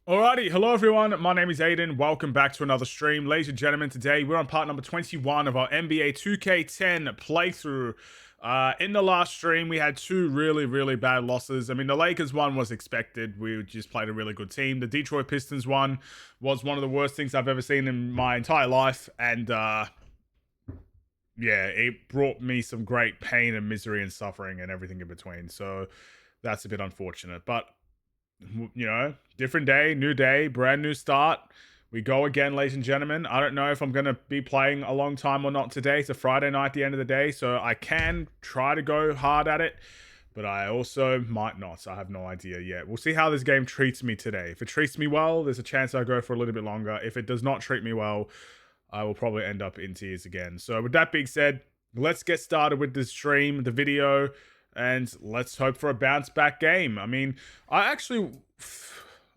Alrighty, hello everyone. My name is Aiden. Welcome back to another stream, ladies and gentlemen. Today we're on part number 21 of our NBA 2K10 playthrough. In the last stream, we had two really bad losses. I mean, the Lakers one was expected. We just played a really good team. The Detroit Pistons one was one of the worst things I've ever seen in my entire life, and yeah, it brought me some great pain and misery and suffering and everything in between. So that's a bit unfortunate, but different day, brand new start. We go again, ladies and gentlemen. I don't know if I'm going to be playing a long time or not today. It's a Friday night at the end of the day, so I can try to go hard at it, but I also might not. I have no idea yet. We'll see how this game treats me today. If it treats me well, there's a chance I'll go for a little bit longer. If it does not treat me well, I will probably end up in tears again. So with that being said, let's get started with the stream, the video, and let's hope for a bounce back game. I mean, I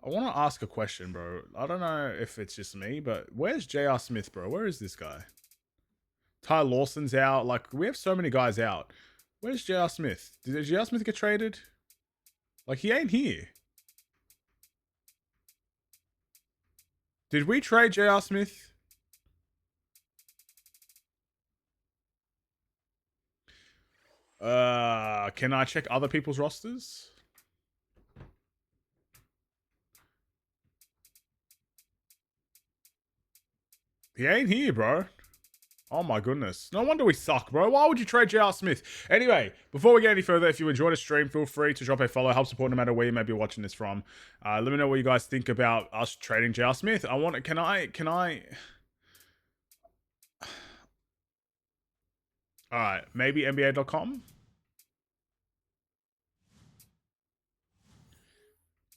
want to ask a question, bro. I don't know if it's just me, but where's J.R. Smith, bro? Where is this guy? Ty Lawson's out. Like, we have so many guys out. Where's J.R. Smith? Did J.R. Smith get traded? Like, he ain't here. Did we trade J.R. Smith? Can I check other people's rosters? He ain't here, bro. Oh my goodness. No wonder we suck, bro. Why would you trade J.R. Smith? Anyway, before we get any further, if you enjoyed the stream, feel free to drop a follow. Help support no matter where you may be watching this from. Let me know what you guys think about us trading J.R. Smith. Can I... Alright, maybe NBA.com?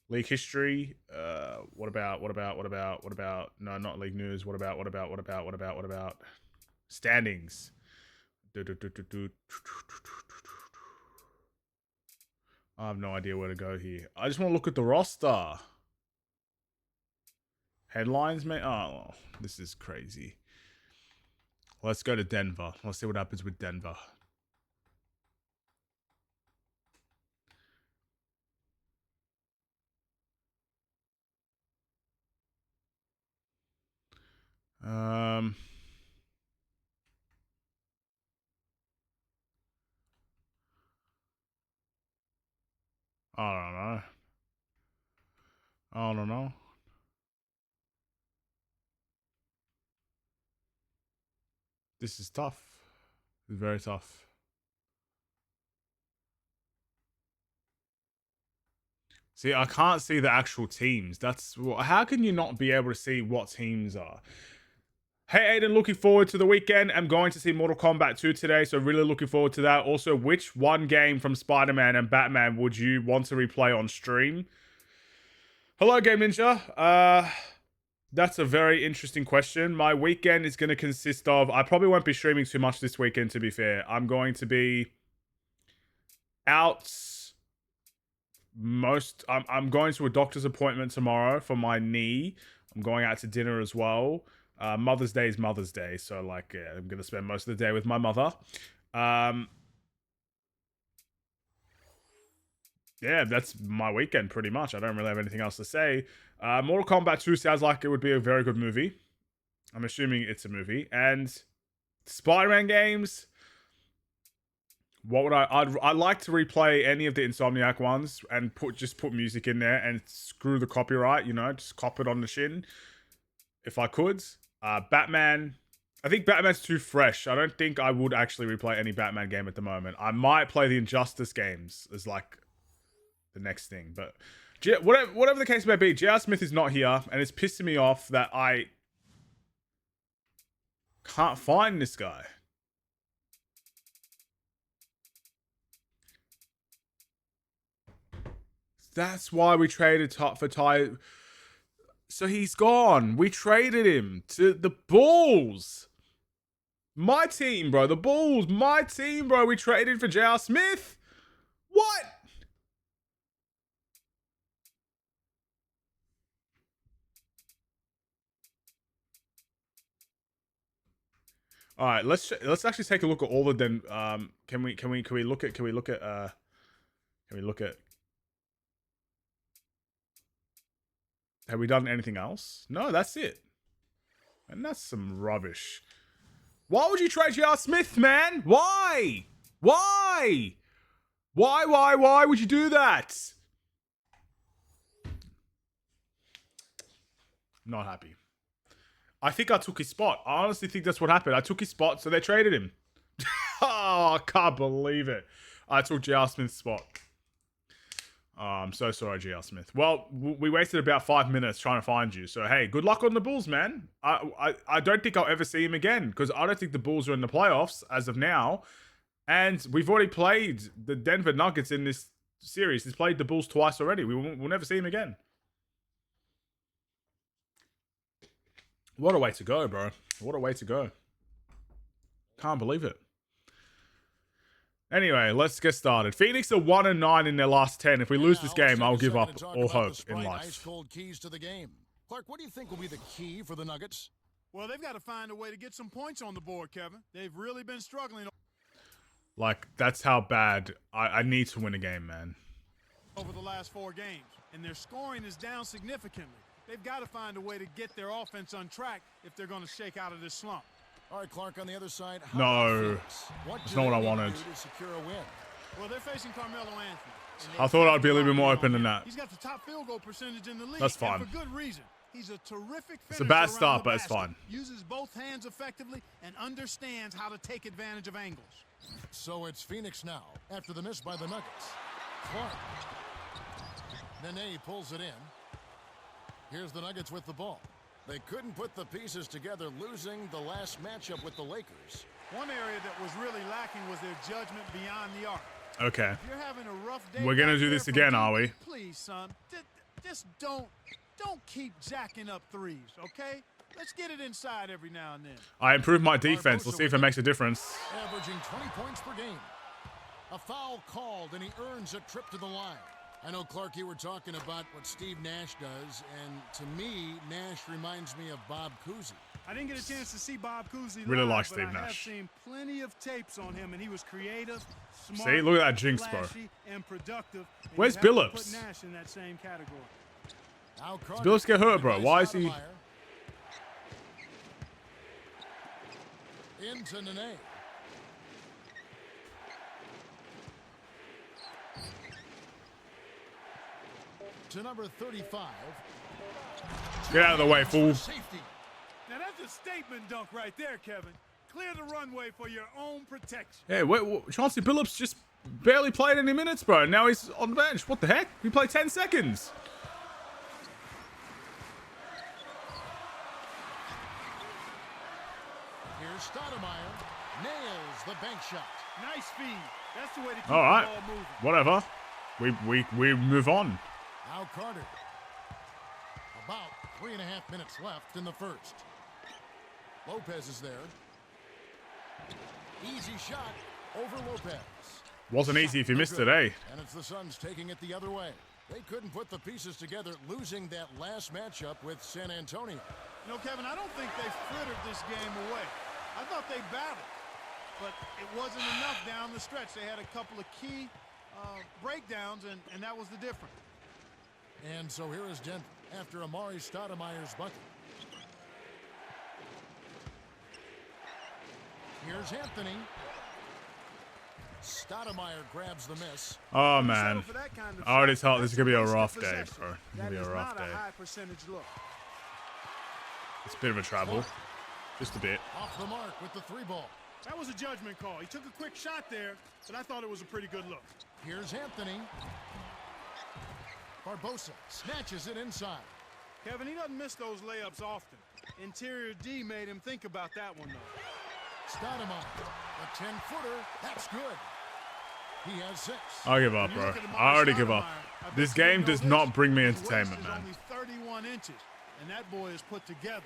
League history. What about? No, not league news. What about? Standings. I have no idea where to go here. I just want to look at the roster. Headlines, mate. Oh, this is crazy. Let's go to Denver. Let's see what happens with Denver. I don't know. This is tough. It's very tough. See, I can't see the actual teams. How can you not be able to see what teams are? Hey Aiden, looking forward to the weekend. I'm going to see Mortal Kombat 2 today, so really looking forward to that. Also, which one game from Spider-Man and Batman would you want to replay on stream? Hello, Game Ninja. That's a very interesting question. My weekend is going to consist of... I probably won't be streaming too much this weekend, to be fair. I'm going to be out I'm going to a doctor's appointment tomorrow for my knee. I'm going out to dinner as well. Mother's Day is Mother's Day, so like, yeah, I'm gonna spend most of the day with my mother. Yeah, that's my weekend pretty much. I don't really have anything else to say. Mortal Kombat 2 sounds like it would be a very good movie. I'm assuming it's a movie. And Spider-Man games. What would I'd like to replay any of the Insomniac ones and just put music in there and screw the copyright, just cop it on the shin if I could. Batman, I think Batman's too fresh. I don't think I would actually replay any Batman game at the moment. I might play the Injustice games as like the next thing, but whatever the case may be, J.R. Smith is not here, and it's pissing me off that I can't find this guy. That's why we traded for Ty. So he's gone. We traded him to the Bulls. My team, bro. The Bulls. My team, bro. We traded for J.R. Smith. What? All right, let's actually take a look at all of them. Can we look at Have we done anything else? No, that's it. And that's some rubbish. Why would you trade J.R. Smith, man? Why? Why? Why would you do that? Not happy. I think I took his spot. I honestly think that's what happened. I took his spot, so they traded him. Oh, I can't believe it. I took J.R. Smith's spot. Oh, I'm so sorry, J.R. Smith. Well, we wasted about 5 minutes trying to find you. So, hey, good luck on the Bulls, man. I don't think I'll ever see him again because I don't think the Bulls are in the playoffs as of now. And we've already played the Denver Nuggets in this series. He's played the Bulls twice already. We'll never see him again. What a way to go, bro. What a way to go. Can't believe it. Anyway, let's get started. Phoenix are 1-9 in their last 10. If we lose this game, I'll give up all hope in life. Ice cold keys to the game. Clark, what do you think will be the key for the Nuggets? Well, they've got to find a way to get some points on the board, Kevin. They've really been struggling. Like, that's how bad I need to win a game, man. Over the last 4 games, and their scoring is down significantly. They've got to find a way to get their offense on track if they're going to shake out of this slump. All right, Clark, on the other side. No, that's not what I wanted. To secure a win? Well, they're facing Carmelo Anthony. I thought I'd be a little bit more open than that. He's got the top field goal percentage in the league. That's fine. And for good reason. He's a terrific finisher. It's a bad start, but it's fine. Uses both hands effectively and understands how to take advantage of angles. So it's Phoenix now after the miss by the Nuggets. Clark. Nene pulls it in. Here's the Nuggets with the ball. They couldn't put the pieces together, losing the last matchup with the Lakers. One area that was really lacking was their judgment beyond the arc. Okay. If you're having a rough day, we're gonna do this again, are we? Please, son, just don't keep jacking up threes, okay? Let's get it inside every now and then. I improved my defense. Let's see if it makes a difference. Averaging 20 points per game. A foul called, and he earns a trip to the line. I know, Clark, you were talking about what Steve Nash does, and to me, Nash reminds me of Bob Cousy. I didn't get a chance to see Bob Cousy really live, like Steve but Nash. I have seen plenty of tapes on him, and he was creative, smart, see, look at that jinx, bro. And productive. And where's Billups? Billups? Put Nash in that same category. Does Billups get hurt, bro? Why is he? Into Nene. To number 35. Get out of the way, fool. Safety. Now that's a statement dunk right there, Kevin. Clear the runway for your own protection. Hey, wait, Chauncey Billups just barely played any minutes, bro. Now he's on the bench. What the heck? He played 10 seconds. Here's Stoudemire. Nails the bank shot. Nice feed. That's the way to keep All right. the ball moving. Whatever. We move on. Now Carter. About 3.5 minutes left in the first. Lopez is there. Easy shot over Lopez. Wasn't easy if you missed it, eh? And it's the Suns taking it the other way. They couldn't put the pieces together, losing that last matchup with San Antonio. You know, Kevin, I don't think they frittered this game away. I thought they battled, but it wasn't enough down the stretch. They had a couple of key breakdowns, and that was the difference. And so here is Denver after Amari Stoudemire's bucket. Here's Anthony. Stoudemire grabs the miss. Oh, man. I already thought this is going to be a rough day, bro. It's going to be a rough day. It's a bit of a travel. Just a bit. Off the mark with the 3 ball. That was a judgment call. He took a quick shot there, but I thought it was a pretty good look. Here's Anthony. Barbosa snatches it inside. Kevin, he doesn't miss those layups often. Interior D made him think about that one, though. Stoudemire, a 10-footer. That's good. He has 6. I'll give up, bro. I already give up. This game does not bring me entertainment, man. Only 31 inches, and that boy is put together.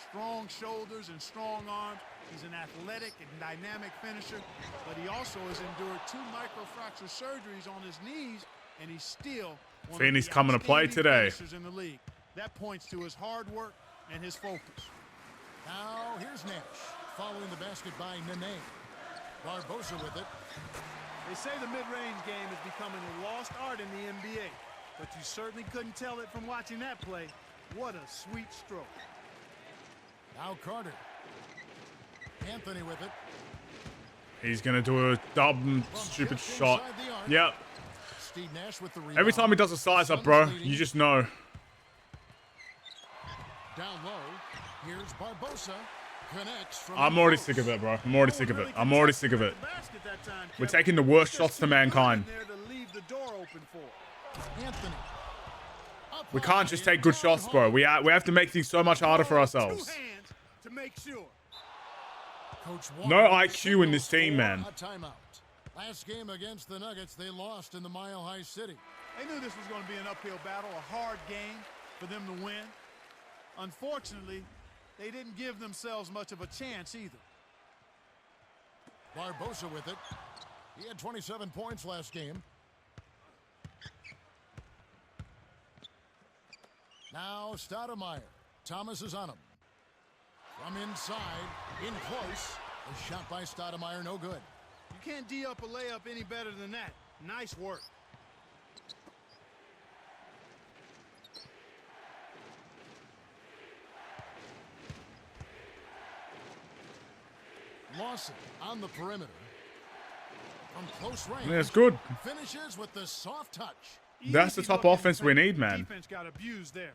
Strong shoulders and strong arms. He's an athletic and dynamic finisher, but he also has endured 2 microfracture surgeries on his knees, and he's still one Phoenix of the coming to play today. finishers in the league. That points to his hard work and his focus. Now here's Nash following the basket by Nene. Barbosa with it. They say the mid-range game is becoming a lost art in the NBA, but you certainly couldn't tell it from watching that play. What a sweet stroke. Now Carter. Anthony with it. He's going to do a dumb, stupid shot. Yep. Steve Nash with the rebound. Every time he does a size up, bro, you just know. Down low. Here's Barbosa. Connects from I'm already sick of it, bro. I'm already sick of it. I'm already sick of it. We're taking the worst shots to mankind. Anthony. We can't just take good shots, bro. We have to make things so much harder for ourselves. Two hands to make sure. No IQ in this team, man. A timeout. Last game against the Nuggets, they lost in the Mile High City. They knew this was going to be an uphill battle, a hard game for them to win. Unfortunately, they didn't give themselves much of a chance either. Barbosa with it. He had 27 points last game. Now Stoudemire. Thomas is on him. From inside, in close. A shot by Stoudemire, no good. You can't D up a layup any better than that. Nice work. Lawson on the perimeter. From close range. Yeah, it's good. Finishes with the soft touch. That's the top offense we need, man. Defense got abused there.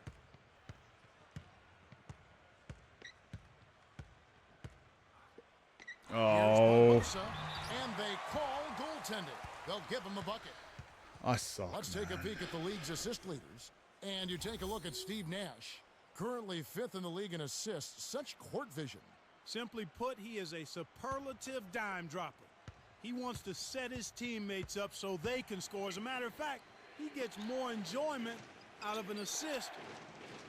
Oh. And they call goaltending. They'll give him a bucket. I suck, Let's take a peek at the league's assist leaders. And you take a look at Steve Nash. Currently 5th in the league in assists. Such court vision. Simply put, he is a superlative dime dropper. He wants to set his teammates up so they can score. As a matter of fact, he gets more enjoyment out of an assist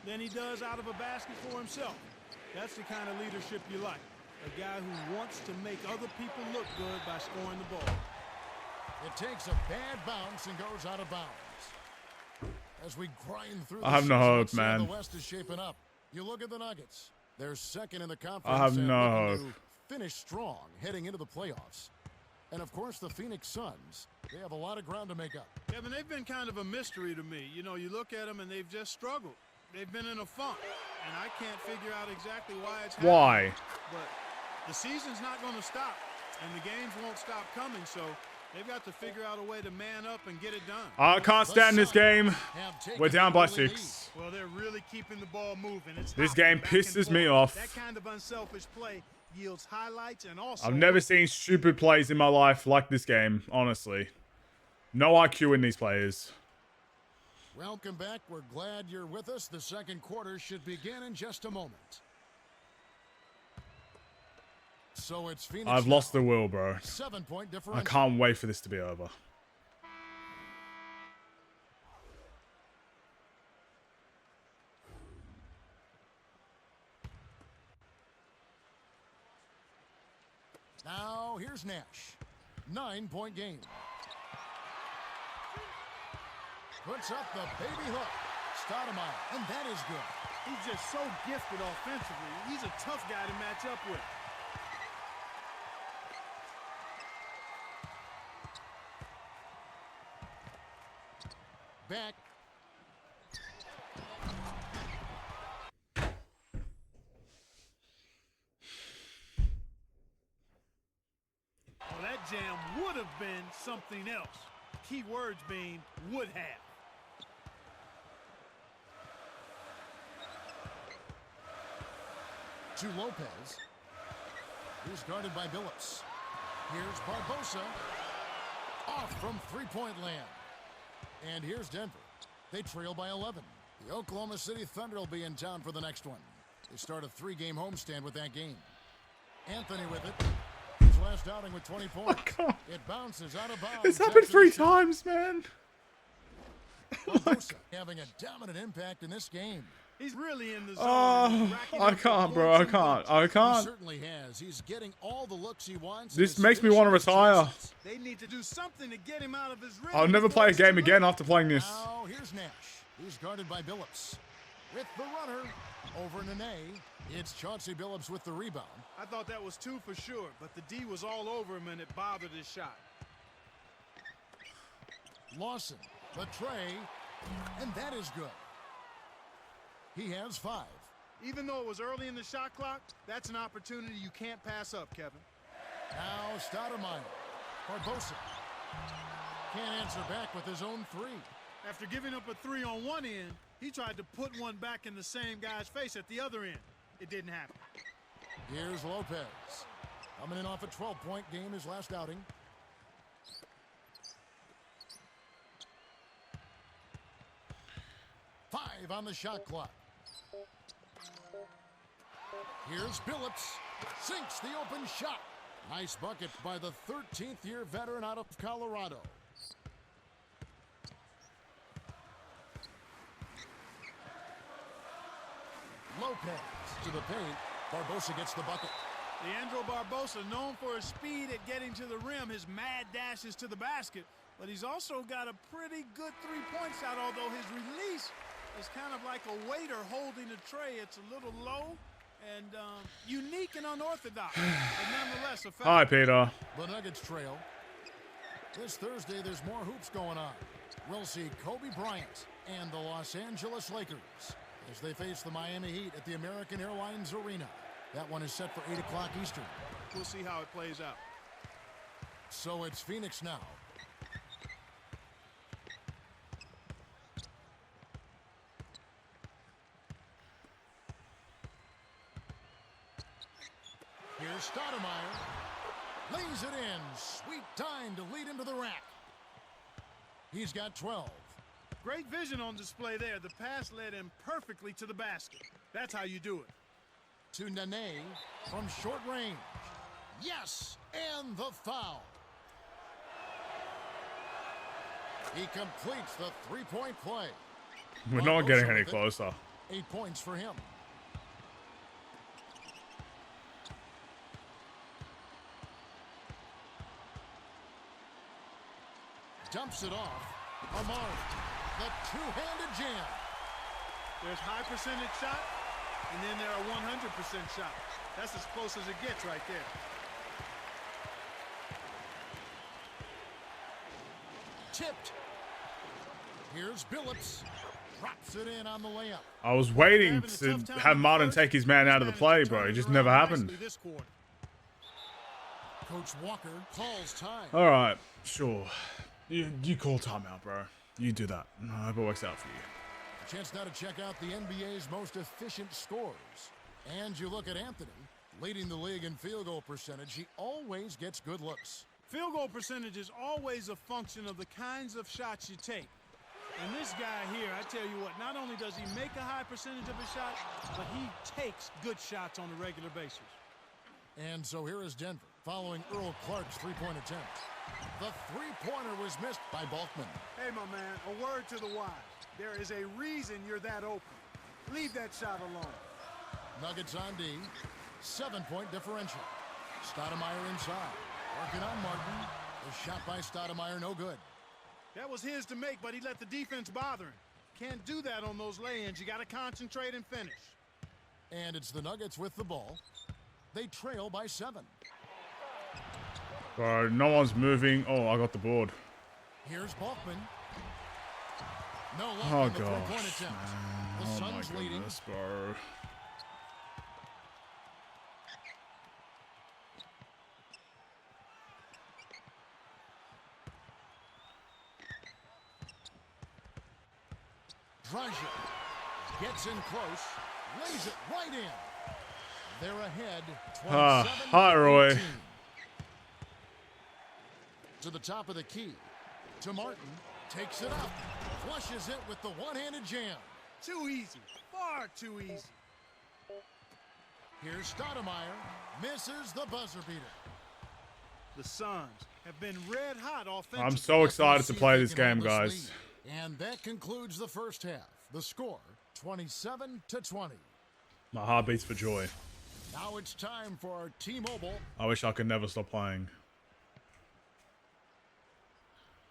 than he does out of a basket for himself. That's the kind of leadership you like. A guy who wants to make other people look good by scoring the ball. It takes a bad bounce and goes out of bounds. As we grind through I have no hope, man. The West is shaping up. You look at the Nuggets. They're second in the conference. I have and no looking hope. to finish strong heading into the playoffs. And of course, the Phoenix Suns. They have a lot of ground to make up. Kevin, they've been kind of a mystery to me. You know, you look at them and they've just struggled. They've been in a funk. And I can't figure out exactly why it's happening. Why? But the season's not going to stop. And the games won't stop coming. So they've got to figure out a way to man up and get it done. I can't stand this game. We're down by 6. Well, they're really keeping the ball moving. This game pisses me off. That kind of unselfish play yields highlights and also... I've never seen stupid plays in my life like this game, honestly. No IQ in these players. Welcome back. We're glad you're with us. The second quarter should begin in just a moment. So it's Phoenix. I've lost the will, bro. 7-point I differential. can't wait for this to be over. Now here's Nash. 9-point game. Puts up the baby hook. Stoudemire, and that is good. He's just so gifted offensively. He's a tough guy to match up with. Back. Well, that jam would have been something else. Key words being would have. To Lopez. He's guarded by Billups. Here's Barbosa. Off from three-point land. And here's Denver. They trail by 11. The Oklahoma City Thunder will be in town for the next one. They start a 3-game homestand with that game. Anthony with it. His last outing with 20 points. It bounces out of bounds. It's happened 3 times, man. Barbosa having a dominant impact in this game. He's really in the zone. I can't, bro. I can't. I He can't. certainly has. He's getting all the looks he wants. This makes me want to retire. They need to do something to get him out of his rhythm. I'll never play a game again after playing this. Now here's Nash. He's guarded by Billups. With the runner over Nene. It's Chauncey Billups with the rebound. I thought that was 2 for sure, but the D was all over him and it bothered his shot. Lawson, the tray, and that is good. He has 5. Even though it was early in the shot clock, that's an opportunity you can't pass up, Kevin. Now Stoudemire. Barbosa can't answer back with his own 3. After giving up a 3 on one end, he tried to put one back in the same guy's face at the other end. It didn't happen. Here's Lopez. Coming in off a 12-point game his last outing. Five on the shot clock. Here's Billups. Sinks the open shot. Nice bucket by the 13th year veteran out of Colorado. Lopez to the paint. Barbosa gets the bucket. Leandro Barbosa, known for his speed at getting to the rim, his mad dashes to the basket, but he's also got a pretty good 3-point shot, although his release is kind of like a waiter holding a tray. It's a little low and unique and unorthodox, but nonetheless effective. Hi, Peter. The Nuggets trail. This Thursday, there's more hoops going on. We'll see Kobe Bryant and the Los Angeles Lakers as they face the Miami Heat at the American Airlines Arena. That one is set for 8 o'clock Eastern. We'll see how it plays out. So it's Phoenix now. Here's Stoudemire. Lays it in. Sweet time to lead into the rack. He's got 12. Great vision on display there. The pass led him perfectly to the basket. That's how you do it. To Nene from short range. Yes, and the foul. He completes the 3-point play. We're not getting any closer. 8 points for him. Dumps it off. Amari, the two-handed jam. There's high percentage shot, and then there are 100% shots. That's as close as it gets right there. Tipped. Here's Billups. Drops it in on the layup. I was waiting to have Martin take his man out of the play, bro. It just never happened. Coach Walker calls time. All right, sure. You call timeout, bro. You do that. I hope it works out for you. A chance now to check out the NBA's most efficient scorers. And you look at Anthony, leading the league in field goal percentage. He always gets good looks. Field goal percentage is always a function of the kinds of shots you take. And this guy here, I tell you what, not only does he make a high percentage of his shots, but he takes good shots on a regular basis. And so here is Denver, following Earl Clark's three-point attempt. The three-pointer was missed by Balkman. Hey, my man, a word to the wise. There is a reason you're that open. Leave that shot alone. Nuggets on D. 7-point differential. Stoudemire inside. Working on Martin. The shot by Stoudemire, no good. That was his to make, but he let the defense bother him. Can't do that on those lay-ins. You got to concentrate and finish. And it's the Nuggets with the ball. They trail by 7. Bro, no one's moving. Oh, I got the board. Here's Balkman. No luck Oh, on the gosh, three-point attempt. man. The Oh, Suns my leading. goodness, bro. Dragic gets in close, lays it right in. They're ahead, 27 hi, Roy. 18. To the top of the key, to Martin, takes it up, flushes it with the one-handed jam. Too easy, far too easy. Here's Stoudemire, misses the buzzer beater. The Suns have been red hot offensively. I'm so excited to play this game, guys. And that concludes the first half. The score, 27-20. My heart beats for joy. Now it's time for our T-Mobile. I wish I could never stop playing.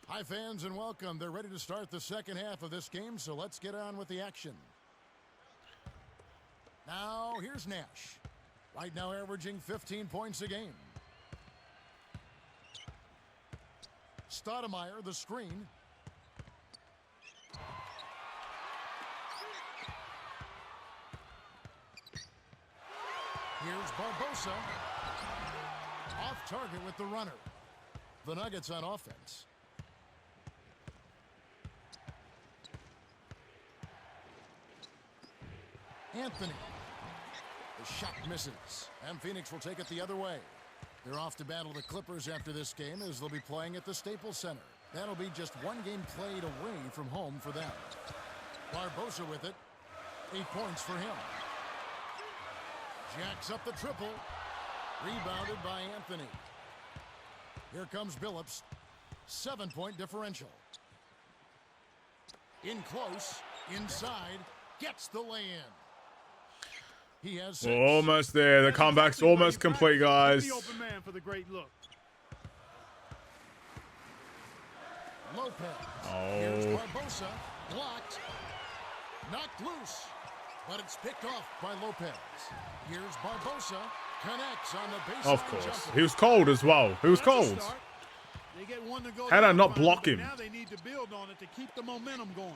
Hi, fans, and welcome. They're ready to start the second half of this game, so let's get on with the action. Now, here's Nash. Right now averaging 15 points a game. Stoudemire, the screen. Here's Barbosa. Off target with the runner. The Nuggets on offense. Anthony. The shot misses, and Phoenix will take it the other way. They're off to battle the Clippers after this game, as they'll be playing at the Staples Center. That'll be just one game played away from home for them. Barbosa with it. 8 points for him. Jacks up the triple. Rebounded by Anthony. Here comes Billups. 7-point differential. In close. Inside. Gets the lay-in. He has 6. We're almost there. The comeback's almost complete, guys. The open man for the great look. Lopez. Oh. Here's Barbosa. Blocked. Knocked loose. But it's picked off by Lopez. Here's Barbosa. Connects on the baseline. Of course. Jumper. He was cold as well. He was cold. They get one to go. How did I not down, block but him? Now they need to build on it to keep the momentum going.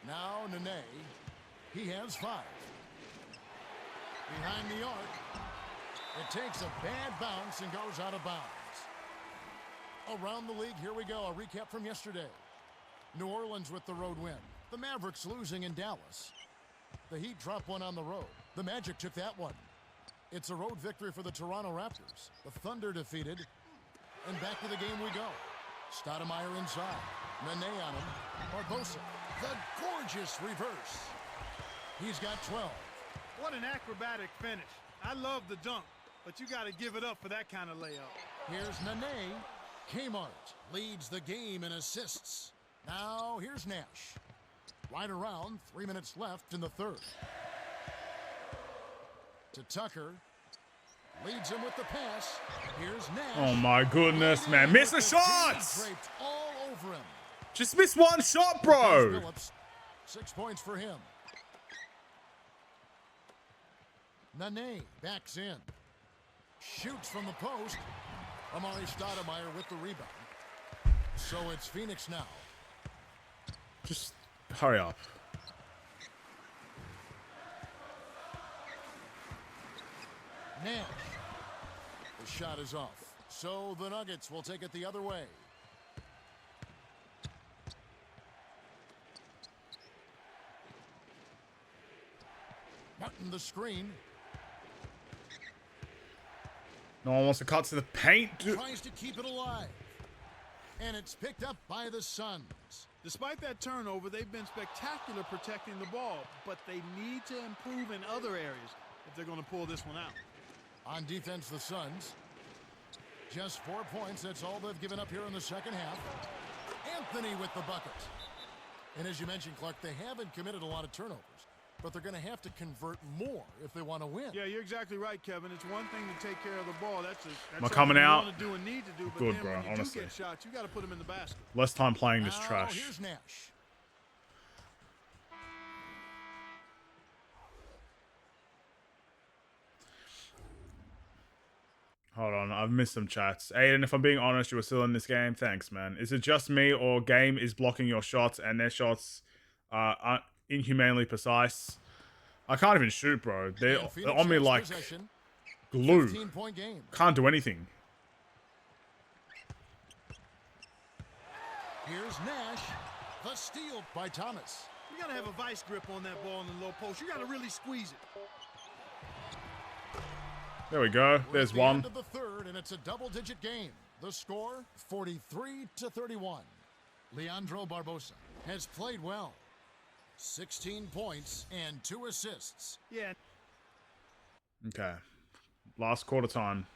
Now Nene. He has 5. Behind the arc. It takes a bad bounce and goes out of bounds. Around the league, here we go. A recap from yesterday. New Orleans with the road win. The Mavericks losing in Dallas. The Heat drop one on the road. The Magic took that one. It's a road victory for the Toronto Raptors. The Thunder defeated. And back to the game we go. Stoudemire inside. Nene on him. Barbosa. The gorgeous reverse. He's got 12. What an acrobatic finish. I love the dunk, but you got to give it up for that kind of layup. Here's Nene. Kmart leads the game in assists. Now here's Nash. Right around, 3 minutes left in the third. To Tucker. Leads him with the pass. Here's Nash. Oh my goodness, man. Miss the shots! Draped all over him. Just miss one shot, bro. Billups. 6 points for him. Nene backs in. Shoots from the post. Amari Stoudemire with the rebound. So it's Phoenix now. Just hurry up. Nash. The shot is off. So the Nuggets will take it the other way. Martin the screen. No one wants to cut to the paint. Tries to keep it alive. And it's picked up by the Suns. Despite that turnover, they've been spectacular protecting the ball, but they need to improve in other areas if they're going to pull this one out. On defense, the Suns. Just 4 points. That's all they've given up here in the second half. Anthony with the bucket. And as you mentioned, Clark, they haven't committed a lot of turnovers, but they're going to have to convert more if they want to win. Yeah, you're exactly right, Kevin. It's one thing to take care of the ball. That's Am I coming out? You want to do and need to do, but Good, then bro, when you honestly. do get shots, you got to put them in the basket. Less time playing this Now, trash. Here's Nash. Hold on, I've missed some chats. Aiden, if I'm being honest, you were still in this game. Thanks, man. Is it just me or game is blocking your shots and their shots are inhumanely precise? I can't even shoot, bro. They're on me like glue. 15-point game. Can't do anything. Here's Nash. The steal by Thomas. You got to have a vice grip on that ball in the low post. You got to really squeeze it. There we go. There's The one. end of the third, and it's a double-digit game. The score, 43-31. Leandro Barbosa has played well. 16 points and 2 assists. Yeah. Okay. Last quarter time.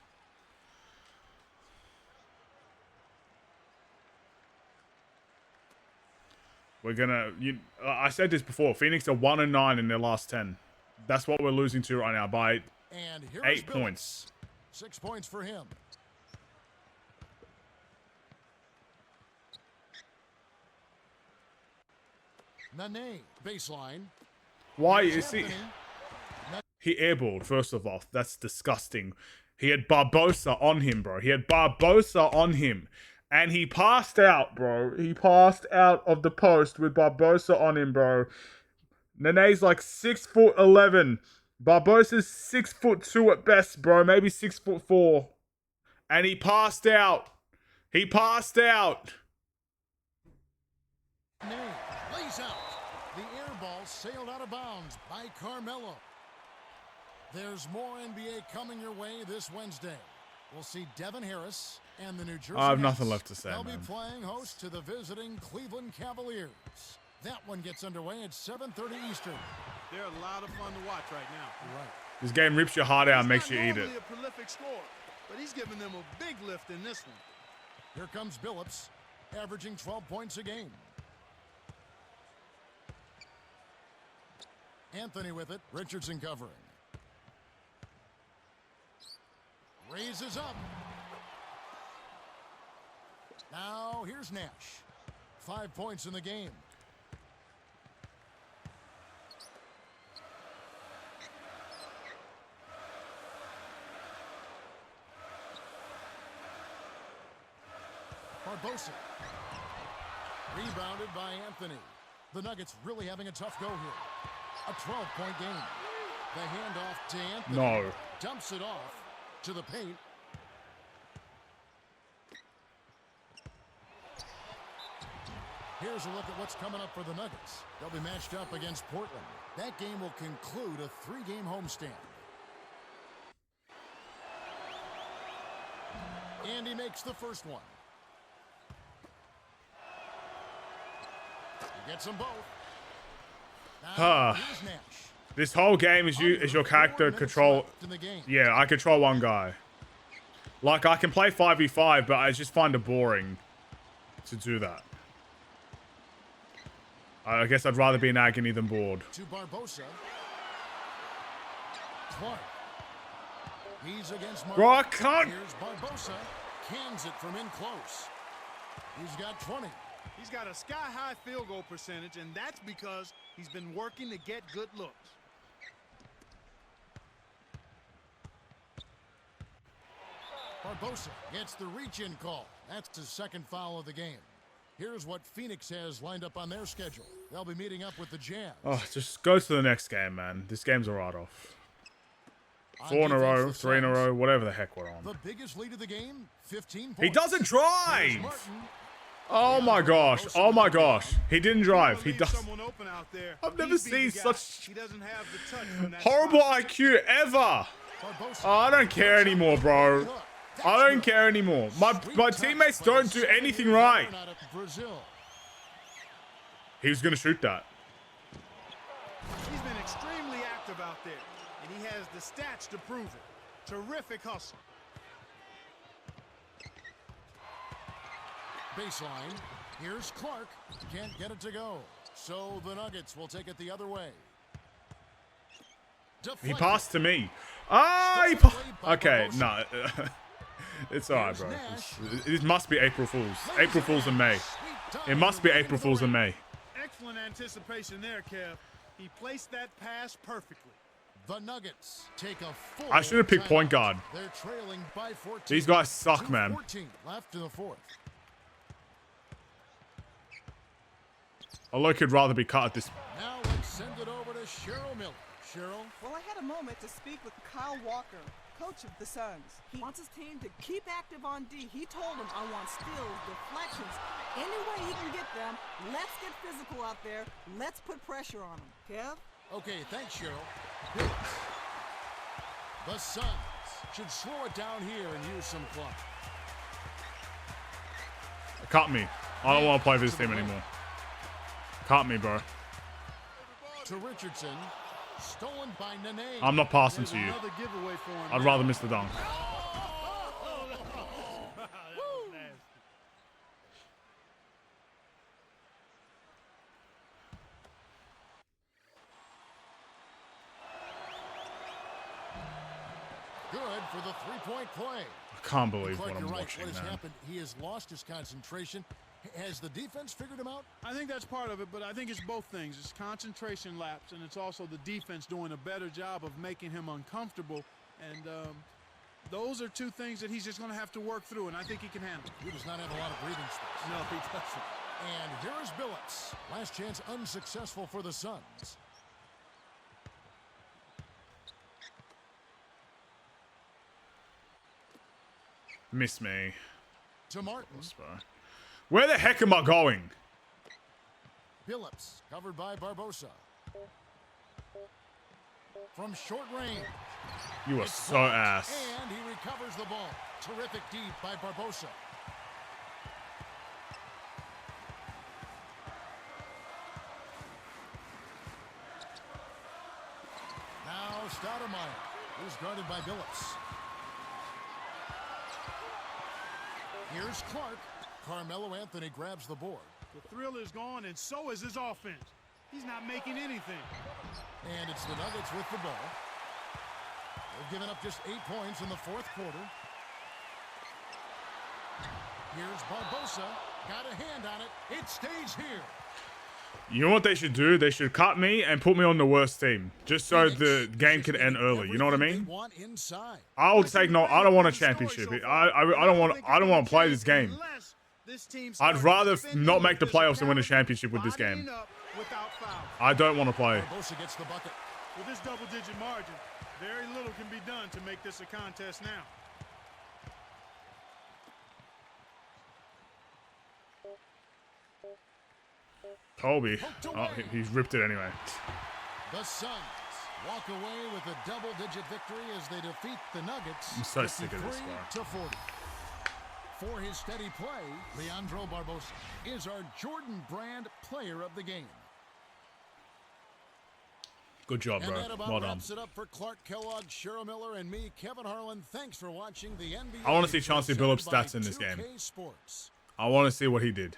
We're gonna. I said this before. Phoenix are 1-9 in their last 10. That's what we're losing to right now by And here's 8 Billups. points. 6 points for him. Nene, baseline. Why Here's is he? Anthony. He airballed, first of all. That's disgusting. He had Barbosa on him, bro. He had Barbosa on him. And he passed out, bro. He passed out of the post with Barbosa on him, bro. Nene's like 6'11". Barbosa's 6'2" at best, bro. Maybe 6'4". And he passed out. He passed out. Lays out. The air ball sailed out of bounds by Carmelo. There's more NBA coming your way this Wednesday. We'll see Devin Harris and the New Jersey I have Nets. nothing left to say, They'll man. be playing host to the visiting Cleveland Cavaliers. That one gets underway at 7:30 Eastern. They're a lot of fun to watch right now. Right. This game rips your heart out and makes He's you not eat it. normally a prolific scorer, but he's giving them a big lift in this one. Here comes Billups, averaging 12 points a game. Anthony with it. Richardson covering. Raises up. Now here's Nash. 5 points in the game. Barbosa. Rebounded by Anthony. The Nuggets really having a tough go here. A 12-point game. The handoff to Anthony. No. Dumps it off to the paint. Here's a look at what's coming up for the Nuggets. They'll be matched up against Portland. That game will conclude a 3-game homestand. And he makes the first one. He gets them both. Now, here's Nash. This whole game is your character control. Yeah, I control one guy. Like, I can play 5v5, but I just find it boring to do that. I guess I'd rather be in agony than bored. To Barbosa. Clark. He's against Mark. Bro, I can't. Here's Barbosa. Cans it from in close. He's got 20. He's got a sky-high field goal percentage, and that's because he's been working to get good looks. Barbosa gets the reach-in call. That's his second foul of the game. Here's what Phoenix has lined up on their schedule. They'll be meeting up with the Jazz. Oh, just go to the next game, man. This game's a write-off. 4 in a row, 3 in a row, whatever the heck we're on. The biggest lead of the game, 15 points. He doesn't drive! Oh my gosh. Oh my gosh. He didn't drive. He does. I've never seen such horrible IQ ever. Oh, I don't care anymore, bro. I don't care anymore. My teammates don't do anything right. He was going to shoot that. He's been extremely active out there, and he has the stats to prove it. Terrific hustle. Baseline. Here's Clark. Can't get it to go. So the Nuggets will take it the other way. He passed to me. Ah, okay, no. It's alright, bro. It must be April Fools. April Fools in May. It must be April Fools in May. Excellent anticipation there, Kev. He placed that pass perfectly. The Nuggets take a full I should have picked point guard. They're trailing by 14. These guys suck, man. 14 left in the fourth. A low could rather be cut at this. Now let's send it over to Cheryl Miller. Cheryl? Well, I had a moment to speak with Kyle Walker, coach of the Suns. He wants his team to keep active on D. He told him, I want steals, deflections, any way he can get them. Let's get physical out there. Let's put pressure on him. Kev? Okay, thanks, Cheryl. Billups. The Suns should slow it down here and use some clock. Cut me. I don't want to play for this team anymore. Cut me, bro. To Richardson. Stolen by Nene. I'm not passing to you. I'd rather miss the dunk. Good for the three-point play. I can't believe what I'm watching, what has man. happened? He has lost his concentration. Has the defense figured him out? I think that's part of it, but I think it's both things. It's concentration lapse, and it's also the defense doing a better job of making him uncomfortable. And those are two things that he's just going to have to work through, and I think he can handle. He does not have a lot of breathing space. No, he doesn't. And here is Billups. Last chance unsuccessful for the Suns. Miss me. To Martin. Where the heck am I going? Billups, covered by Barbosa. From short range. You are It's so blocked, ass. And he recovers the ball. Terrific deep by Barbosa. Now Stoudemire, who's guarded by Billups. Here's Clark. Carmelo Anthony grabs the board. The thrill is gone, and so is his offense. He's not making anything. And it's the Nuggets with the ball. They've given up just 8 points in the fourth quarter. Here's Barbosa. Got a hand on it. It stays here. You know what they should do? They should cut me and put me on the worst team, just so the game can end early. You know what I mean? I'll take no. I don't want a championship. I don't want to play this game. I'd rather not make the playoffs than win a championship with this game. I don't want to play. Barbosa gets the bucket. With this double-digit margin, very little can be done to make this a contest now. Colby. Oh, he's ripped it anyway. The Suns walk away with a double-digit victory as they defeat the Nuggets. I'm so sick of this, bro. To 40. For his steady play, Leandro Barbosa is our Jordan Brand Player of the Game. Good job, bro. And that about Well done. wraps it up for Clark Kellogg, Cheryl Miller, and me, Kevin Harlan. Thanks for watching the NBA. I want to see Chauncey Billups' stats in this game. I want to see what he did.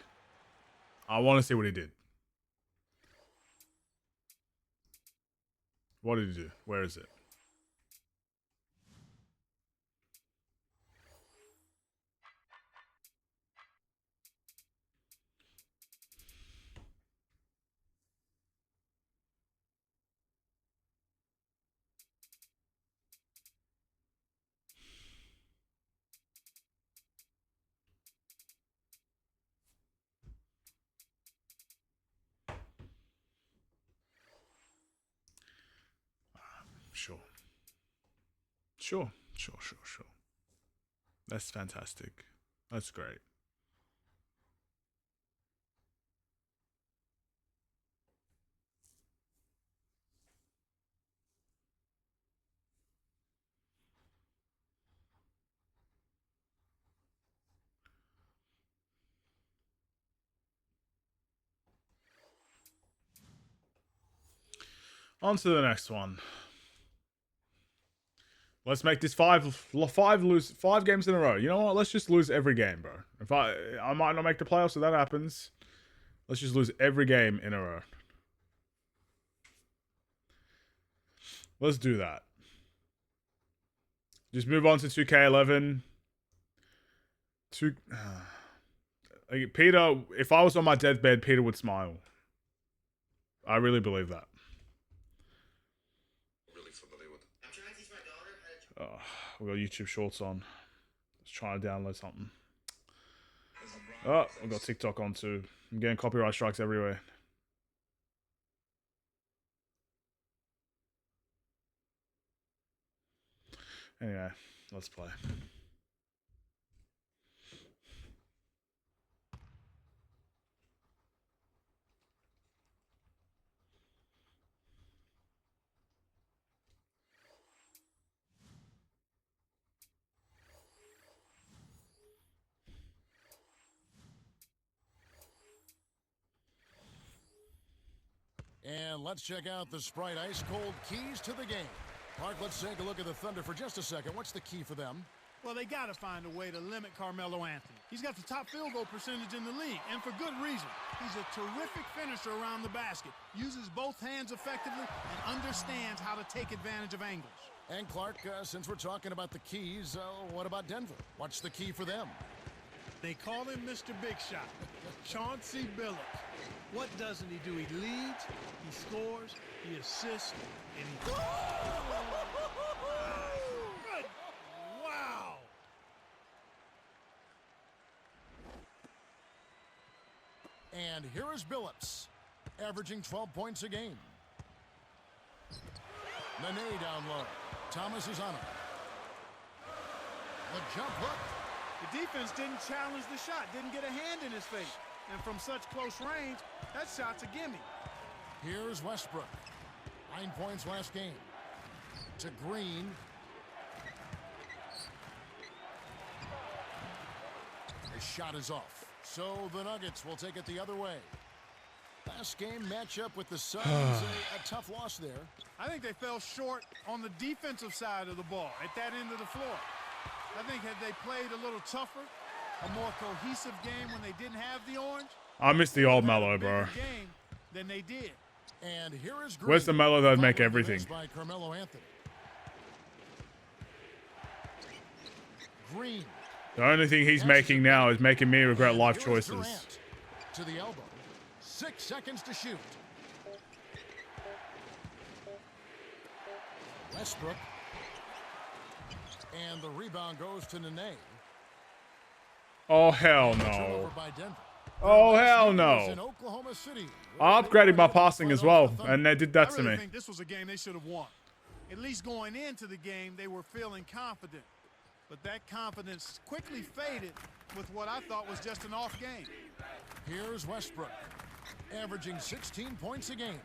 What did he do? Where is it? Sure. That's fantastic. That's great. On to the next one. Let's make this five games in a row. You know what? Let's just lose every game, bro. If I might not make the playoffs, so that happens. Let's just lose every game in a row. Let's do that. Just move on to 2K11. Peter, if I was on my deathbed, Peter would smile. I really believe that. Oh, we got YouTube Shorts on. Let's try to download something. Oh, I've got TikTok on too. I'm getting copyright strikes everywhere. Anyway, let's play. And let's check out the Sprite Ice Cold keys to the game. Mark, let's take a look at the Thunder for just a second. What's the key for them? Well, they got to find a way to limit Carmelo Anthony. He's got the top field goal percentage in the league, and for good reason. He's a terrific finisher around the basket, uses both hands effectively, and understands how to take advantage of angles. And Clark, since we're talking about the keys, what about Denver? What's the key for them? They call him Mr. Big Shot, Chauncey Billups. What doesn't he do? He leads, he scores, he assists, and he... Good. Wow! And here is Billups, averaging 12 points a game. Nene down low. Thomas is on him. The jump hook. The defense didn't challenge the shot, didn't get a hand in his face. And from such close range, that shot's a gimme. Here's Westbrook. 9 points last game. To Green. His shot is off. So the Nuggets will take it the other way. Last game matchup with the Suns, a tough loss there. I think they fell short on the defensive side of the ball at that end of the floor. I think had they played a little tougher, a more cohesive game when they didn't have the orange. I miss the old Melo, bro. Game than they did. And here is Green. Where's the Melo that'd make everything? By Carmelo Anthony. Green. The only thing he's making now is making me regret life choices. Durant to the elbow. 6 seconds to shoot. Westbrook. And the rebound goes to Nene. Oh, hell no. Oh, hell no. I upgraded my passing as well, and they did that to me. I think this was a game they should have won. At least going into the game, they were feeling confident. But that confidence quickly faded with what I thought was just an off game. Here's Westbrook, averaging 16 points a game.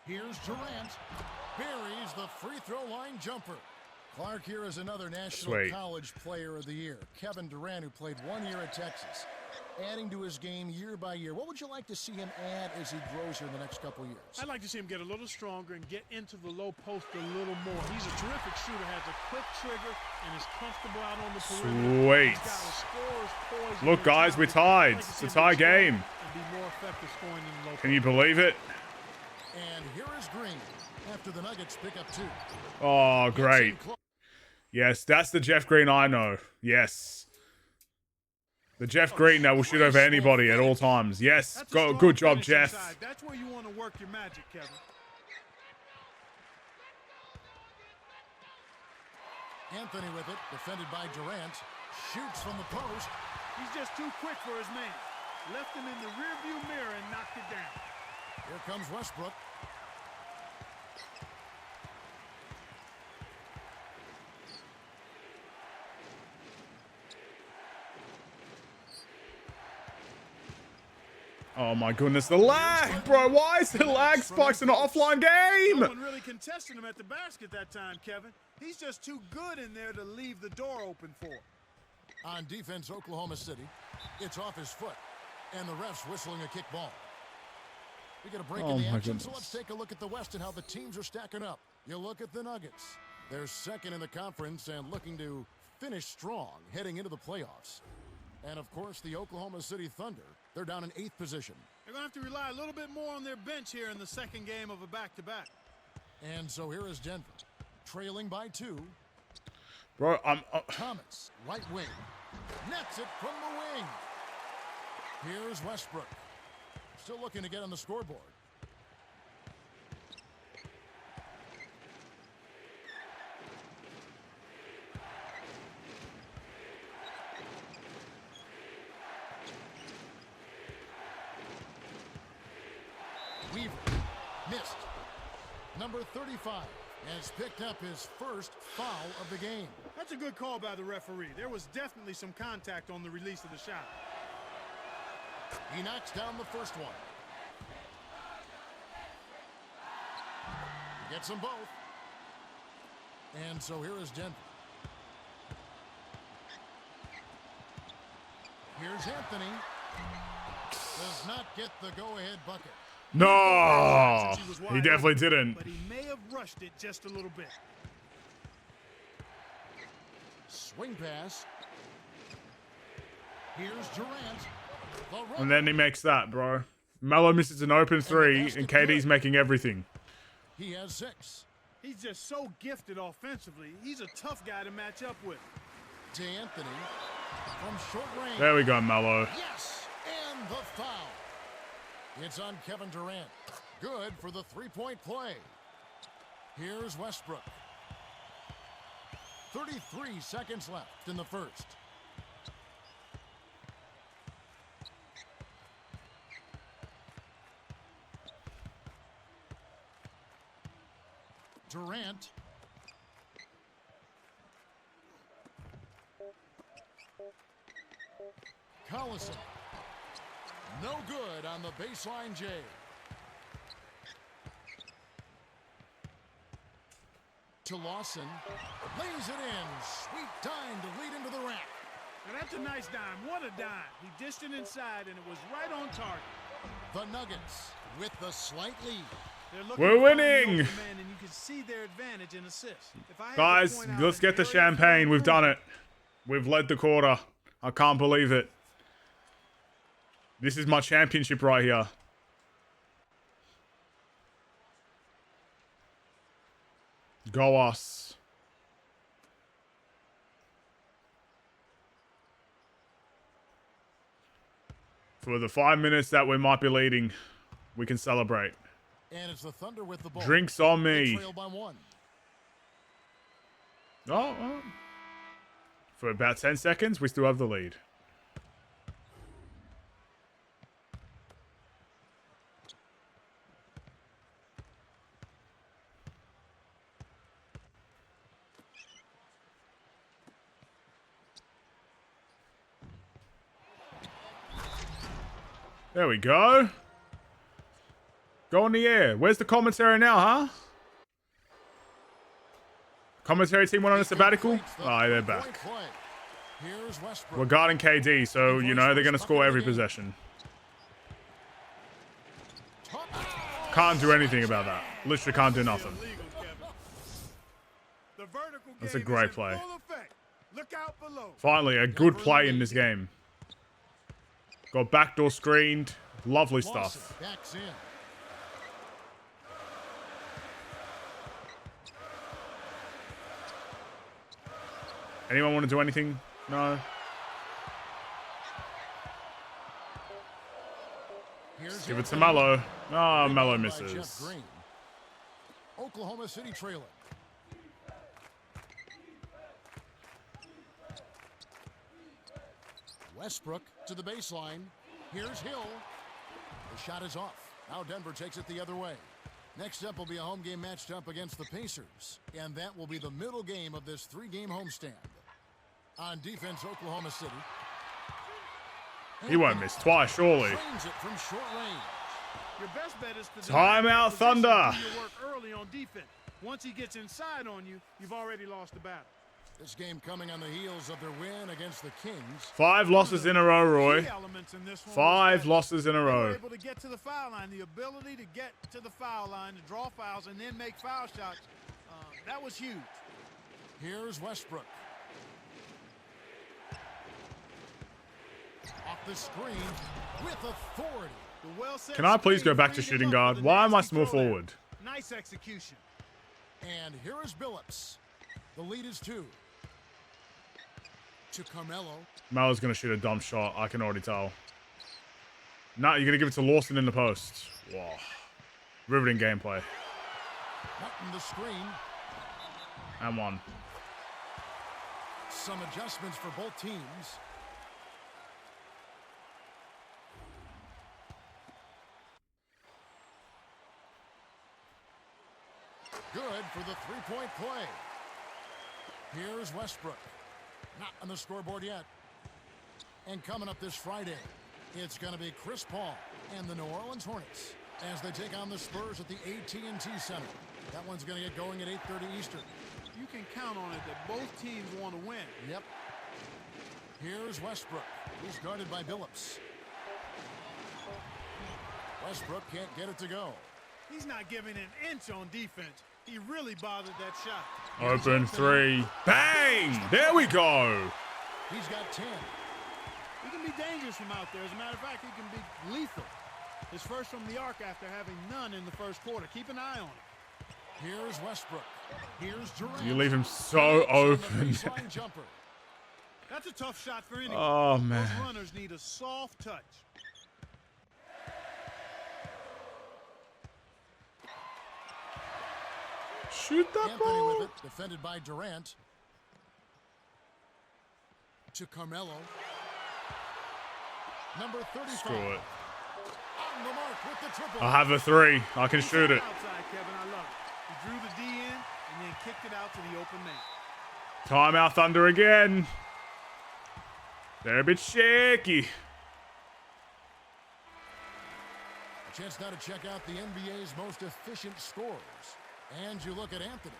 Here's Durant. Buries the free throw line jumper. Clark here is another National College Player of the Year. Kevin Durant, who played 1 year at Texas. Adding to his game year by year. What would you like to see him add as he grows here in the next couple of years? I'd like to see him get a little stronger and get into the low post a little more. He's a terrific shooter, has a quick trigger, and is comfortable out on the perimeter. Sweet. Look, guys, we're tied. It's a tie game. Can you believe it? And here is Green after the Nuggets pick up 2. Oh, great. Yes, that's the Jeff Green I know. Yes. The Jeff Green that will shoot over anybody at all times. Yes, good job, Jeff. That's where you want to work your magic, Kevin. Anthony with it, defended by Durant. Shoots from the post. He's just too quick for his man. Left him in the rearview mirror and knocked it down. Here comes Westbrook. Oh my goodness, the lag, bro. Why is the lag spikes in an offline game? No one really contested him at the basket that time, Kevin. He's just too good in there to leave the door open for. On defense, Oklahoma City. It's off his foot. And the refs whistling a kick ball. We get a break in the action, so let's take a look at the West and how the teams are stacking up. You look at the Nuggets. They're second in the conference and looking to finish strong heading into the playoffs. And, of course, the Oklahoma City Thunder, they're down in 8th position. They're going to have to rely a little bit more on their bench here in the second game of a back-to-back. And so here is Denver, trailing by 2. Bro, Thomas, right wing, nets it from the wing. Here's Westbrook, still looking to get on the scoreboard. Weaver, missed. Number 35 has picked up his first foul of the game. That's a good call by the referee. There was definitely some contact on the release of the shot. He knocks down the first one. He gets them both. And so here is Denver. Here's Anthony. Does not get the go-ahead bucket. No, he definitely didn't. But he may have rushed it just a little bit. Swing pass. Here's Durant. And then he makes that, bro. Melo misses an open 3, and KD's making everything. He has 6. He's just so gifted offensively. He's a tough guy to match up with. To Anthony from short range. There we go, Melo. Yes, and the foul. It's on Kevin Durant. Good for the three-point play. Here's Westbrook. 33 seconds left in the first. Durant. Collison. No good on the baseline J. To Lawson. Lays it in. Sweet time to lead into the rack. Now that's a nice dime. What a dime. He dished it inside, and it was right on target. The Nuggets with the slight lead. We're winning. Man, and you can see their advantage in assists. Guys, let's get the champagne. We've done it. We've led the quarter. I can't believe it. This is my championship right here. Go us. For the 5 minutes that we might be leading, we can celebrate. And it's the Thunder with the ball. Drinks on me. Trail by 1. Oh. For about 10 seconds, we still have the lead. There we go. Go on the air. Where's the commentary now, huh? Commentary team went on a sabbatical? Oh, they're back. We're guarding KD, so, you know, they're going to score every possession. Can't do anything about that. Literally can't do nothing. That's a great play. Finally, a good play in this game. Got backdoor screened. Lovely stuff. Anyone want to do anything? No. Give it to Melo. Oh, Melo misses. Oklahoma City trailing. Westbrook to the baseline. Here's Hill. The shot is off. Now Denver takes it the other way. Next up will be a home game matched up against the Pacers. And that will be the middle game of this 3-game homestand. On defense, Oklahoma City. He won't miss twice, surely. It from short range. Your best bet is to Timeout, Thunder. do your work early on defense. Once he gets inside on you, you've already lost the battle. This game coming on the heels of their win against the Kings. 5 losses in a row, Roy. 5 losses in a row. Able to get to the foul line, the ability to get to the foul line, to draw fouls, and then make foul shots. That was huge. Here's Westbrook. Off the screen with authority. Can I please go back to shooting guard? Why am I small forward? Nice execution. And here is Billups. The lead is 2. To Carmelo. Melo's going to shoot a dumb shot. I can already tell. No, you're going to give it to Lawson in the post. Wow. Riveting gameplay. Cutting the screen. And 1. Some adjustments for both teams. Good for the 3-point play. Here's Westbrook. Not on the scoreboard yet. And coming up this Friday, it's going to be Chris Paul and the New Orleans Hornets as they take on the Spurs at the AT&T Center. That one's going to get going at 8:30 Eastern. You can count on it that both teams want to win. Yep. Here's Westbrook. He's guarded by Billups. Westbrook can't get it to go. He's not giving an inch on defense. He really bothered that shot. Open 3. Bang! There we go. He's got 10. He can be dangerous from out there. As a matter of fact, he can be lethal. His first from the arc after having none in the first quarter. Keep an eye on it. Here's Westbrook. Here's Durant. You leave him so open. That's a tough shot for anyone. Oh, man. Those runners need a soft touch. Shoot that Anthony ball. with it, defended by Durant. To Carmelo. Number 35. Screw it. On the mark with the triple. I have a 3. I can shoot it. Outside, Kevin, I love it. He drew the D in, kicked it out to the open man. Timeout Thunder again. They're a bit shaky. A chance now to check out the NBA's most efficient scorers. And you look at Anthony,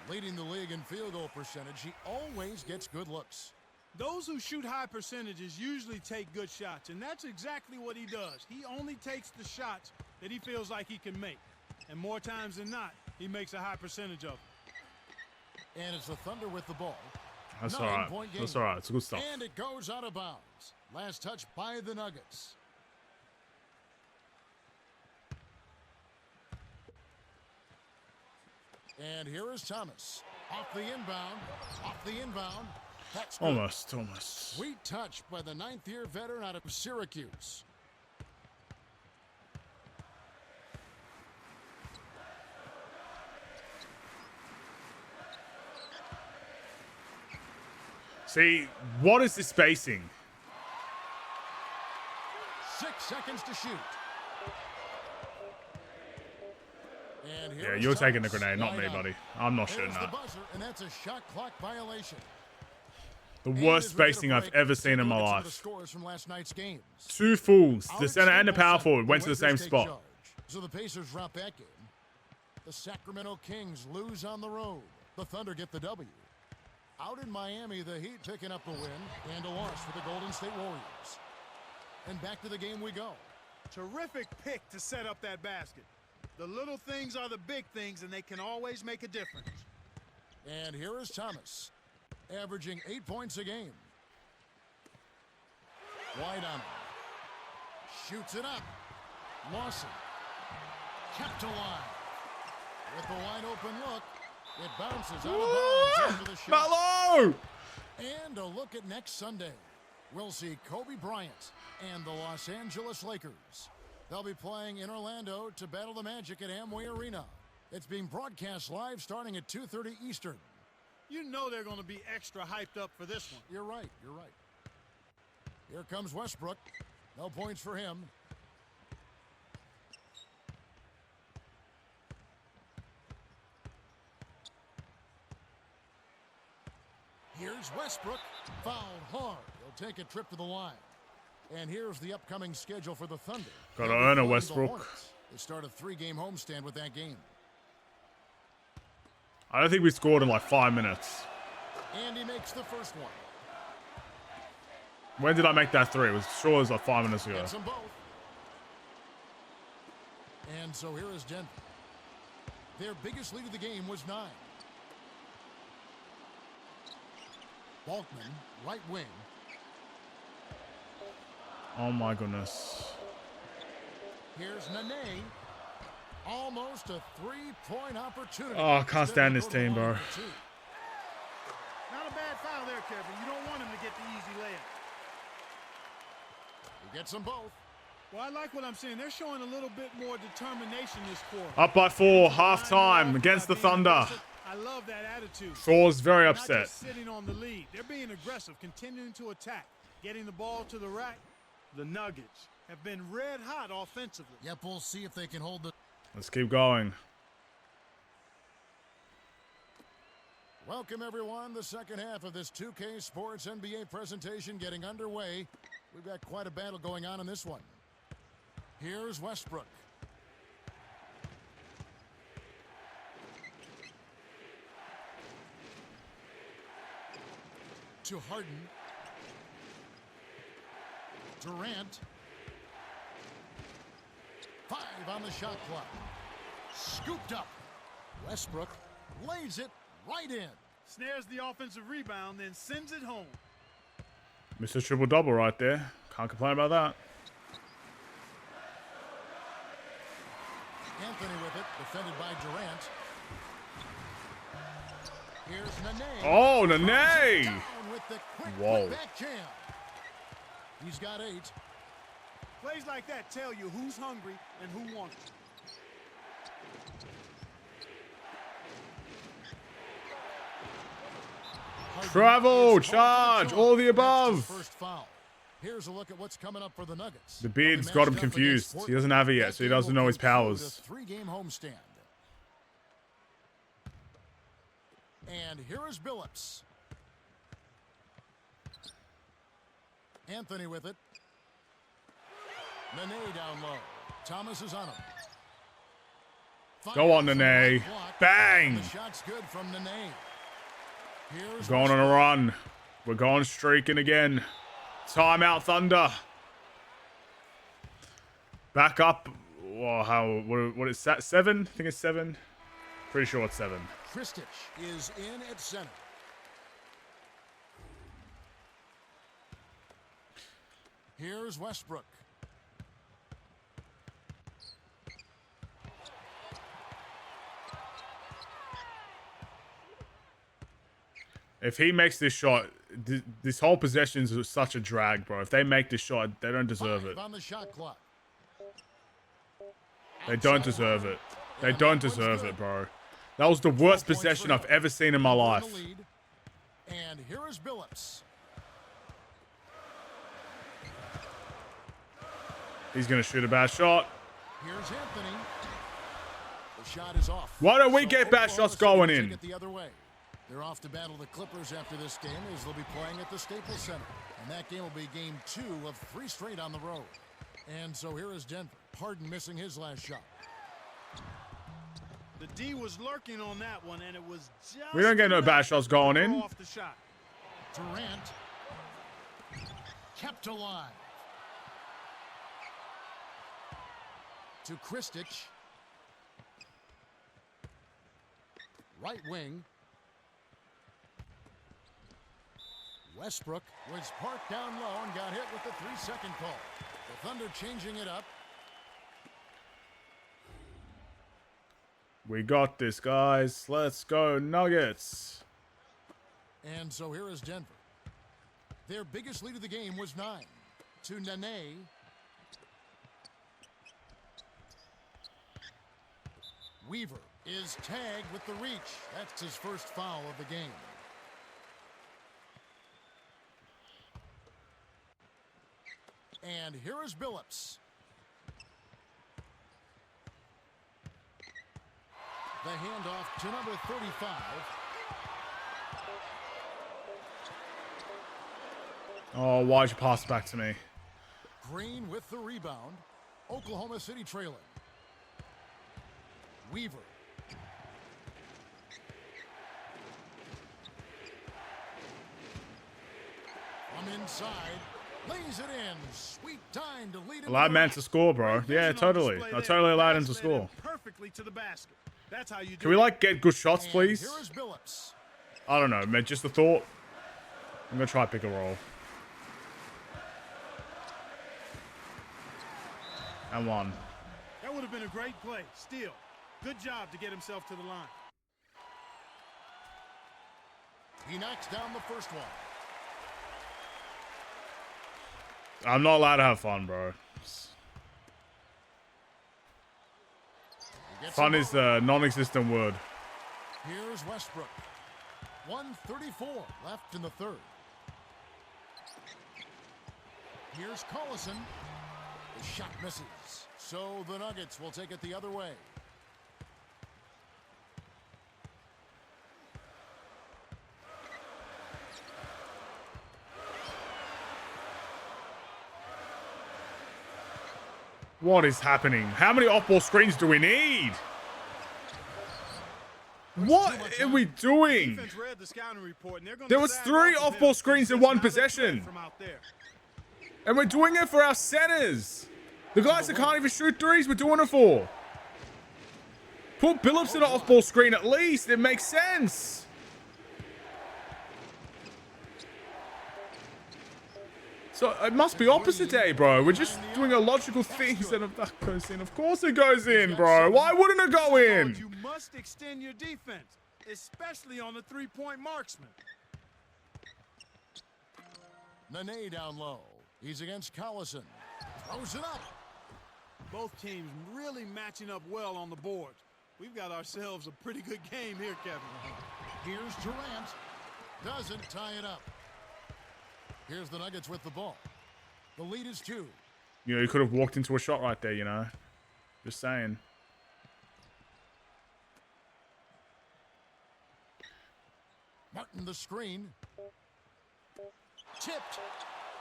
leading the league in field goal percentage. He always gets good looks. Those who shoot high percentages usually take good shots, and that's exactly what he does. He only takes the shots that he feels like he can make. And more times than not, he makes a high percentage of them. And it's the Thunder with the ball. That's all right. That's all right. It's good stuff. And it goes out of bounds. Last touch by the Nuggets. And here is Thomas. Off the inbound. Off the inbound. That's good. Almost. Sweet touch by the ninth-year veteran out of Syracuse. See, what is this spacing? 6 seconds to shoot. And Yeah, you're taking the grenade, not me, buddy. I'm not shooting the that. buzzer, and that's a shot clock violation. The worst spacing I've ever seen in my Some of the life. scores from last night's games. 2 fools, the Alex center and the power Stapleton, forward, went to the Wizards same take spot. charge. So the Pacers drop that game. The Sacramento Kings lose on the road. The Thunder get the W. Out in Miami, the Heat picking up the win and a loss for the Golden State Warriors. And back to the game we go. Terrific pick to set up that basket. The little things are the big things, and they can always make a difference. And here is Thomas, averaging 8 points a game. Wide on him. Shoots it up. Lawson. Kept alive. With the wide open look, it bounces out of bounds after the shot. Malo! And a look at next Sunday. We'll see Kobe Bryant and the Los Angeles Lakers. They'll be playing in Orlando to battle the Magic at Amway Arena. It's being broadcast live starting at 2:30 Eastern. You know they're going to be extra hyped up for this one. You're right. Here comes Westbrook. No points for him. Here's Westbrook. Fouled hard. He'll take a trip to the line. And here's the upcoming schedule for the Thunder. Gotta earn a Westbrook. They start a 3-game homestand with that game. I don't think we scored in like 5 minutes. And he makes the first one. When did I make that 3? It was sure it was like 5 minutes ago. Gets them both. And so here is Denver. Their biggest lead of the game was 9. Balkman, right wing. Oh my goodness. Here's Nene. Almost a 3-point opportunity. Oh, I can't stand this team, bro. Not a bad foul there, Kevin. You don't want him to get the easy layup. He gets them both. Well, I like what I'm seeing. They're showing a little bit more determination this quarter. Up by 4, halftime against the Thunder. I love that attitude. Shaw's very Not upset. just sitting on the lead. They're being aggressive, continuing to attack, getting the ball to the rack. The Nuggets have been red hot offensively. Yep, we'll see if they can hold the... Let's keep going. Welcome, everyone. The second half of this 2K Sports NBA presentation getting underway. We've got quite a battle going on in this one. Here's Westbrook. To Harden. Durant. 5 on the shot clock. Scooped up. Westbrook lays it right in. Snares the offensive rebound, then sends it home. Mr. Triple-double right there. Can't complain about that. Anthony with it, defended by Durant. Here's Nene. Oh, Nene! Down with the quick Whoa. back jam. He's got 8. Plays like that tell you who's hungry and who wants it. Travel, charge, all the above. First foul. Here's a look at what's coming up for the Nuggets. The beard's got him confused. He doesn't have it yet, so he doesn't know his powers. 3-game homestand. And here is Billups. Anthony with it. Nene down low. Thomas is on him. Go on, Nene. Bang! The shot's good from Nene. Here's Going on a run. We're going streaking again. Timeout, Thunder. Back up. Oh, what is that? 7? I think it's 7. Pretty sure it's 7. Kristich is in at center. Here's Westbrook. If he makes this shot, this whole possession is such a drag, bro. If they make this shot, they don't deserve it. On the shot clock. They don't deserve it. They don't deserve it, bro. That was the worst possession I've ever seen in my life. And here is Billups. He's going to shoot a bad shot. Here's Anthony. The shot is off. Why don't we get bad shots going in? It the other way. They're off to battle the Clippers after this game as they'll be playing at the Staples Center. And that game will be game 2 of 3 straight on the road. And so here is Denver. Harden missing his last shot. The D was lurking on that one, and it was just... We don't get no bad shots going in. Off the shot. Durant kept alive. To Kristich. Right wing. Westbrook was parked down low and got hit with the 3-second call. The Thunder changing it up. We got this, guys. Let's go, Nuggets. And so here is Denver. Their biggest lead of the game was 9. To Nene. Weaver is tagged with the reach. That's his first foul of the game. And here is Billups. The handoff to number 35. Oh, why'd you pass it back to me? Green with the rebound. Oklahoma City trailing. Weaver. From inside. Lays it in. Sweet time to lead. Allowed man to score, bro. Yeah, totally. I totally allowed him to score. Perfectly to the basket. That's how you do. Can we, like, get good shots, And please? here is Billups. I don't know, man. Just a thought. I'm going to try pick a roll. And 1. That would have been a great play. Steal. Good job to get himself to the line. He knocks down the first one. I'm not allowed to have fun, bro. Fun is a non-existent word. Here's Westbrook. 1:34 left in the third. Here's Collison. The shot misses. So the Nuggets will take it the other way. What is happening? How many off-ball screens do we need? What are we doing? Defense read the scouting report, and they're gonna There was sag 3 off of off-ball him. screens in It's one not a threat possession. from out there. And we're doing it for our centers. The guys that can't even shoot threes, we're doing it for. Put Billups in an off-ball screen at least. It makes sense. So it must be opposite day, bro. We're just doing illogical things and if that goes in. Of course it goes in, bro. Why wouldn't it go in? You must extend your defense, especially on the three-point marksman. Nene down low. He's against Collison. Throws it up. Both teams really matching up well on the board. We've got ourselves a pretty good game here, Kevin. Here's Durant. Doesn't tie it up. Here's the Nuggets with the ball. The lead is 2. You know, you could have walked into a shot right there, you know. Just saying. Martin the screen. Tipped.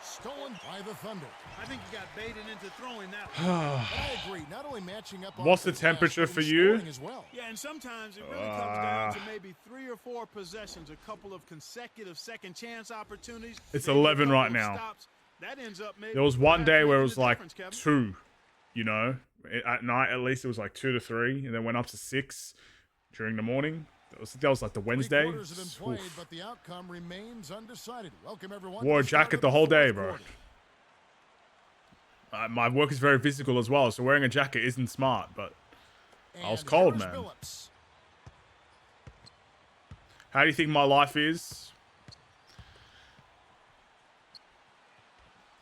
Stolen by the Thunder. I think he got baited into throwing that And I agree. Not only matching up on What's the glass, temperature but for he's you? scoring as well. Yeah, and sometimes it really comes down to maybe 3 or 4 possessions, a couple of consecutive second chance opportunities. It's maybe a 11 couple right of now. stops. That ends up maybe There was one day where it making was the like difference, Kevin. 2, you know, at night at least it was like 2 to 3, and then went up to 6 during the morning. That was like the Wednesday. 3 quarters have been played, Oof. but the outcome remains undecided. Welcome everyone. Wore to a the start jacket of the whole day, fourth bro. quarter. My work is very physical as well, so wearing a jacket isn't smart, but I was And cold, here's man. Billups. How do you think my life is?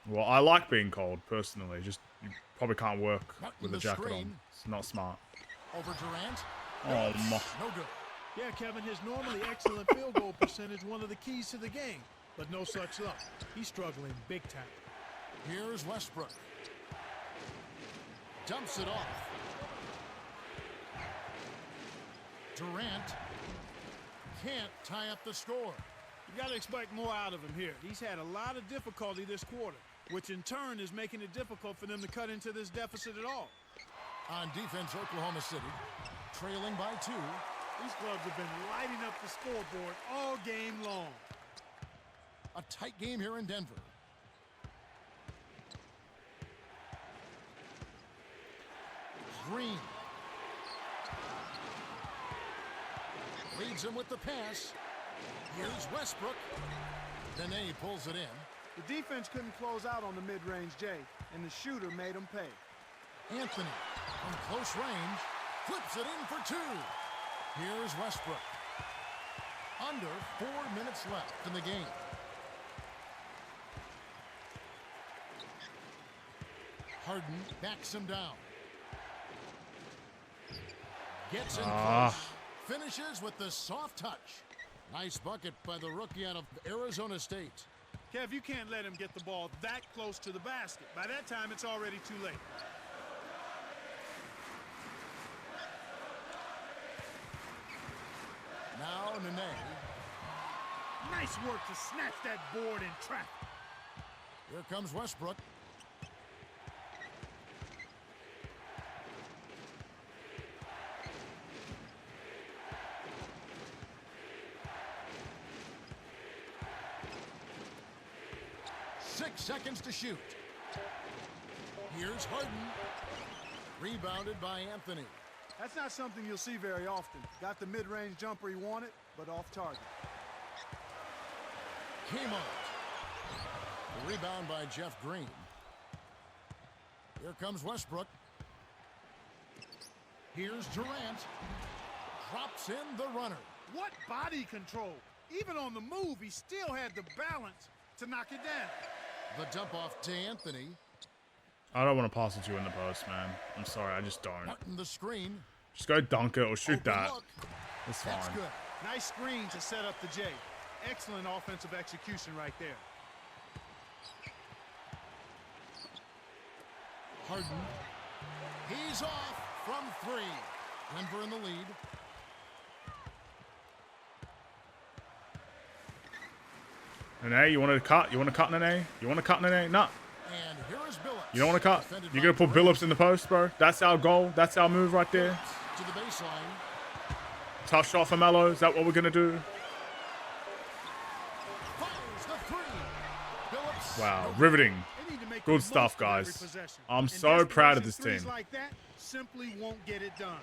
Well, I like being cold, personally. Just, you probably can't work Martin with a the jacket screen. on. It's not smart. Over Durant. Oh, my. No good. Yeah, Kevin, his normally excellent field goal percentage, one of the keys to the game. But no such luck. He's struggling big time. Here's Westbrook. Dumps it off. Durant can't tie up the score. You got to expect more out of him here. He's had a lot of difficulty this quarter, which in turn is making it difficult for them to cut into this deficit at all. On defense, Oklahoma City, trailing by 2. These clubs have been lighting up the scoreboard all game long. A tight game here in Denver. Green. Leads him with the pass. Here's Westbrook. Dene pulls it in. The defense couldn't close out on the mid-range J, and the shooter made him pay. Anthony from close range flips it in for 2. Here's Westbrook. Under 4 minutes left in the game. Harden backs him down. Gets in close. Finishes with the soft touch. Nice bucket by the rookie out of Arizona State. Kev, you can't let him get the ball that close to the basket. By that time, it's already too late. Now Nene. Nice work to snatch that board in traffic. Here comes Westbrook. Seconds to shoot. Here's Harden. Rebounded by Anthony. That's not something you'll see very often. Got the mid-range jumper he wanted, but off target. Came out. The rebound by Jeff Green. Here comes Westbrook. Here's Durant. Drops in the runner. What body control. Even on the move, he still had the balance to knock it down. The dump off to Anthony. I don't want to pass it to you in the post, man. I'm sorry, I just don't. Martin the screen. Just go dunk it or shoot Open that. look. It's That's fine. good. Nice screen to set up the J. Excellent offensive execution right there. Harden. He's off from 3. Denver in the lead. Nene, you want to cut? You want to cut Nene? You want to cut Nene? No. And here is Billups. You don't want to cut? Defended You're by going to put Durant. Billups in the post, bro? That's our goal. That's our move right there. To the baseline. Tough shot for Melo. Is that what we're going to do? Fires the 3. Billups. Wow. Riveting. They need to make Good the stuff, most of every guys. possession. I'm And so proud of desperation this threes team. like that simply won't get it done.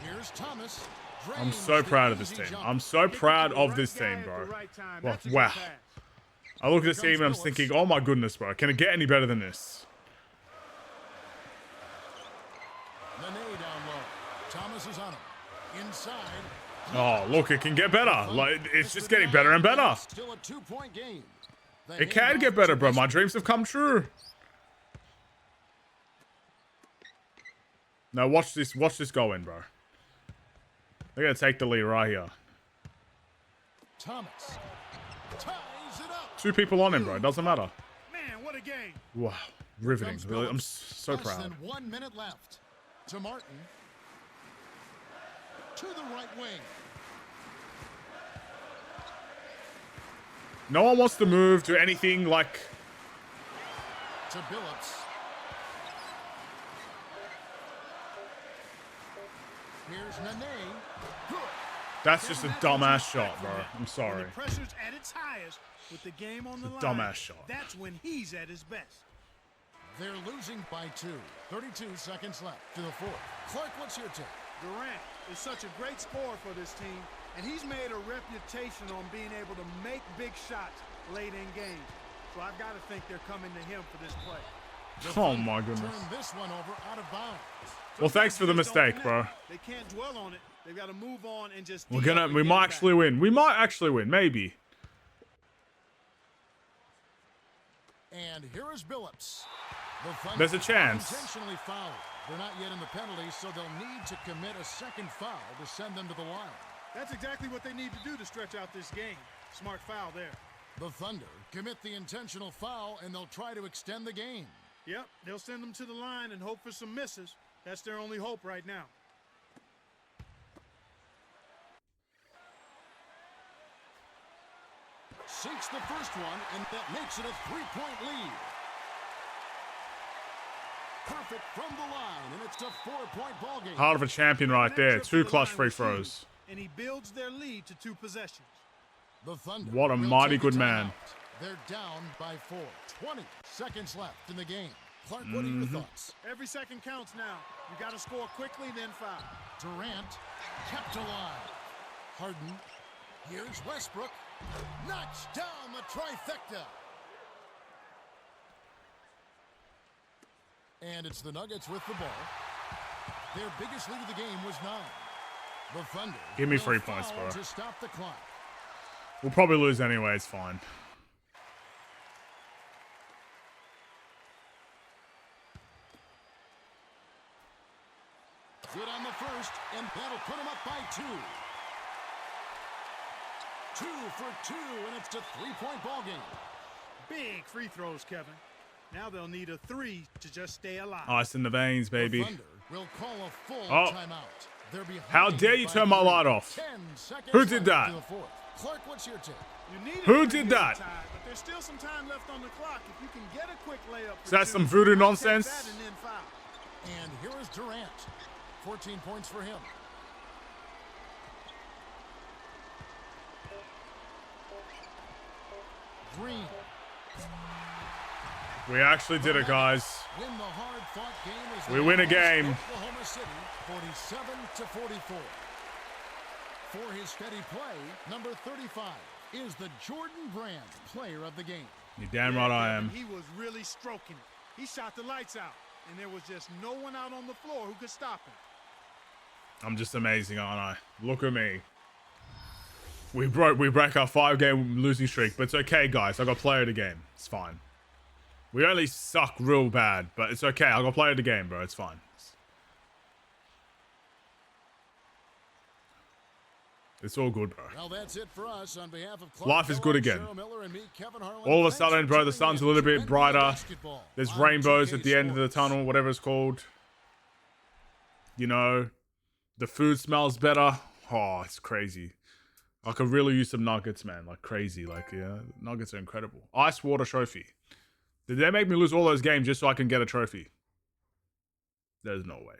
Here's Thomas. I'm Drains so the proud of this easy team. jump. I'm so Get proud to the of right this guy team, at bro. the right time. Wow. That's a good Wow. pass. I look at this Here team and I'm comes thinking, Billups. oh my goodness, bro. Can it get any better than this? Nene down low. Thomas is on him. Inside. Oh, look, it can get better. Like, it's just getting better and better. Still a 2-point game. The It can handoff get better, to bro. My Westbrook. dreams have come true. Now watch this go in, bro. They're gonna take the lead right here. Thomas ties it up. 2 people on him, bro. It doesn't matter. Man, what a game. Wow, riveting. Comes Really, I'm Billups. so Less proud. than 1 minute left. To Martin. To the right wing. No one wants to move to anything like... To Billups. Here's Nene. Good. That's just a dumbass shot, bro. I'm sorry. When the pressure's at its highest with the game on the line, Dumbass shot. that's when he's at his best. They're losing by 2. 32 seconds left to the fourth. Clark, what's your take? Durant is such a great scorer for this team, and he's made a reputation on being able to make big shots late in games. So I've got to think they're coming to him for this play. Oh my goodness. Turn this one over out of bounds. Well, thanks for the mistake, bro. They can't dwell on it. They've got to move on and just. We might actually win. We might actually win, maybe. And here is Billups. There's a chance. Intentionally fouled. They're not yet in the penalty, so they'll need to commit a second foul to send them to the line. That's exactly what they need to do to stretch out this game. Smart foul there. The Thunder commit the intentional foul, and they'll try to extend the game. Yep, they'll send them to the line and hope for some misses. That's their only hope right now. Sinks the first one, and that makes it a 3-point lead. Perfect from the line, and it's a 4-point ball game. Heart of a champion right there. 2 clutch free throws. And he builds their lead to 2 possessions. The Thunder. What a mighty good man. They're down by 4. 20 seconds left in the game. Clark, what are your thoughts? Every second counts now. You got to score quickly, then foul. Durant kept alive. Harden. Here's Westbrook. Knocks down the trifecta. And it's the Nuggets with the ball. Their biggest lead of the game was 9. The Thunder. Give me 3 points, bro. To stop the clock. We'll probably lose anyway. It's fine. Good on the first, and that'll put him up by 2. 2 for 2, and it's a 3-point ball game. Big free throws, Kevin. Now they'll need a 3 to just stay alive. Ice in the veins, baby. The Thunder will call a full timeout. They're behind. How dare you turn my light off? Who did that? Clark, what's your take? Who did that? But there's still some time left on the clock. If you can get a quick layup. Is that some voodoo nonsense? And here is Durant. 14 points for him. Green. We actually did it, guys. Win the hard-fought game as we win a game. Oklahoma City, 47-44. For his steady play, number 35 is the Jordan Brand player of the game. You're damn right I am. He was really stroking it. He shot the lights out, and there was just no one out on the floor who could stop him. I'm just amazing, aren't I? Look at me. We break our 5-game losing streak, but it's okay, guys. I got player of the game. It's fine. We only suck real bad, but it's okay. I got player of the game, bro. It's fine. It's all good, bro. Well, that's it for us. On behalf of Clark Life is good again. Me, All of a sudden, bro, the sun's a little bit brighter. There's rainbows at the end of the tunnel, whatever it's called. You know, the food smells better. Oh, it's crazy. I could really use some nuggets, man. Like crazy. Like, yeah, nuggets are incredible. Ice water trophy. Did they make me lose all those games just so I can get a trophy? There's no way.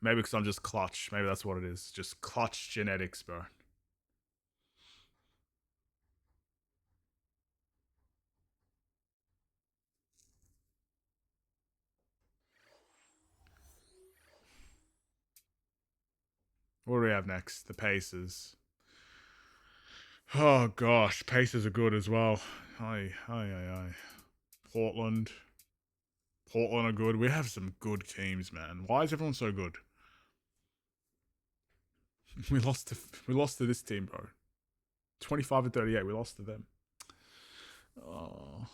Maybe because I'm just clutch. Maybe that's what it is. Just clutch genetics, bro. What do we have next? The Pacers. Oh, gosh. Pacers are good as well. Aye. Portland. Portland are good. We have some good teams, man. Why is everyone so good? We lost to this team, bro. 25-38. We lost to them. Oh.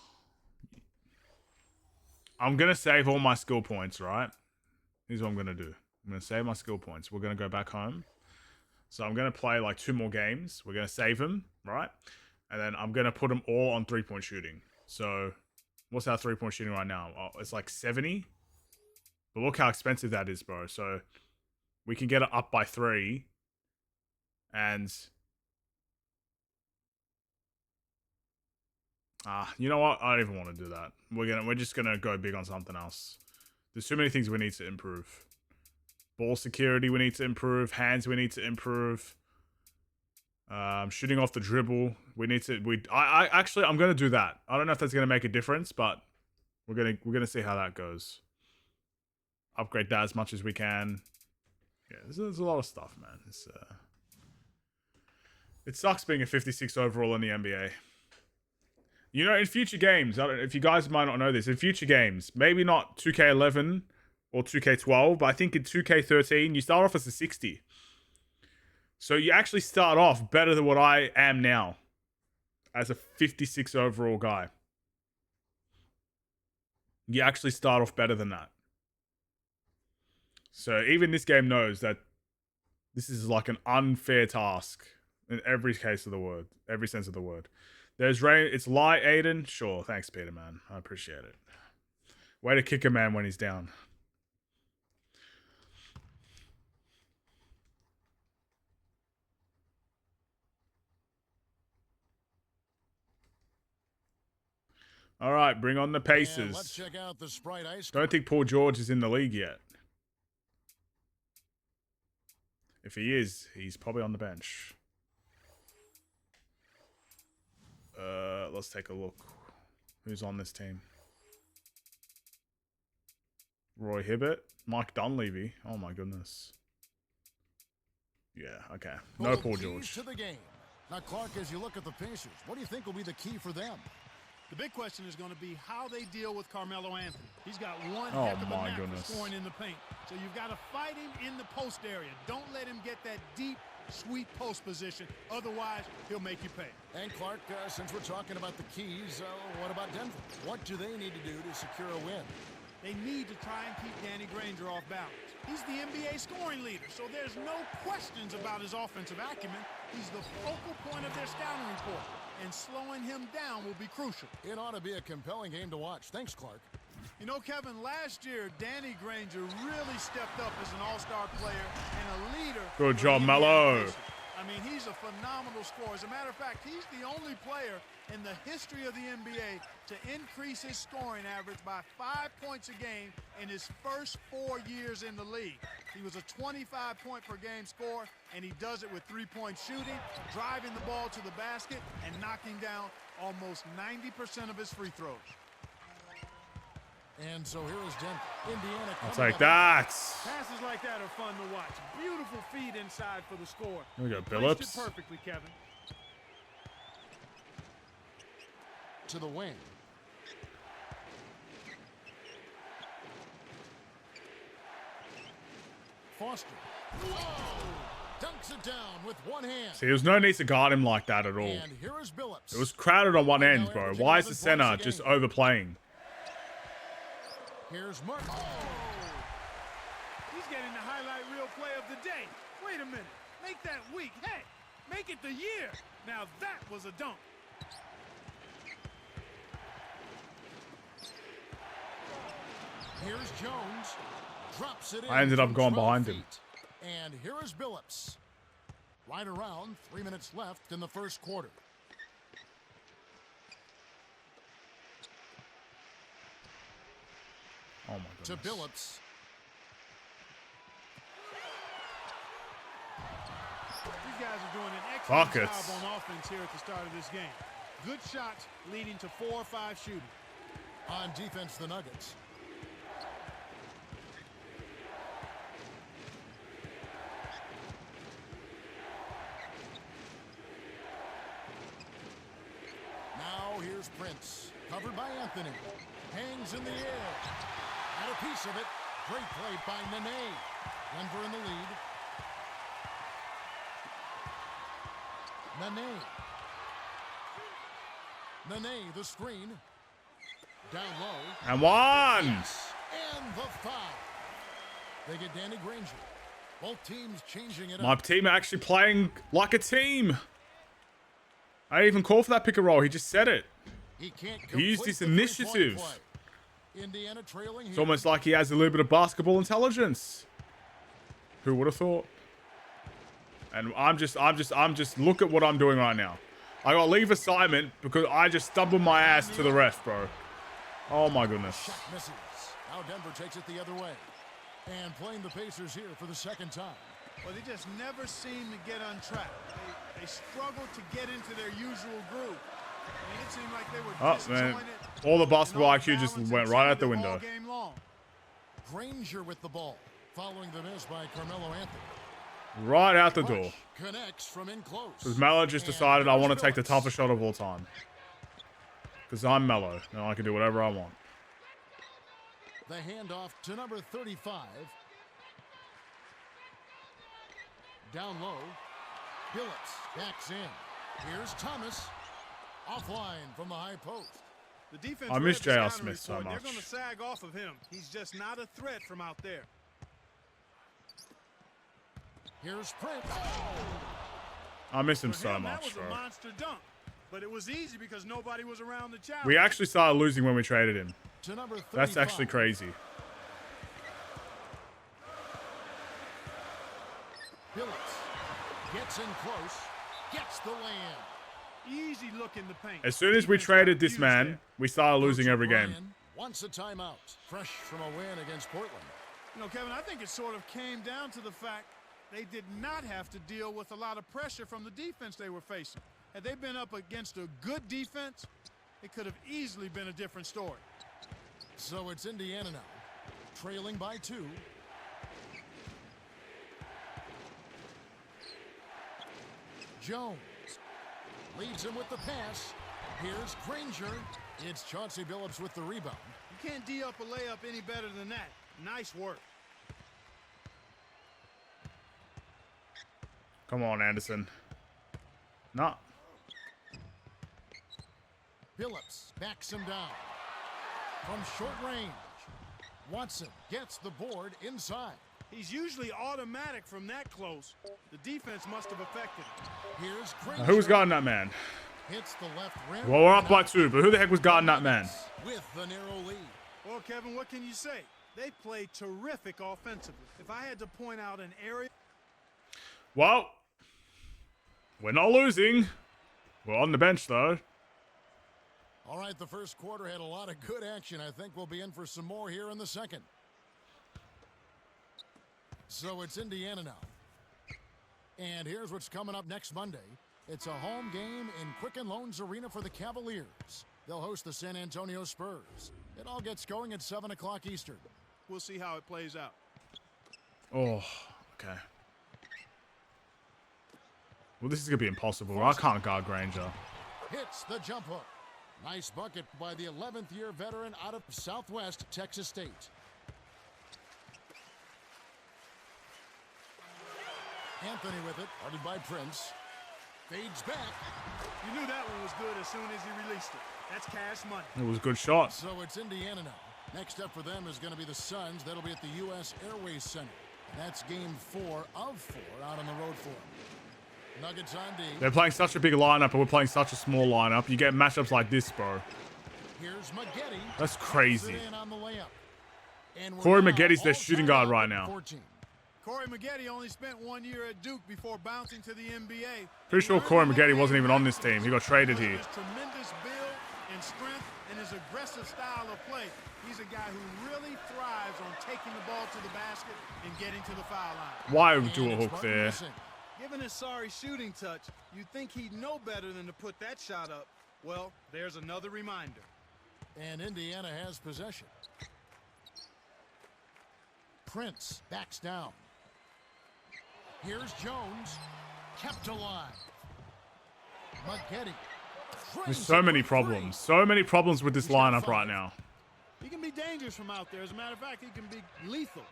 I'm going to save all my skill points, right? Here's what I'm going to do. I'm going to save my skill points. We're going to go back home. So I'm going to play like 2 more games. We're going to save them, right? And then I'm going to put them all on 3-point shooting. So what's our 3-point shooting right now? Oh, it's like 70. But look how expensive that is, bro. So we can get it up by 3. And You know what? I don't even want to do that. We're just gonna go big on something else. There's too many things we need to improve. Ball security we need to improve. Hands we need to improve. Shooting off the dribble we need to. I'm gonna do that. I don't know if that's gonna make a difference, but we're gonna see how that goes. Upgrade that as much as we can. Yeah, there's a lot of stuff, man. It sucks being a 56 overall in the NBA. You know, in future games, I don't know if you guys might not know this, in future games, maybe not 2K11 or 2K12, but I think in 2K13, you start off as a 60. So you actually start off better than what I am now as a 56 overall guy. You actually start off better than that. So even this game knows that this is like an unfair task in every case of the word, every sense of the word. There's rain. It's light, Aiden. Sure. Thanks, Peter, man. I appreciate it. Way to kick a man when he's down. All right, bring on the Pacers. Let's check out the Sprite Ice. Don't think Paul George is in the league yet. If he is, he's probably on the bench. Let's take a look. Who's on this team? Roy Hibbert, Mike Dunleavy. Oh my goodness. Yeah, okay. No Paul George. To the game. Now, Clark, as you look at the Pacers, what do you think will be the key for them? The big question is going to be how they deal with Carmelo Anthony. He's got one Oh heck of a my knack goodness. for scoring in the paint. So you've got to fight him in the post area. Don't let him get that deep, sweet post position. Otherwise, he'll make you pay. And Clark, since we're talking about the keys, what about Denver? What do they need to do to secure a win? They need to try and keep Danny Granger off balance. He's the NBA scoring leader, so there's no questions about his offensive acumen. He's the focal point of their scouting report, and slowing him down will be crucial. It ought to be a compelling game to watch. Thanks, Clark. You know, Kevin, last year, Danny Granger really stepped up as an all-star player and a leader. Good job, Melo. I mean, he's a phenomenal scorer. As a matter of fact, he's the only player in the history of the NBA to increase his scoring average by 5 points a game in his first 4 years in the league. He was a 25-point-per-game scorer, and he does it with three-point shooting, driving the ball to the basket, and knocking down almost 90% of his free throws. And so here is Denver. Indiana. I'll take that. Passes like that are fun to watch. Beautiful feed inside for the score. Here we go, Placed Billups. it perfectly, Kevin. To the wing. Foster. Oh! Dunks it down with one hand. See, there's no need to guard him like that at all. And here is Billups. It was crowded on one end, bro. Why is the center just overplaying? Here's Mark. Oh! He's getting the highlight reel play of the day. Wait a minute. Make that week. Hey, make it the year. Now that was a dunk. Here's Jones. Drops it in. I ended up from going 12 behind feet. him. And here is Billups. Right around 3 minutes left in the first quarter. Oh my To goodness. Billups. These guys are doing an excellent Buckets. job on offense here at the start of this game. Good shots leading to 4 or 5 shooting. On defense, the Nuggets. Now here's Prince. Covered by Anthony. Hangs in the air. And a piece of it. Great play by Nene. Denver in the lead. Nene, the screen. Down low. And one. And the foul. They get Danny Granger. Both teams changing it My up. team are actually playing like a team. I didn't even call for that pick and roll. He just said it. He can't He used complete his the three-point initiative. play. Indiana trailing It's here. almost like he has a little bit of basketball intelligence. Who would have thought? And I'm just look at what I'm doing right now. I got leave assignment because I just stumbled my ass to the ref, bro. Oh my goodness. Shot misses. Now Denver takes it the other way. And playing the Pacers here for the second time. Well, they just never seem to get on track. They struggle to get into their usual groove. I mean, it seemed like they were man. disjointed. All the basketball IQ just went right out the window. Game long. Granger with the ball. Following the miss by Carmelo Anthony. Right out the door. Connects from in close. Because Melo just decided I want to take the toughest shot of all time. Because I'm Melo. And I can do whatever I want. The handoff to number 35. Down low. Billups backs in. Here's Thomas. Offline from the high post. The defense I miss read the J.R. scouting Smith so report. much. They're going to sag off of him. He's just not a threat from out there. Here's Prince. I miss him For so him, much, that was bro. a monster dunk. But it was easy because nobody was around the challenge. We actually started losing when we traded him. To number 35. That's actually crazy. Billups gets in close. Gets the land. Easy look in the paint. As soon as we Defense traded got this abused man, there. we started losing Coach every game. O'Brien wants a timeout. Fresh from a win against Portland. You know, Kevin, I think it sort of came down to the fact they did not have to deal with a lot of pressure from the defense they were facing. Had they been up against a good defense, it could have easily been a different story. So it's Indiana now, trailing by 2. Jones leads him with the pass. Here's Granger. It's Chauncey Billups with the rebound. You can't D up a layup any better than that. Nice work. Come on, Anderson. No. Billups backs him down. From short range, Watson gets the board inside. He's usually automatic from that close. The defense must have affected him. Here's Now, Granger. who was guarding that man? Hits the left rim. Well, we're up by 2, but who the heck was guarding that man? With the narrow lead. Well, Kevin, what can you say? They played terrific offensively. If I had to point out an area... Well, we're not losing. We're on the bench, though. All right, the first quarter had a lot of good action. I think we'll be in for some more here in the second. So it's Indiana now. And here's what's coming up next Monday. It's a home game in Quicken Loans Arena for the Cavaliers. They'll host the San Antonio Spurs. It all gets going at 7 o'clock Eastern. We'll see how it plays out. Oh, okay. Well, this is going to be impossible. I can't guard Granger. Hits the jump hook. Nice bucket by the 11th year veteran out of Southwest Texas State. Anthony with it, guarded by Prince. Fades back. You knew that one was good as soon as he released it. That's cash money. It was a good shot. So it's Indiana now. Next up for them is going to be the Suns. That'll be at the U.S. Airways Center. And that's game 4 of 4 out on the road for them. Nuggets on D. They're playing such a big lineup, and we're playing such a small lineup. You get matchups like this, bro. Here's Maggette. That's crazy. In on the layup. And we're Corey now Maggette's their all shooting tied guard up right at now. 14. Corey Maggette only spent 1 year at Duke before bouncing to the NBA. Pretty sure Corey Maggette wasn't even on this team. He got traded here. His tremendous build and strength and his aggressive style of play. He's a guy who really thrives on taking the ball to the basket and getting to the foul line. Why And do a it's hook Martin there? missing. Given his sorry shooting touch, you'd think he'd know better than to put that shot up. Well, there's another reminder. And Indiana has possession. Prince backs down. Here's Jones. Kept alive. Maggette. There's so many problems. So many problems with this lineup right now. He can be dangerous from out there. As a matter of fact, he can be lethal.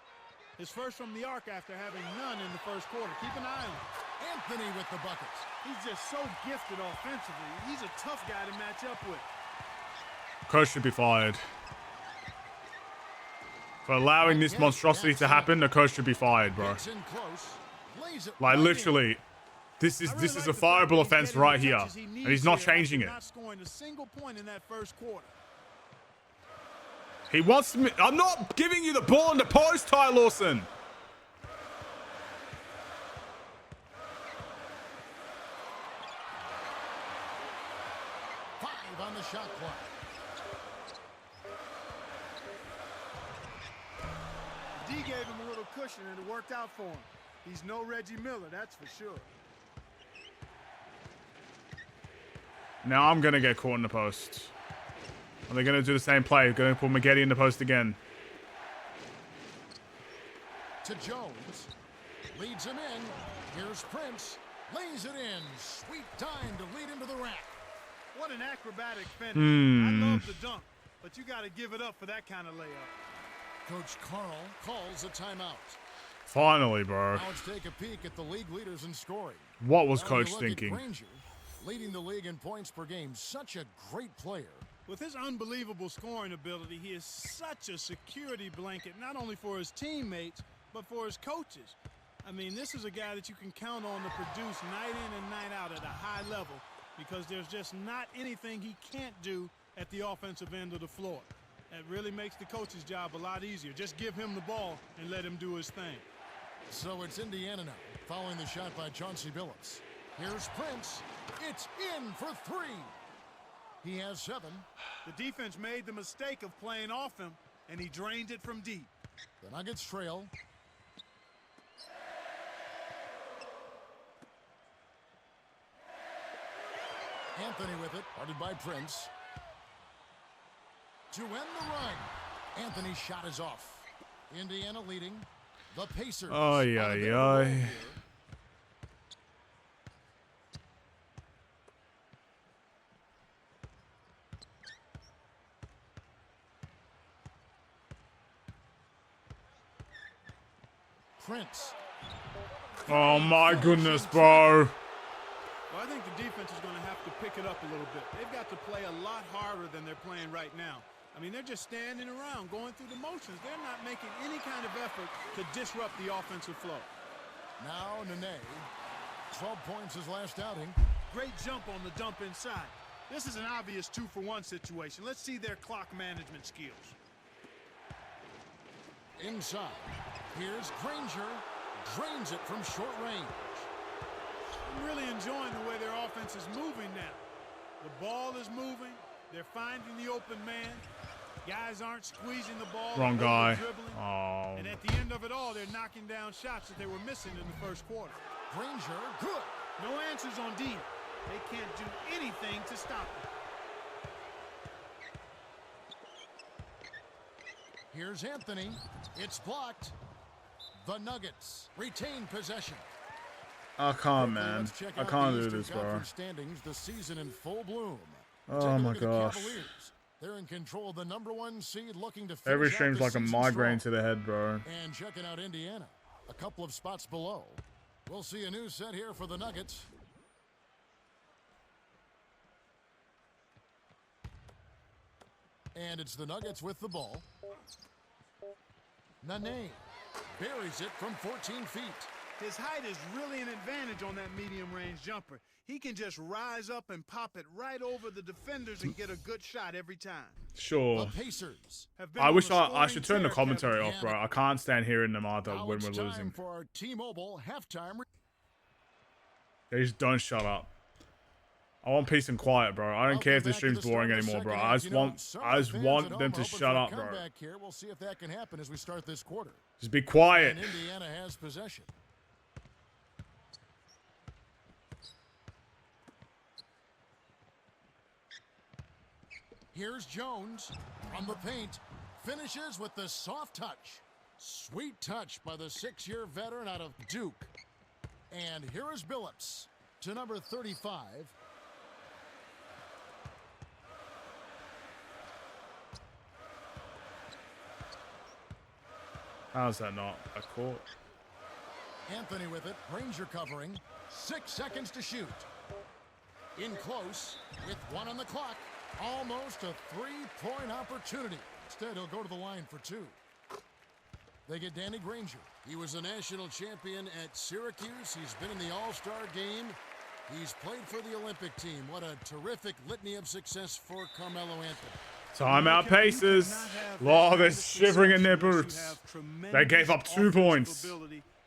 His first from the arc after having none in the first quarter. Keep an eye on him. Anthony with the buckets. He's just so gifted offensively. He's a tough guy to match up with. Coach should be fired. For allowing this monstrosity to happen, the coach should be fired, bro. Gets in close. Plays it Like, right literally, this is a fireable offense right here. And he's not changing it. Not scoring a single point in that first quarter. He wants me. I'm not giving you the ball in the post, Ty Lawson. the shot clock. D gave him a little cushion and it worked out for him. He's no Reggie Miller, that's for sure. Now I'm going to get caught in the post. Are they going to do the same play? Going to put Maggette in the post again. To Jones. Leads him in. Here's Prince. Lays it in. Sweet time to lead him to the rack. What an acrobatic finish. I love the dunk, but you got to give it up for that kind of layup. Coach Carl calls a timeout. Finally, bro. Now let's take a peek at the league leaders in scoring. What was Now Coach you look at thinking? Granger, leading the league in points per game. Such a great player. With his unbelievable scoring ability, he is such a security blanket, not only for his teammates, but for his coaches. I mean, this is a guy that you can count on to produce night in and night out at a high level because there's just not anything he can't do at the offensive end of the floor. That really makes the coach's job a lot easier. Just give him the ball and let him do his thing. So it's Indiana now, following the shot by Chauncey Billups. Here's Prince. It's in for three. He has 7. The defense made the mistake of playing off him, and he drained it from deep. The Nuggets trail. Anthony with it, guarded by Prince. To end the run. Anthony's shot is off. Indiana leading. The Pacers. Ay, ay, ay. Prince. Oh my goodness, bro. Well, I think the defense is going to have to pick it up a little bit. They've got to play a lot harder than they're playing right now. I mean, they're just standing around, going through the motions. They're not making any kind of effort to disrupt the offensive flow. Now Nene. 12 points his last outing. Great jump on the dump inside. This is an obvious 2-for-1 situation. Let's see their clock management skills. Inside. Here's Granger. Drains it from short range. I'm really enjoying the way their offense is moving now. The ball is moving. They're finding the open man. Guys aren't squeezing the ball. Wrong guy. Dribbling. Oh. And at the end of it all, they're knocking down shots that they were missing in the first quarter. Granger, good. No answers on D. They can't do anything to stop them. Here's Anthony. It's blocked. The Nuggets retain possession. I can't, man. Let's check I out can't the do Eastern this, bro. Conference standings, the season in full bloom. Oh Take a my look at the gosh. Cavaliers. They're in control of the #1 seed, looking to finish Every out stream's the like a season migraine strong. to the head, bro. And checking out Indiana, a couple of spots below. We'll see a new set here for the Nuggets. And it's the Nuggets with the ball. Nene buries it from 14 feet. His height is really an advantage on that medium-range jumper. He can just rise up and pop it right over the defenders and get a good shot every time. Sure. The Pacers Have been I on wish a I scoring should turn the tear, commentary Kevin. off, bro. I can't stand hearing them either Now when it's we're time losing. for our T-Mobile halftime. They just don't shut up. I want peace and quiet, bro. I don't care if the Welcome back to stream's the boring start of the anymore, bro. second I half. just You know, want, some I of the just fans want at them home to are hoping shut for a up, bro. comeback here. We'll see if that can happen as we start this quarter. Just be quiet. And Indiana has possession. Here's Jones from the paint. Finishes with the soft touch. Sweet touch by the 6-year veteran out of Duke. And here is Billups to number 35. How's that not a court? Anthony with it. Granger covering. 6 seconds to shoot. In close with 1 on the clock. Almost a 3-point opportunity. Instead, he'll go to the line for 2. They get Danny Granger. He was a national champion at Syracuse. He's been in the All-Star game. He's played for the Olympic team. What a terrific litany of success for Carmelo Anthony. Timeout Pacers. Oh, they're shivering in their boots. They gave up 2 points.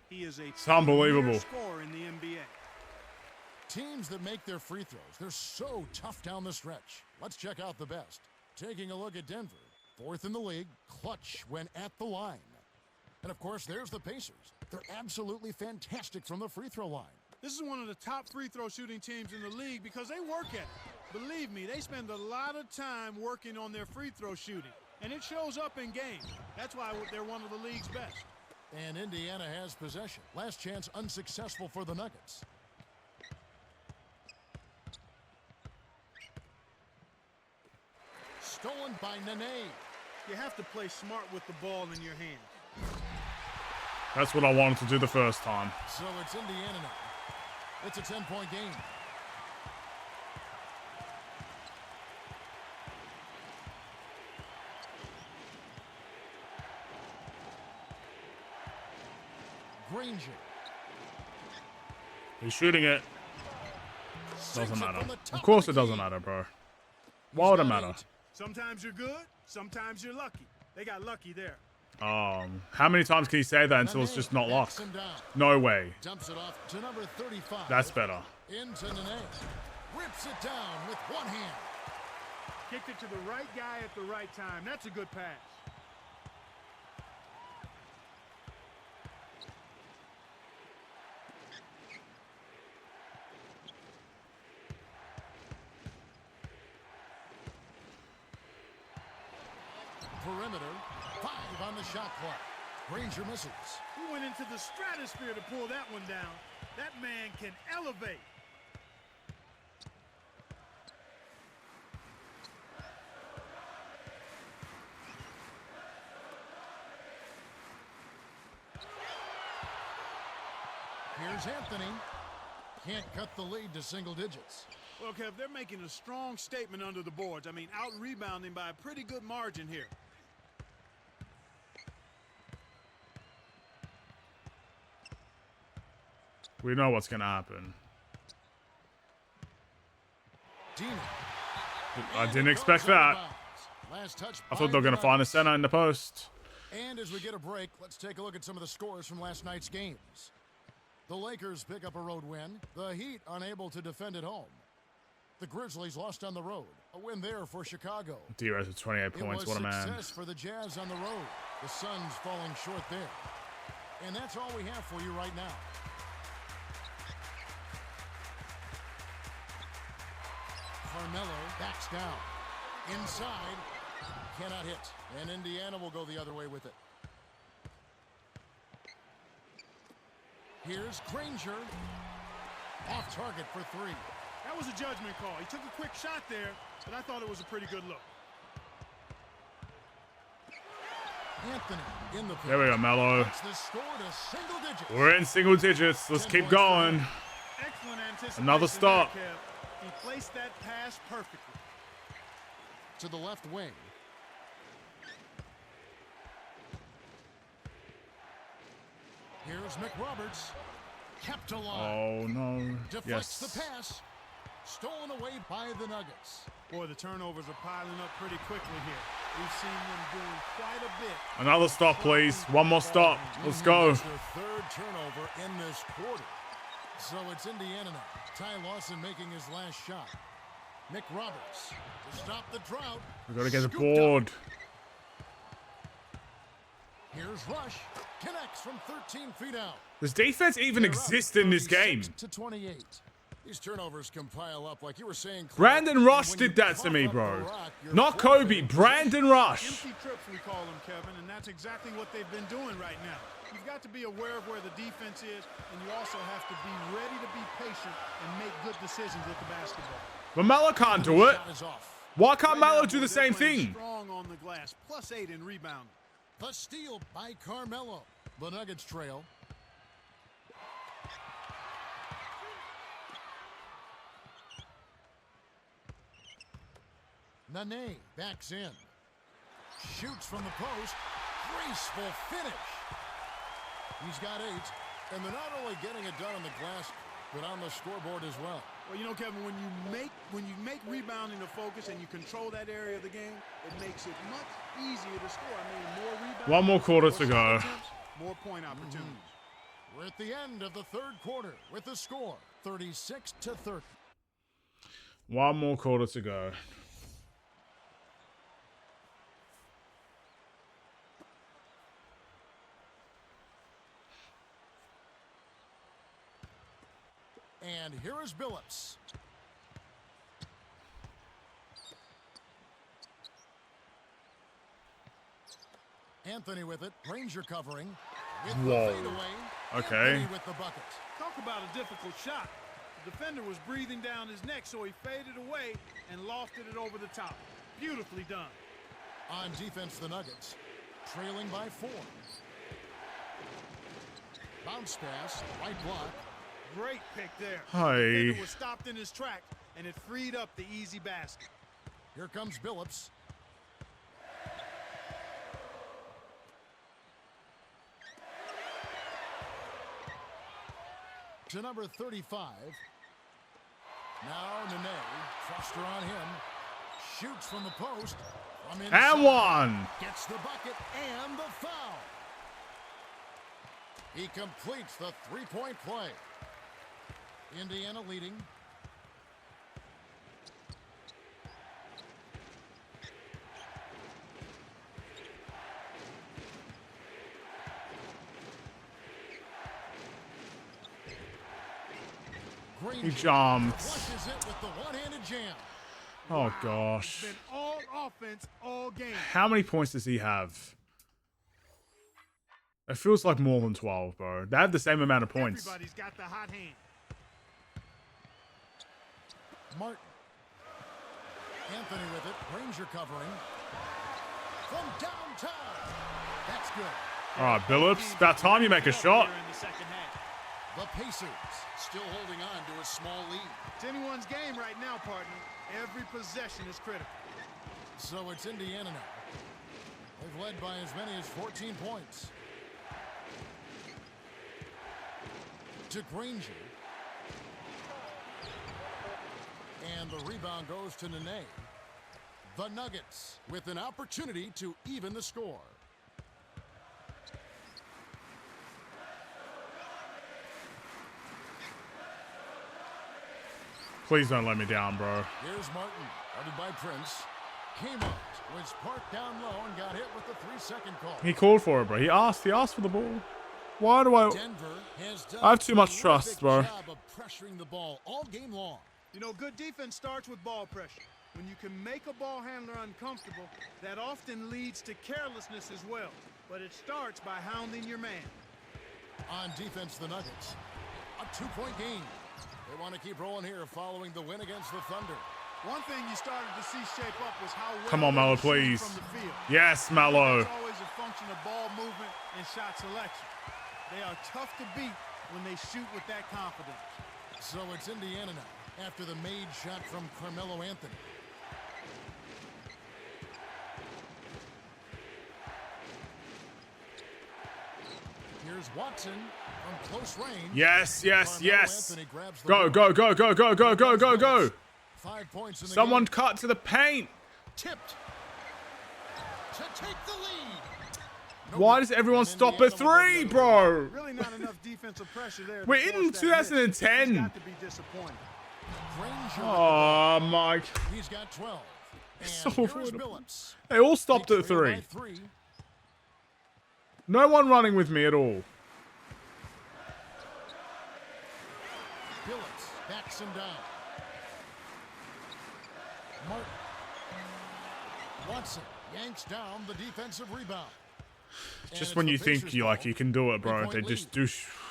He is a It's unbelievable. scorer in the NBA. Teams that make their free throws, they're so tough down the stretch. Let's check out the best. Taking a look at Denver. 4th in the league, clutch when at the line. And, of course, there's the Pacers. They're absolutely fantastic from the free throw line. This is one of the top free throw shooting teams in the league because they work at it. Believe me, they spend a lot of time working on their free throw shooting, and it shows up in games. That's why they're one of the league's best. And Indiana has possession. Last chance unsuccessful for the Nuggets. Stolen by Nene. You have to play smart with the ball in your hands. That's what I wanted to do the first time. So it's Indiana now. It's a 10-point game. Granger. He's shooting it. Doesn't matter. Of course it doesn't matter, bro. Why would it matter? Sometimes you're good, sometimes you're lucky. They got lucky there. How many times can you say that until it's just not luck? No way. Dumps it off to number 35. That's better. Into Nene. Rips it down with one hand. Kicked it to the right guy at the right time. That's a good pass. Perimeter. 5 on the shot clock. Granger misses. He went into the stratosphere to pull that one down. That man can elevate. Here's Anthony. Can't cut the lead to single digits. Well, Kev, they're making a strong statement under the boards. I mean, out-rebounding by a pretty good margin here. We know what's going to happen. Dina. I didn't expect that. Last touch I thought they were going to find a center in the post. And as we get a break, let's take a look at some of the scores from last night's games. The Lakers pick up a road win. The Heat unable to defend at home. The Grizzlies lost on the road. A win there for Chicago. D-Rose with 28 points. What a man. Success for the Jazz on the road. The Suns falling short there. And that's all we have for you right now. Carmelo backs down. Inside. Cannot hit. And Indiana will go the other way with it. Here's Granger. Off target for 3. That was a judgment call. He took a quick shot there, but I thought it was a pretty good look. Anthony in the There we go, Melo. the score to single digits. We're in single digits. Let's keep going. Excellent anticipation. Another stop. There, Kev. He placed that pass perfectly. To the left wing. Here's McRoberts. Kept alive. Oh, no. Deflects Yes. the pass. Stolen away by the Nuggets. Boy, the turnovers are piling up pretty quickly here. We've seen them doing quite a bit. Another stop, please. One more stop. Let's go. That's their 3rd turnover in this quarter. So it's Indiana now. Ty Lawson making his last shot. McRoberts to stop the drought. We got to get the Scooped board. up. Here's Rush. Connects from 13 feet out. Does defense even exist in this game? To 28. These turnovers can pile up, like you were saying. Brandon Rush When did you that to cough me, up bro. the rock, you're Not Kobe. forfeiting. Brandon Rush. Empty trips, we call them, Kevin, and that's exactly what they've been doing right now. You've got to be aware of where the defense is, and you also have to be ready to be patient and make good decisions with the basketball. But Melo can't do it. Shot is off. Why can't Right Melo now, do the they're same playing thing? Strong on the glass, +8 in rebounding. The steal by Carmelo. The Nuggets trail. Nene backs in. Shoots from the post. Graceful finish. He's got 8. And they're not only getting it done on the glass, but on the scoreboard as well. Well, you know, Kevin, when you make rebounding a focus and you control that area of the game, it makes it much easier to score. I mean, more rebounds. One more quarter to more go. attempts, more point opportunities. We're at the end of the third quarter with the score 36-30. One more quarter to go. And here is Billups. Anthony with it. Granger covering. With Whoa. the fadeaway. Okay. Anthony with the bucket. Talk about a difficult shot. The defender was breathing down his neck, so he faded away and lofted it over the top. Beautifully done. On defense, the Nuggets trailing by 4. Bounce pass, right block. Great pick there. Hi. The defender was stopped in his track, and it freed up the easy basket. Here comes Billups. To number 35. Now Nene, Foster on him. Shoots from the post. From inside. And one. Gets the bucket and the foul. He completes the three-point play. Indiana leading. He jumped. Flushes it with the one-handed jam. Oh, gosh. Been all offense all game. How many points does he have? It feels like more than 12, bro. They have the same amount of points. Everybody's got the hot hand. Martin. Anthony with it. Granger covering. From downtown. That's good. All right, Billups. About time you make a shot. In the second half. The Pacers still holding on to a small lead. It's anyone's game right now, partner. Every possession is critical. So it's Indiana now. They've led by as many as 14 points. To Granger. And the rebound goes to Nene. The Nuggets with an opportunity to even the score. Please don't let me down, bro. Here's Martin, guarded by Prince. Came out, was parked down low and got hit with the 3-second call. He called for it, bro. He asked for the ball. Why do I... Denver has done I have too much a trust, terrific bro. job of pressuring the ball all game long. You know, good defense starts with ball pressure. When you can make a ball handler uncomfortable, that often leads to carelessness as well. But it starts by hounding your man. On defense, the Nuggets. A 2-point game. They want to keep rolling here following the win against the Thunder. One thing you started to see shape up was how well Come on, they Melo, were shooting please. from the field. Yes, Melo. It's always a function of ball movement and shot selection. They are tough to beat when they shoot with that confidence. So it's Indiana now after the made shot from Carmelo Anthony. Here's Watson from close range. Yes, yes, Carmelo yes. Anthony grabs the Go, board. go, go, go, go, go, go, go, go. 5 points in the Someone game. cut to the paint. Tipped to take the lead. Why does everyone stop at 3, bro? Really not enough defensive pressure there. to We're in force that miss. 2010. He's got to be disappointed. Granger Oh, Mike. He's got 12. And So here's avoidable. Billups. They all stopped They at trail 3. by 3. No one running with me at all. Billups backs him down. Martin. Watson yanks down the defensive rebound. And Just it's when the you think Pacers' you ball. you can do it, bro, 3-point they just lead. do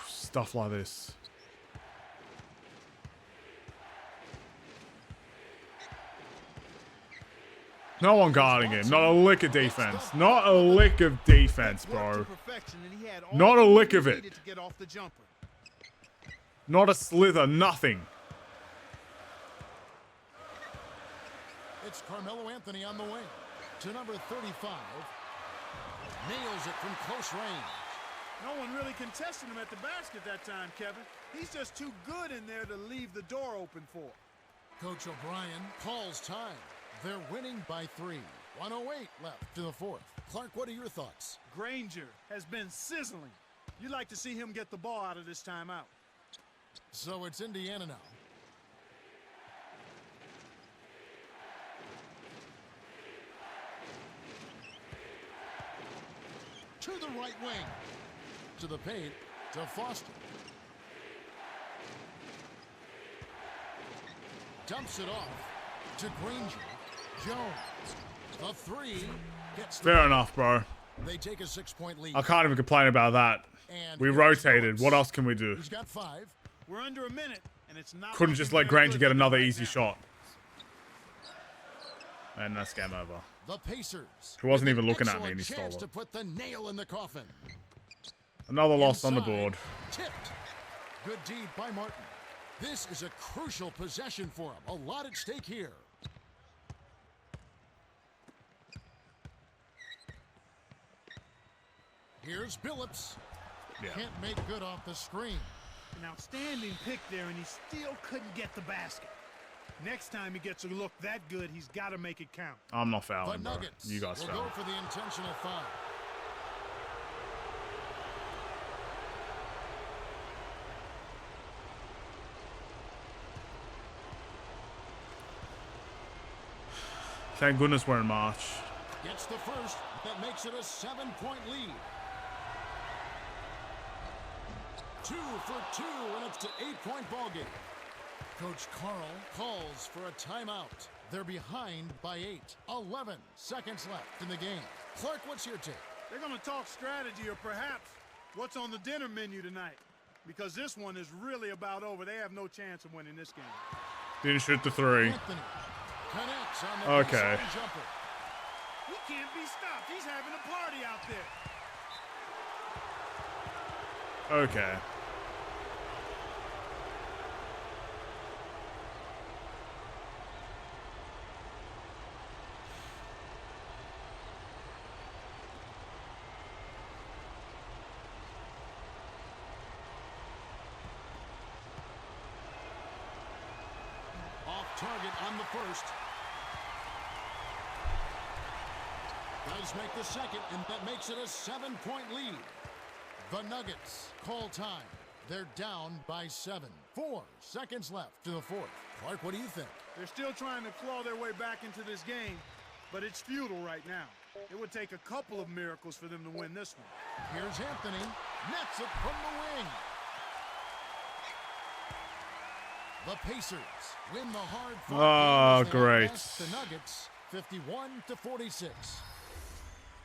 stuff like this. No one guarding him. Not a lick of defense. Not a lick of defense, Worked to bro. perfection, and he had all Not a the lick he of it. needed to get off the jumper. Not a slither. Nothing. It's Carmelo Anthony on the wing. To number 35. Nails it from close range. No one really contested him at the basket that time, Kevin. He's just too good in there to leave the door open for. Coach O'Brien calls time. They're winning by 3. 1:08 left to the fourth. Clark, what are your thoughts? Granger has been sizzling. You'd like to see him get the ball out of this timeout. So it's Indiana now. To the right wing. To the paint. To Foster. Dumps it off to Granger. Jones. The three gets Fair enough, bro. They take a 6-point lead. I can't even complain about that. And We here's rotated. Phillips. What else can we do? He's got 5. We're under a minute, and it's not. Couldn't just let looking very Granger good get for them another right easy now. shot. And that's game over. The Pacers. He wasn't with even an looking at me excellent and he stole chance it. to put the nail in the coffin. Another loss on the Inside, board. Tipped. Good deed by Martin. This is a crucial possession for him. A lot at stake here. Here's Billups. Yeah. Can't make good off the screen. An outstanding pick there, and he still couldn't get the basket. Next time he gets a look that good, he's got to make it count. I'm not The fouling, bro. Nuggets You guys will foul. go for the intentional foul. Thank goodness we're in March. Gets the first. That makes it a 7-point lead. 2 for 2, and it's an 8-point ballgame. Coach Carl calls for a timeout. They're behind by 8. 11 seconds left in the game. Clark, what's your take? They're going to talk strategy or perhaps what's on the dinner menu tonight. Because this one is really about over. They have no chance of winning this game. Didn't shoot the 3. Anthony connects on the Okay. baseline jumper. He can't be stopped. He's having a party out there. Okay. Off target on the first. Does make the second, and that makes it a 7-point lead. The Nuggets call time. They're down by 7. 4 seconds left to the fourth. Clark, what do you think? They're still trying to claw their way back into this game, but it's futile right now. It would take a couple of miracles for them to win this one. Here's Anthony. Nets it from the wing. The Pacers win the hard-fought game as they great. outlast the Nuggets 51-46.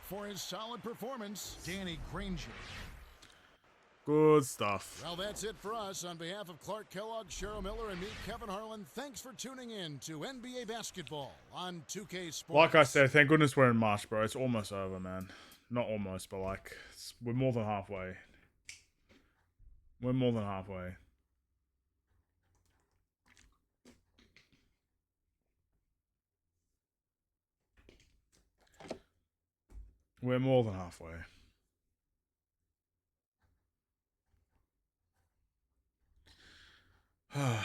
For his solid performance, Danny Granger. Good stuff. Well, that's it for us. On behalf of Clark Kellogg, Cheryl Miller, and me, Kevin Harlan, thanks for tuning in to NBA Basketball on 2K Sports. Like I said, thank goodness we're in March, bro. It's almost over, man. Not almost, but like, we're more than halfway. We're more than halfway. We're more than halfway. Hmm.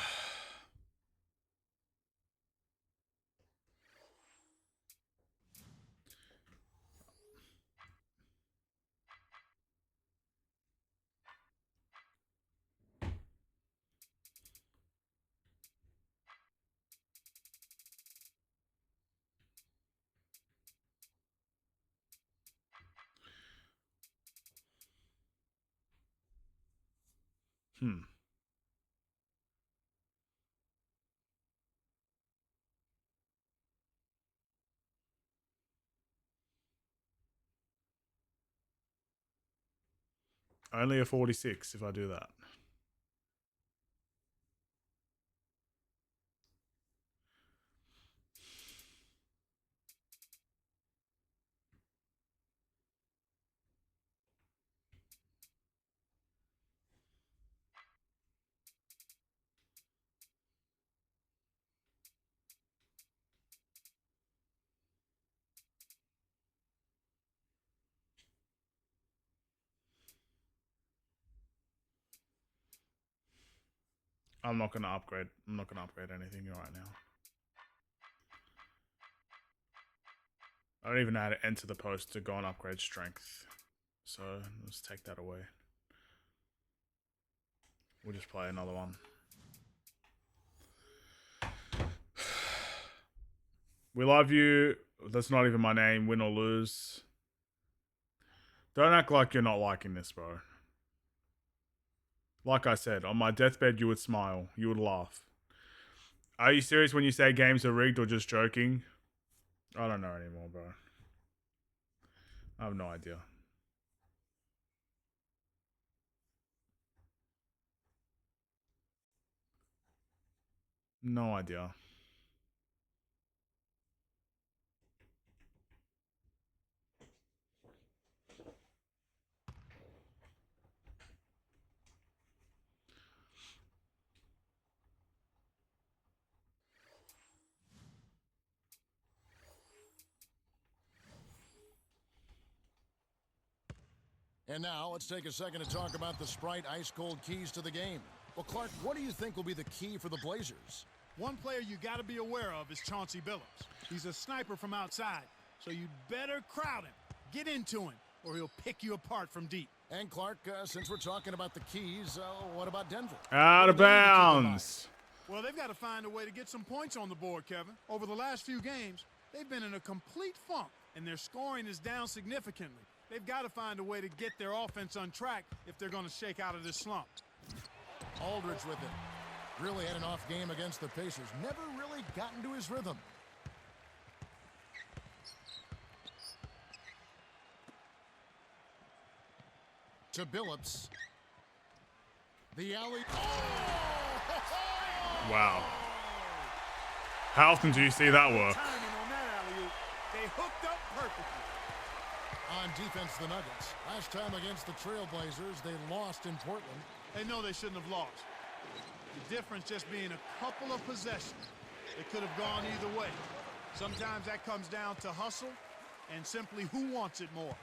Only a 46 if I do that. I'm not gonna upgrade. I'm not gonna upgrade anything right now. I don't even know how to enter the post to go and upgrade strength. So let's take that away. We'll just play another one. We love you. That's not even my name. Win or lose. Don't act like you're not liking this, bro. Like I said, on my deathbed, you would smile. You would laugh. Are you serious when you say games are rigged or just joking? I don't know anymore, bro. I have no idea. No idea. And now, let's take a second to talk about the Sprite ice-cold keys to the game. Well, Clark, what do you think will be the key for the Blazers? One player you got to be aware of is Chauncey Billups. He's a sniper from outside, so you better crowd him, get into him, or he'll pick you apart from deep. And Clark, since we're talking about the keys, what about Denver? Out of bounds. Well, they've got to find a way to get some points on the board, Kevin. Over the last few games, they've been in a complete funk, and their scoring is down significantly. They've got to find a way to get their offense on track if they're going to shake out of this slump. Aldridge with it. Really had an off game against the Pacers. Never really got into his rhythm. To Billups. The alley. Oh! Wow. How often do you see that work? Timing on that alley-oop. They hooked up perfectly. On defense, the Nuggets. Last time against the Trailblazers, they lost in Portland. They know they shouldn't have lost. The difference just being a couple of possessions. They could have gone either way. Sometimes that comes down to hustle and simply who wants it more.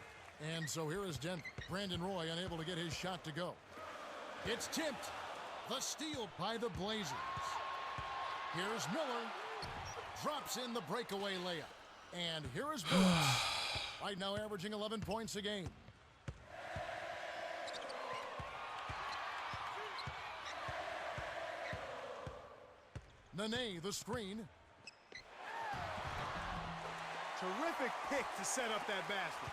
And so here is Denver. Brandon Roy unable to get his shot to go. It's tipped. The steal by the Blazers. Here's Miller. Drops in the breakaway layup. And here is Billups. Right now averaging 11 points a game. Nene, the screen. Terrific pick to set up that basket.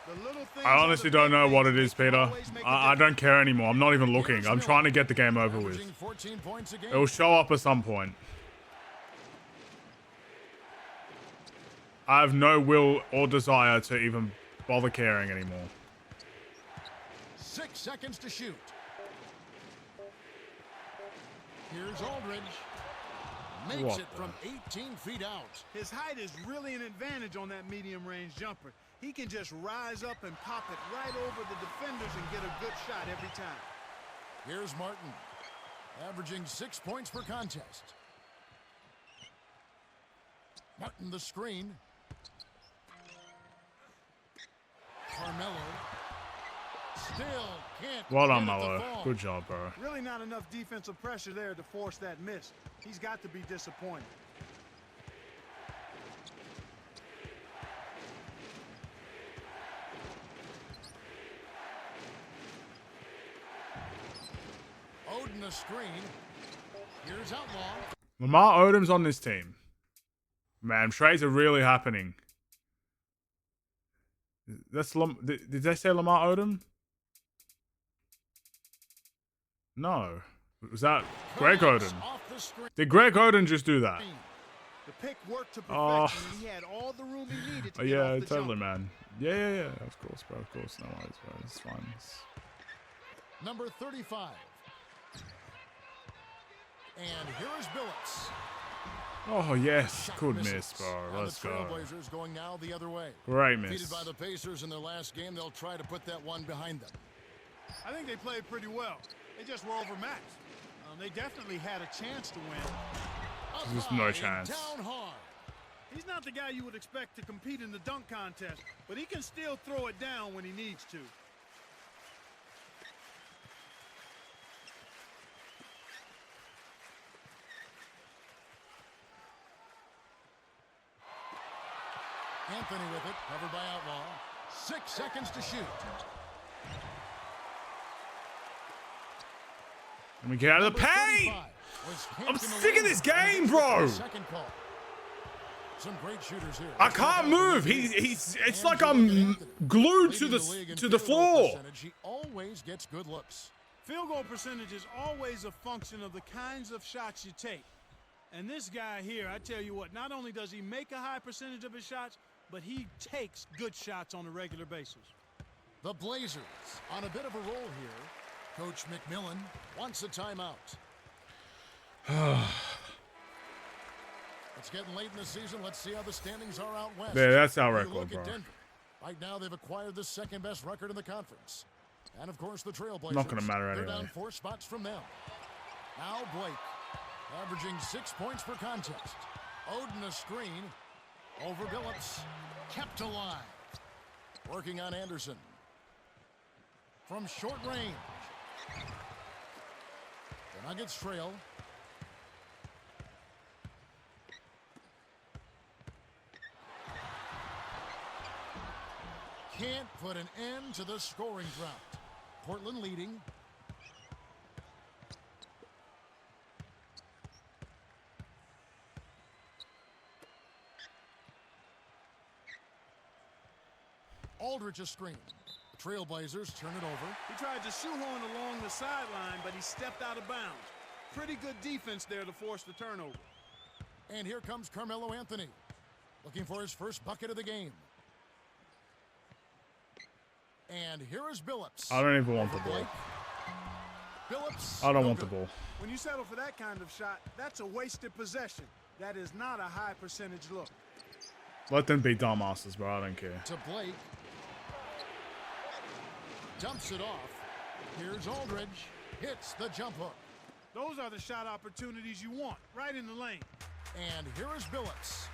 The little things I honestly don't know what it is, Peter. I don't care anymore. I'm not even looking. I'm trying to get the game over with. 14 points a game. It'll show up at some point. I have no will or desire to even bother caring anymore. 6 seconds to shoot. Here's Aldridge. Makes it from 18 feet out. His height is really an advantage on that medium-range jumper. He can just rise up and pop it right over the defenders and get a good shot every time. Here's Martin, averaging 6 points per contest. Martin the screen. Carmelo. Still can't. Well done, Melo. Good job, bro. Really not enough defensive pressure there to force that miss. He's got to be disappointed. Odin the screen. Here's Outlaw. Lamar Odom's on this team. Man, trades are really happening. That's did they say Lamar Odom? No. Was that Greg Oden? Did Greg Oden just do that? The pick worked to perfection. He had all the room he needed to get yeah, off the totally, jump. man. Yeah. Of course, bro. Of course. No worries, bro. It's fine. Number 35. And here is Billups. Oh, yes. Shot Good misses. miss, bro. And Let's the go. Trailblazers going now the other way. Great miss. Defeated by the Pacers in their last game, they'll try to put that one behind them. I think they played pretty well. They just were overmatched. They definitely had a chance to win. There's no chance. Down hard. He's not the guy you would expect to compete in the dunk contest, but he can still throw it down when he needs to. Anthony with it, covered by Outlaw. 6 seconds to shoot. Let me get out of the paint. I'm sick of this game, bro. Some great shooters here. I can't move. He's. It's like I'm glued to the floor. He always gets good looks. Field goal percentage is always a function of the kinds of shots you take. And this guy here, I tell you what, not only does he make a high percentage of his shots, but he takes good shots on a regular basis. The Blazers on a bit of a roll here. Coach McMillan wants a timeout. It's getting late in the season. Let's see how the standings are out west. Yeah, that's our You record, look bro. at Denver. Right now, they've acquired the second best record in the conference. And of course, the Trailblazers. Not gonna matter They're anyway. down 4 spots from them. Now Blake, averaging 6 points per contest. Oden a screen over Billups, kept alive. Working on Anderson from short range. The Nuggets trail. Can't put an end to the scoring drought. Portland leading. Aldridge a screen. Trailblazers turn it over. He tried to shoehorn along the sideline, but he stepped out of bounds. Pretty good defense there to force the turnover. And here comes Carmelo Anthony, looking for his first bucket of the game. And here is Billups. I don't even want the ball. Billups. I don't no want the good. ball. When you settle for that kind of shot, that's a wasted possession. That is not a high percentage look. Let them be dumbasses, bro. I don't care. To Blake. Dumps it off. Here's Aldridge. Hits the jump hook. Those are the shot opportunities you want, right in the lane. And here is Billups.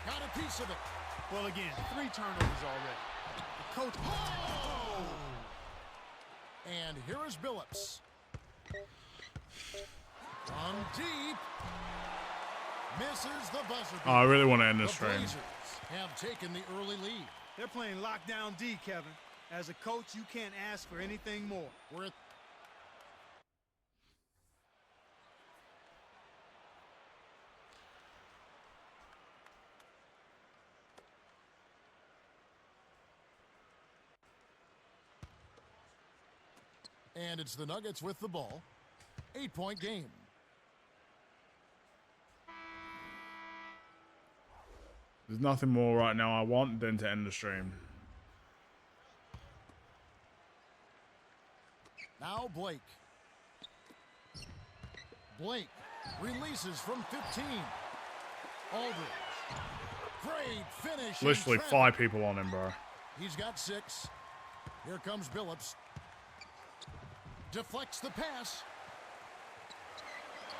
Got a piece of it. Well, again, 3 turnovers already. The coach. Oh! And here is Billups. From deep. Misses the buzzer. Oh, I really want to end this The stream. Blazers have taken the early lead. They're playing lockdown D, Kevin. As a coach, you can't ask for anything more. We're at and it's the Nuggets with the ball. 8-point game. There's nothing more right now I want than to end the stream. Now Blake. Blake releases from 15. Aldridge. Great finish. in Literally traffic. 5 people on him, bro. He's got 6. Here comes Billups. Deflects the pass.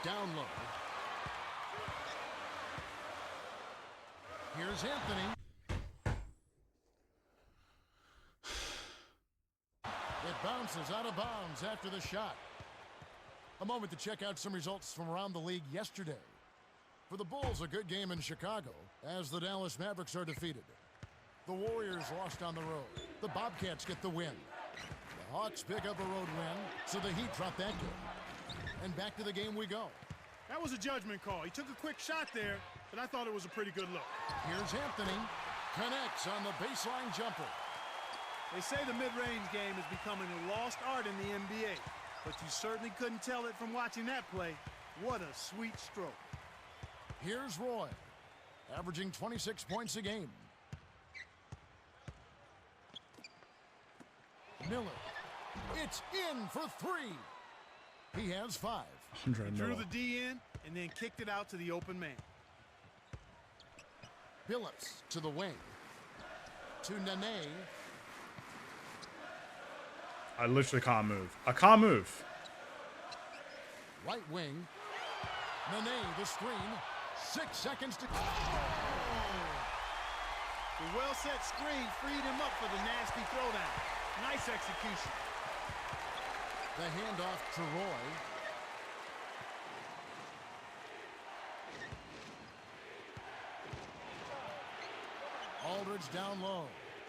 Down low. Here's Anthony. It bounces out of bounds after the shot. A moment to check out some results from around the league yesterday. For the Bulls, a good game in Chicago as the Dallas Mavericks are defeated. The Warriors lost on the road. The Bobcats get the win. The Hawks pick up a road win, so the Heat drop that game. And back to the game we go. That was a judgment call. He took a quick shot there, but I thought it was a pretty good look. Here's Anthony. Connects on the baseline jumper. They say the mid-range game is becoming a lost art in the NBA, but you certainly couldn't tell it from watching that play. What a sweet stroke. Here's Roy, averaging 26 points a game. Miller. It's in for 3. He has 5. Andre Drew Miller. the D in and then kicked it out to the open man. Billups to the wing. To Nene. I literally can't move. I can't move. Right wing. Nene, the screen. 6 seconds to... The well-set screen freed him up for the nasty throwdown. Nice execution. The handoff to Roy. Aldridge down low.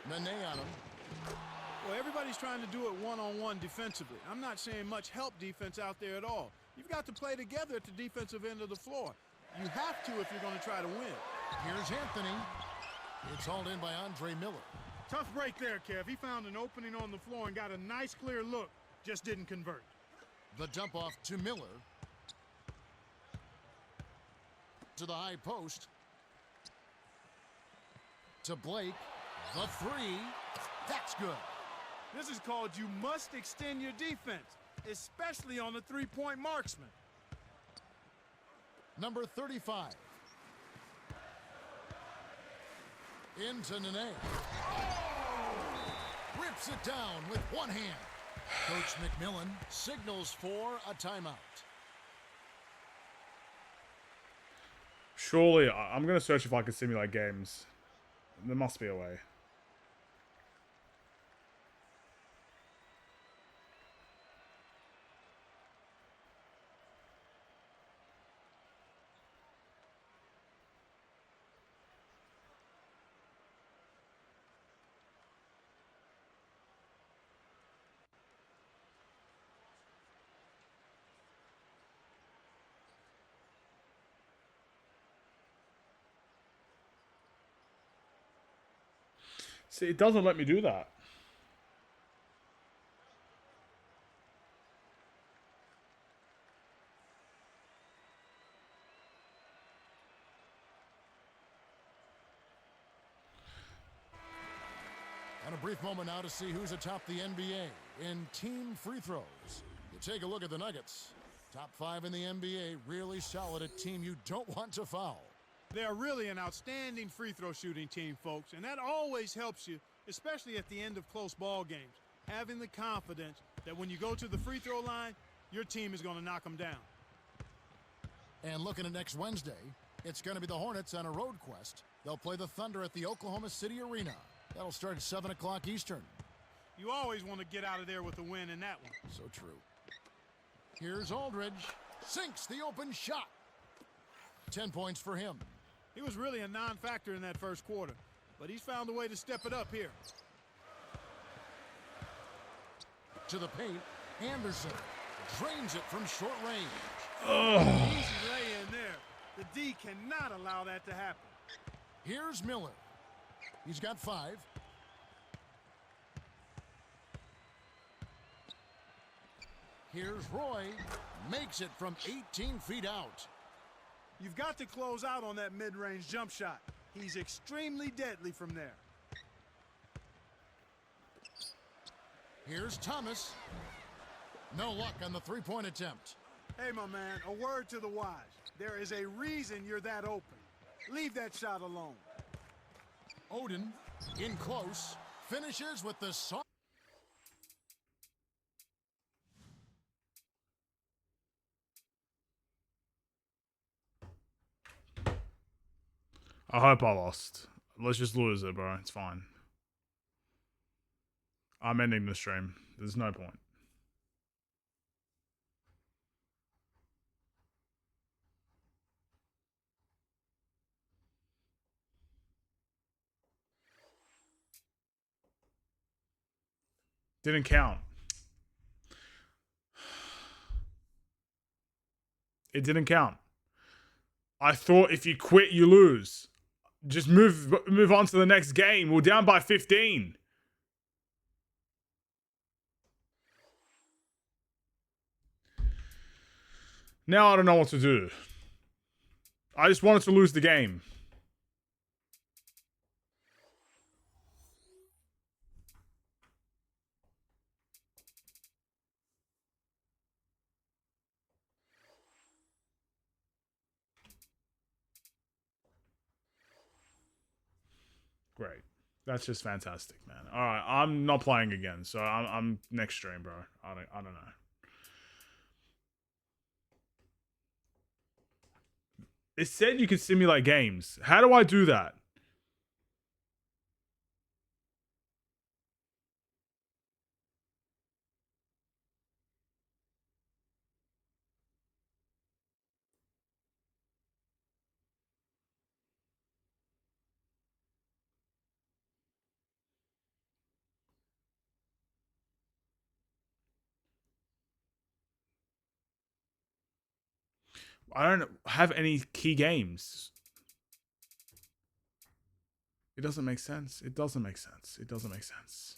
Nene on him. Well, everybody's trying to do it one-on-one defensively. I'm not saying much help defense out there at all. You've got to play together at the defensive end of the floor. You have to if you're going to try to win. Here's Anthony. It's hauled in by Andre Miller. Tough break there, Kev. He found an opening on the floor and got a nice clear look. Just didn't convert. The dump off to Miller. To the high post. To Blake. The three. That's good. This is called you must extend your defense, especially on the three-point marksman. Number 35. Into Nene. Rips it down with one hand. Coach McMillan signals for a timeout. Surely, I'm going to search if I can simulate games. There must be a way. See, it doesn't let me do that. And a brief moment now to see who's atop the NBA in team free throws. You take a look at the Nuggets. Top 5 in the NBA, really solid, a team you don't want to foul. They are really an outstanding free throw shooting team, folks, and that always helps you, especially at the end of close ball games, having the confidence that when you go to the free throw line, your team is going to knock them down. And looking at next Wednesday, it's going to be the Hornets on a road quest. They'll play the Thunder at the Oklahoma City Arena. That'll start at 7 o'clock Eastern. You always want to get out of there with a win in that one. So true. Here's Aldridge. Sinks the open shot. 10 points for him. He was really a non-factor in that first quarter, but he's found a way to step it up here. To the paint, Anderson drains it from short range. Easy lay in there. The D cannot allow that to happen. Here's Miller. He's got 5. Here's Roy. Makes it from 18 feet out. You've got to close out on that mid-range jump shot. He's extremely deadly from there. Here's Thomas. No luck on the three-point attempt. Hey, my man, a word to the wise. There is a reason you're that open. Leave that shot alone. Odin, in close, finishes with the soft. I hope I lost. Let's just lose it, bro. It's fine. I'm ending the stream. There's no point. Didn't count. It didn't count. I thought if you quit, you lose. Just move on to the next game. We're down by 15. Now I don't know what to do. I just wanted to lose the game. Great. That's just fantastic, man. All right, I'm not playing again, so I'm next stream, bro. I don't know. It said you could simulate games. How do I do that? I don't have any key games. It doesn't make sense. It doesn't make sense. It doesn't make sense.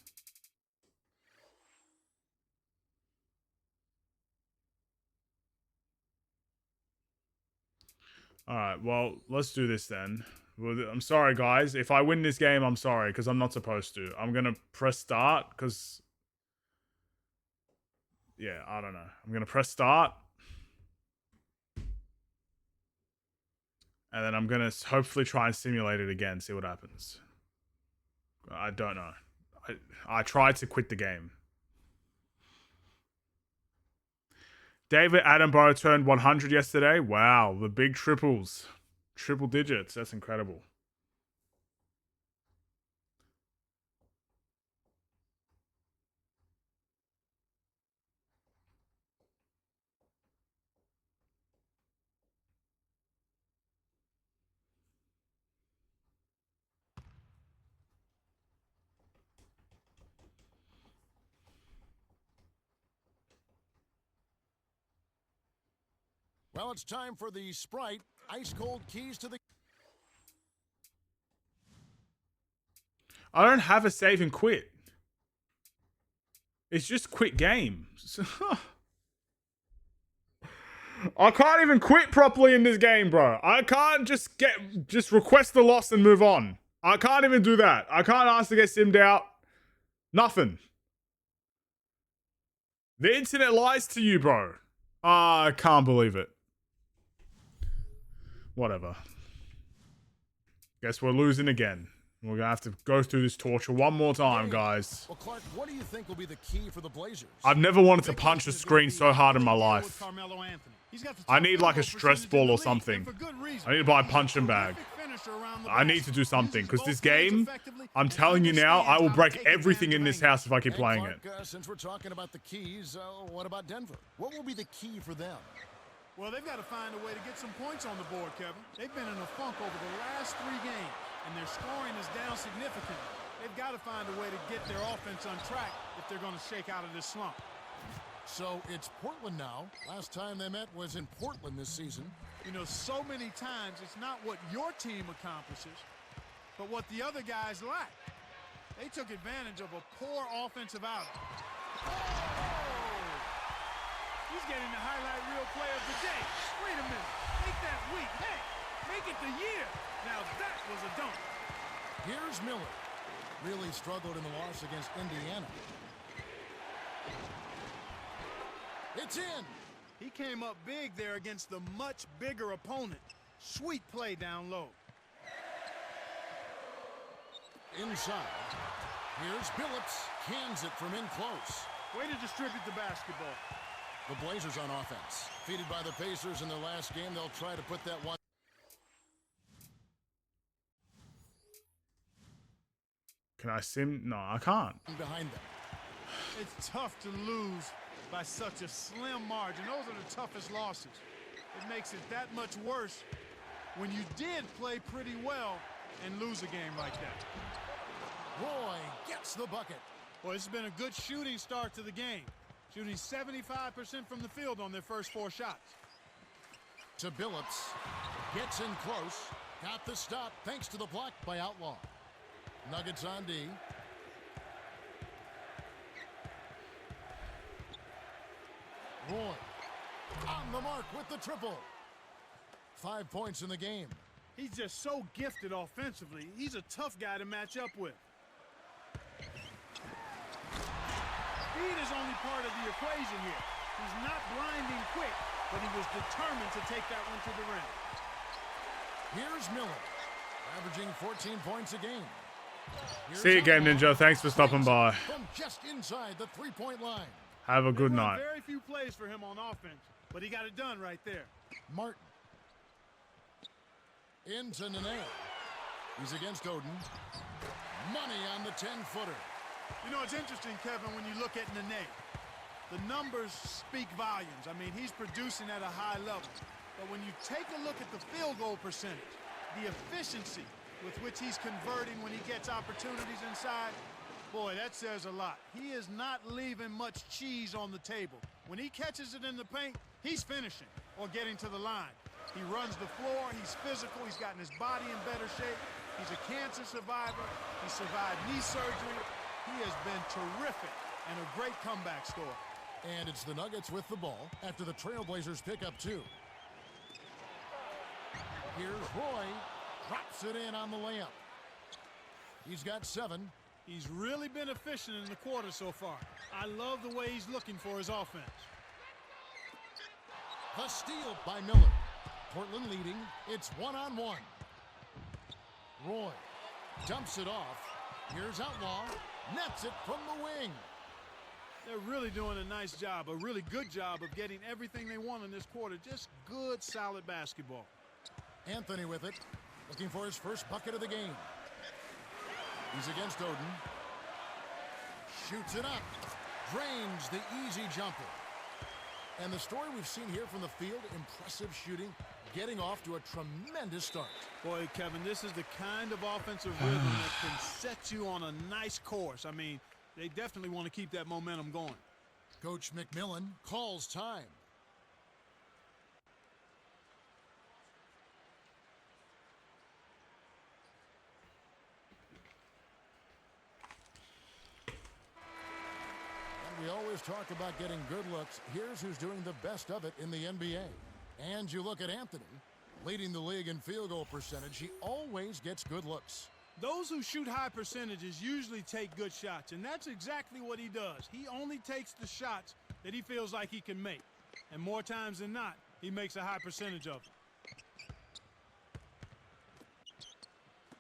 All right, well, let's do this then. Well, I'm sorry, guys. If I win this game, I'm sorry, because I'm not supposed to. I'm going to press start, because... Yeah, I don't know. I'm going to press start. And then I'm going to hopefully try and simulate it again, see what happens. I don't know. I tried to quit the game. David Attenborough turned 100 yesterday. Wow, the big triples. Triple digits. That's incredible. Well, it's time for the Sprite ice-cold keys to the... I don't have a save and quit. It's just quit game. I can't even quit properly in this game, bro. I can't just request the loss and move on. I can't even do that. I can't ask to get simmed out. Nothing. The internet lies to you, bro. I can't believe it. Whatever. Guess we're losing again. We're going to have to go through this torture one more time, guys. Well, Clark, what do you think will be the key for the Blazers? I've never wanted to punch a screen so hard in my life. I need like a stress ball or something. I need to buy a punching bag. I need to do something, because this game, I'm telling you now, I will break everything in this house if I keep playing it. Since we're talking about the keys, what about Denver? What will be the key for them? Well, they've got to find a way to get some points on the board, Kevin. They've been in a funk over the last 3 games, and their scoring is down significantly. They've got to find a way to get their offense on track if they're going to shake out of this slump. So it's Portland now. Last time they met was in Portland this season. You know, so many times it's not what your team accomplishes, but what the other guys lack. They took advantage of a poor offensive outing. Oh! He's getting the highlight reel play of the day. Wait a minute. Make that week. Hey, make it the year. Now that was a dunk. Here's Miller. Really struggled in the loss against Indiana. It's in. He came up big there against the much bigger opponent. Sweet play down low. Inside. Here's Billups. Cans it from in close. Way to distribute the basketball. The Blazers on offense. Defeated by the Pacers in their last game, they'll try to put that one. Can I sim? No, I can't. Behind them. It's tough to lose by such a slim margin. Those are the toughest losses. It makes it that much worse when you did play pretty well and lose a game like that. Roy gets the bucket. Well, it's been a good shooting start to the game. Shooting 75% from the field on their first 4 shots. To Billups. Gets in close. Got the stop thanks to the block by Outlaw. Nuggets on D. Roy on the mark with the triple. 5 points in the game. He's just so gifted offensively. He's a tough guy to match up with. Speed is only part of the equation here. He's not blinding quick, but he was determined to take that one to the rim. Here's Miller, averaging 14 points a game. See you, Game Ninja. Thanks for stopping by. From just inside the three-point line. Have a good night. Very few plays for him on offense, but he got it done right there. Martin. Into Nene. He's against Oden. Money on the 10-footer. You know, it's interesting, Kevin, when you look at Nene. The numbers speak volumes. I mean, he's producing at a high level. But when you take a look at the field goal percentage, the efficiency with which he's converting when he gets opportunities inside, boy, that says a lot. He is not leaving much cheese on the table. When he catches it in the paint, he's finishing. or getting to the line. He runs the floor, he's physical, he's gotten his body in better shape. He's a cancer survivor, he survived knee surgery. He has been terrific and a great comeback story. And it's the Nuggets with the ball after the Trailblazers pick up 2. Here's Roy, drops it in on the layup. He's got 7. He's really been efficient in the quarter so far. I love the way he's looking for his offense. The steal by Miller. Portland leading. It's 1-on-1. Roy dumps it off. Here's Outlaw. Nets it from the wing. They're really doing a nice job, a really good job of getting everything they want in this quarter. Just good, solid basketball. Anthony with it. Looking for his first bucket of the game. He's against Oden. Shoots it up. Drains the easy jumper. And the story we've seen here from the field, impressive shooting, getting off to a tremendous start. Boy, Kevin, this is the kind of offensive rhythm that can set you on a nice course. I mean, they definitely want to keep that momentum going. Coach McMillan calls time. We always talk about getting good looks. Here's who's doing the best of it in the NBA. And you look at Anthony, leading the league in field goal percentage. He always gets good looks. Those who shoot high percentages usually take good shots, and that's exactly what he does. He only takes the shots that he feels like he can make. And more times than not, he makes a high percentage of them.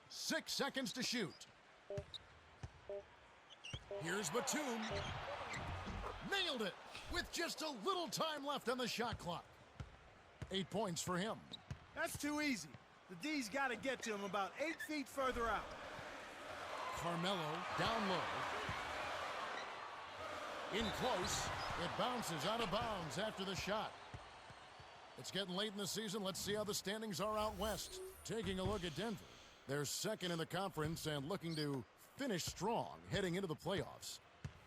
6 seconds to shoot. Here's Batum. Nailed it with just a little time left on the shot clock. 8 points for him. That's too easy. The D's got to get to him about 8 feet further out. Carmelo down low. In close. It bounces out of bounds after the shot. It's getting late in the season. Let's see how the standings are out west. Taking a look at Denver. They're second in the conference and looking to finish strong heading into the playoffs.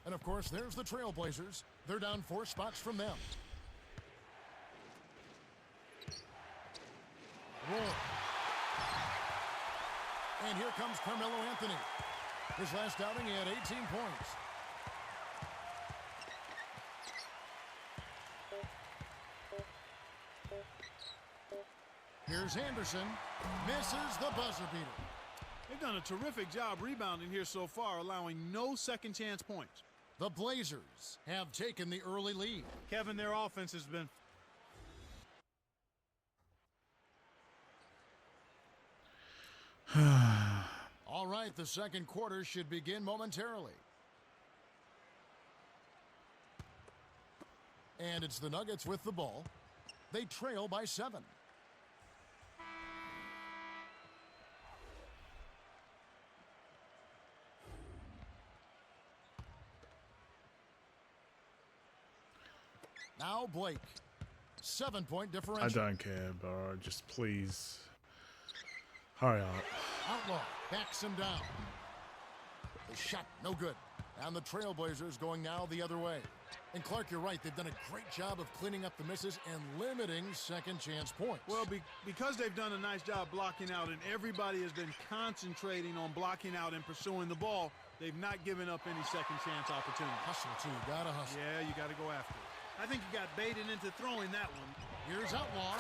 And, of course, there's the Trailblazers. They're down 4 spots from them. Roy. And here comes Carmelo Anthony. His last outing, he had 18 points. Here's Anderson. Misses the buzzer beater. They've done a terrific job rebounding here so far, allowing no second chance points. The Blazers have taken the early lead. Kevin, their offense has been... All right, the second quarter should begin momentarily. And it's the Nuggets with the ball. They trail by 7. Now Blake. 7-point differential. I don't care, bro. Just please. Hurry up. Outlaw backs him down. The shot, no good. And the Trailblazers going now the other way. And Clark, you're right. They've done a great job of cleaning up the misses and limiting second chance points. Well, because they've done a nice job blocking out and everybody has been concentrating on blocking out and pursuing the ball, they've not given up any second chance opportunities. Hustle, too. You gotta hustle. Yeah, you got to go after it. I think you got baited into throwing that one. Here's Outlaw.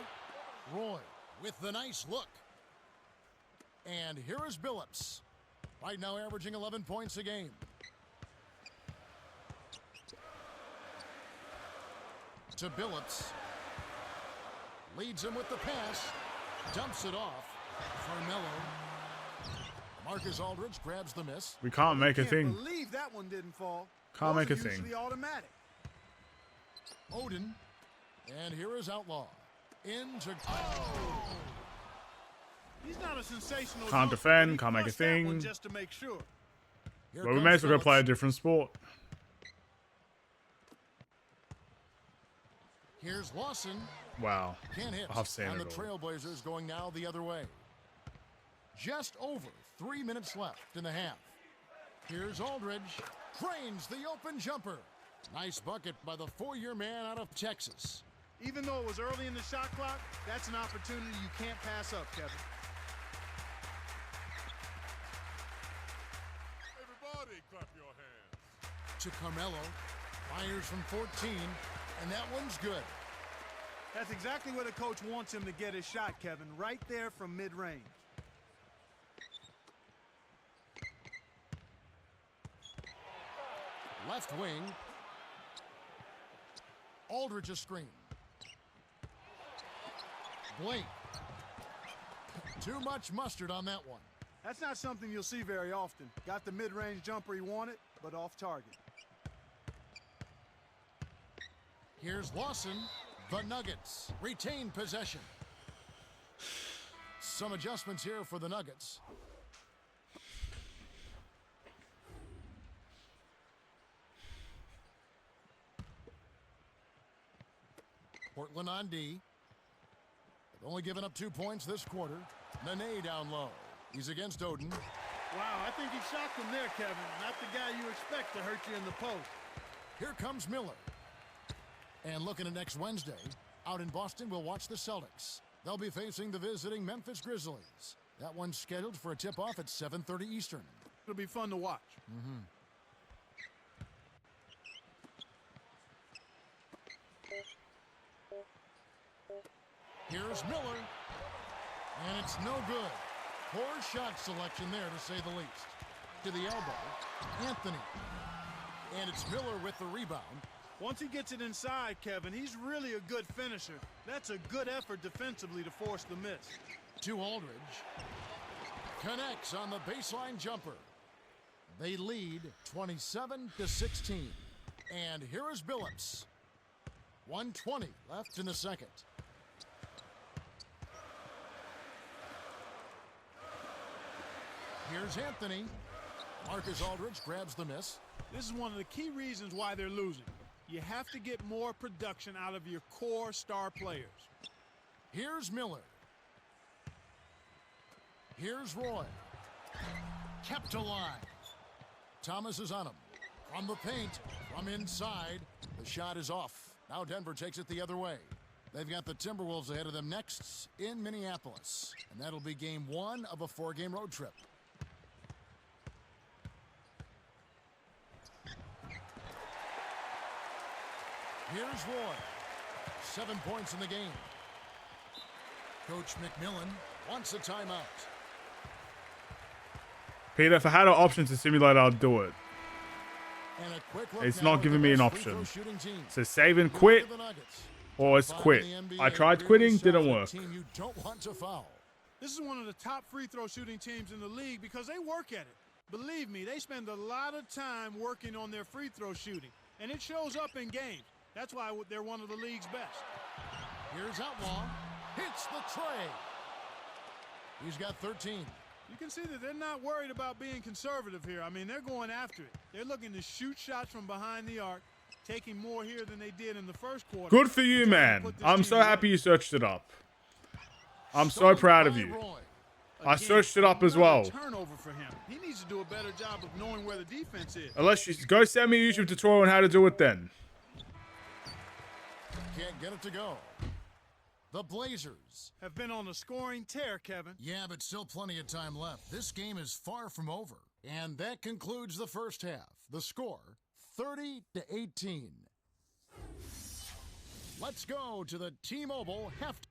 Roy with the nice look. And here is Billups. Right now averaging 11 points a game. To Billups. Leads him with the pass. Dumps it off. Carmelo. Marcus Aldridge grabs the miss. We can't make a thing. I can't believe that one didn't fall. Can't make a Those are thing. usually automatic. Oden. And here is Outlaw. Into... Oh! He's not a sensational. Can't dunker, defend, but he can't make a flushed that one thing. just to make sure. Here Well, we comes may as well go Billups. play a different sport. Here's Lawson. Wow. Can't hit. I've seen And the it all. Trailblazers going now the other way. Just over 3 minutes left in the half. Here's Aldridge. Drains the open jumper. Nice bucket by the 4-year man out of Texas. Even though it was early in the shot clock, that's an opportunity you can't pass up, Kevin. Everybody clap your hands. To Carmelo. Fires from 14, and that one's good. That's exactly where the coach wants him to get his shot, Kevin, right there from mid-range. Left wing. Aldridge a screen. Blake. Too much mustard on that one. That's not something you'll see very often. Got the mid-range jumper he wanted, but off target. Here's Lawson. The Nuggets retain possession. Some adjustments here for the Nuggets. Portland on D. They've only given up 2 points this quarter. Nene down low. He's against Oden. Wow, I think he shocked him there, Kevin. Not the guy you expect to hurt you in the post. Here comes Miller. And looking at next Wednesday, out in Boston, we'll watch the Celtics. They'll be facing the visiting Memphis Grizzlies. That one's scheduled for a tip-off at 7:30 Eastern. It'll be fun to watch. Here's Miller. And it's no good. Poor shot selection there, to say the least. To the elbow, Anthony. And it's Miller with the rebound. Once he gets it inside, Kevin, he's really a good finisher. That's a good effort defensively to force the miss. To Aldridge. Connects on the baseline jumper. They lead 27-16. And here is Billups. 1:20 left in the second. Here's Anthony. Marcus Aldridge grabs the miss. This is one of the key reasons why they're losing. You have to get more production out of your core star players. Here's Miller. Here's Roy. Kept alive. Thomas is on him. From the paint, from inside. The shot is off. Now Denver takes it the other way. They've got the Timberwolves ahead of them next in Minneapolis. And that'll be game 1 of a 4-game road trip. Here's Roy. 7 points in the game. Coach McMillan wants a timeout. Peter, if I had an option to simulate, I'd do it. And a quick look It's now not at giving the me an best option. free throw shooting team. So save and Who quit, are the Nuggets? or it's Five in quit. the NBA I tried clearly quitting, sounds didn't like a work. team you don't want to foul. This is one of the top free throw shooting teams in the league because they work at it. Believe me, they spend a lot of time working on their free throw shooting, and it shows up in games. That's why they're one of the league's best. Here's Outlaw. Hits the tray. He's got 13. You can see that they're not worried about being conservative here. I mean, they're going after it. They're looking to shoot shots from behind the arc, taking more here than they did in the first quarter. Good for you, man. I'm so happy you searched it up. I'm so proud of you. I searched it up as well. Turnover for him. He needs to do a better job of knowing where the defense is. Unless you go send me a YouTube tutorial on how to do it then. Can't get it to go. The Blazers have been on a scoring tear, Kevin. Yeah, but still plenty of time left. This game is far from over. And that concludes the first half. The score, 30-18. Let's go to the T-Mobile halftime.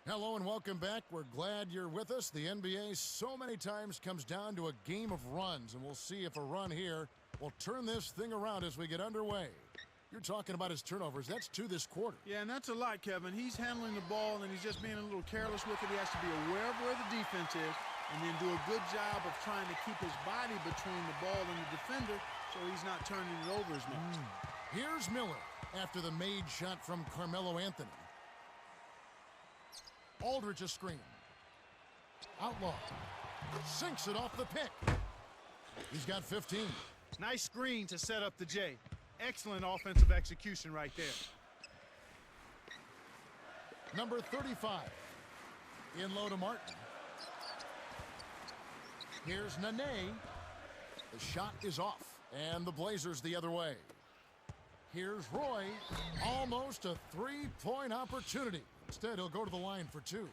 Hello and welcome back. We're glad you're with us. The NBA so many times comes down to a game of runs, and we'll see if a run here will turn this thing around as we get underway. You're talking about his turnovers. That's 2 this quarter. Yeah, and that's a lot, Kevin. He's handling the ball, and he's just being a little careless with it. He has to be aware of where the defense is and then do a good job of trying to keep his body between the ball and the defender so he's not turning it over as much. Here's Miller after the made shot from Carmelo Anthony. Aldridge a screen. Outlaw sinks it off the pick. He's got 15. Nice screen to set up the J. Excellent offensive execution right there. Number 35. In low to Martin. Here's Nene. The shot is off. And the Blazers the other way. Here's Roy. Almost a three-point opportunity. Instead, he'll go to the line for two.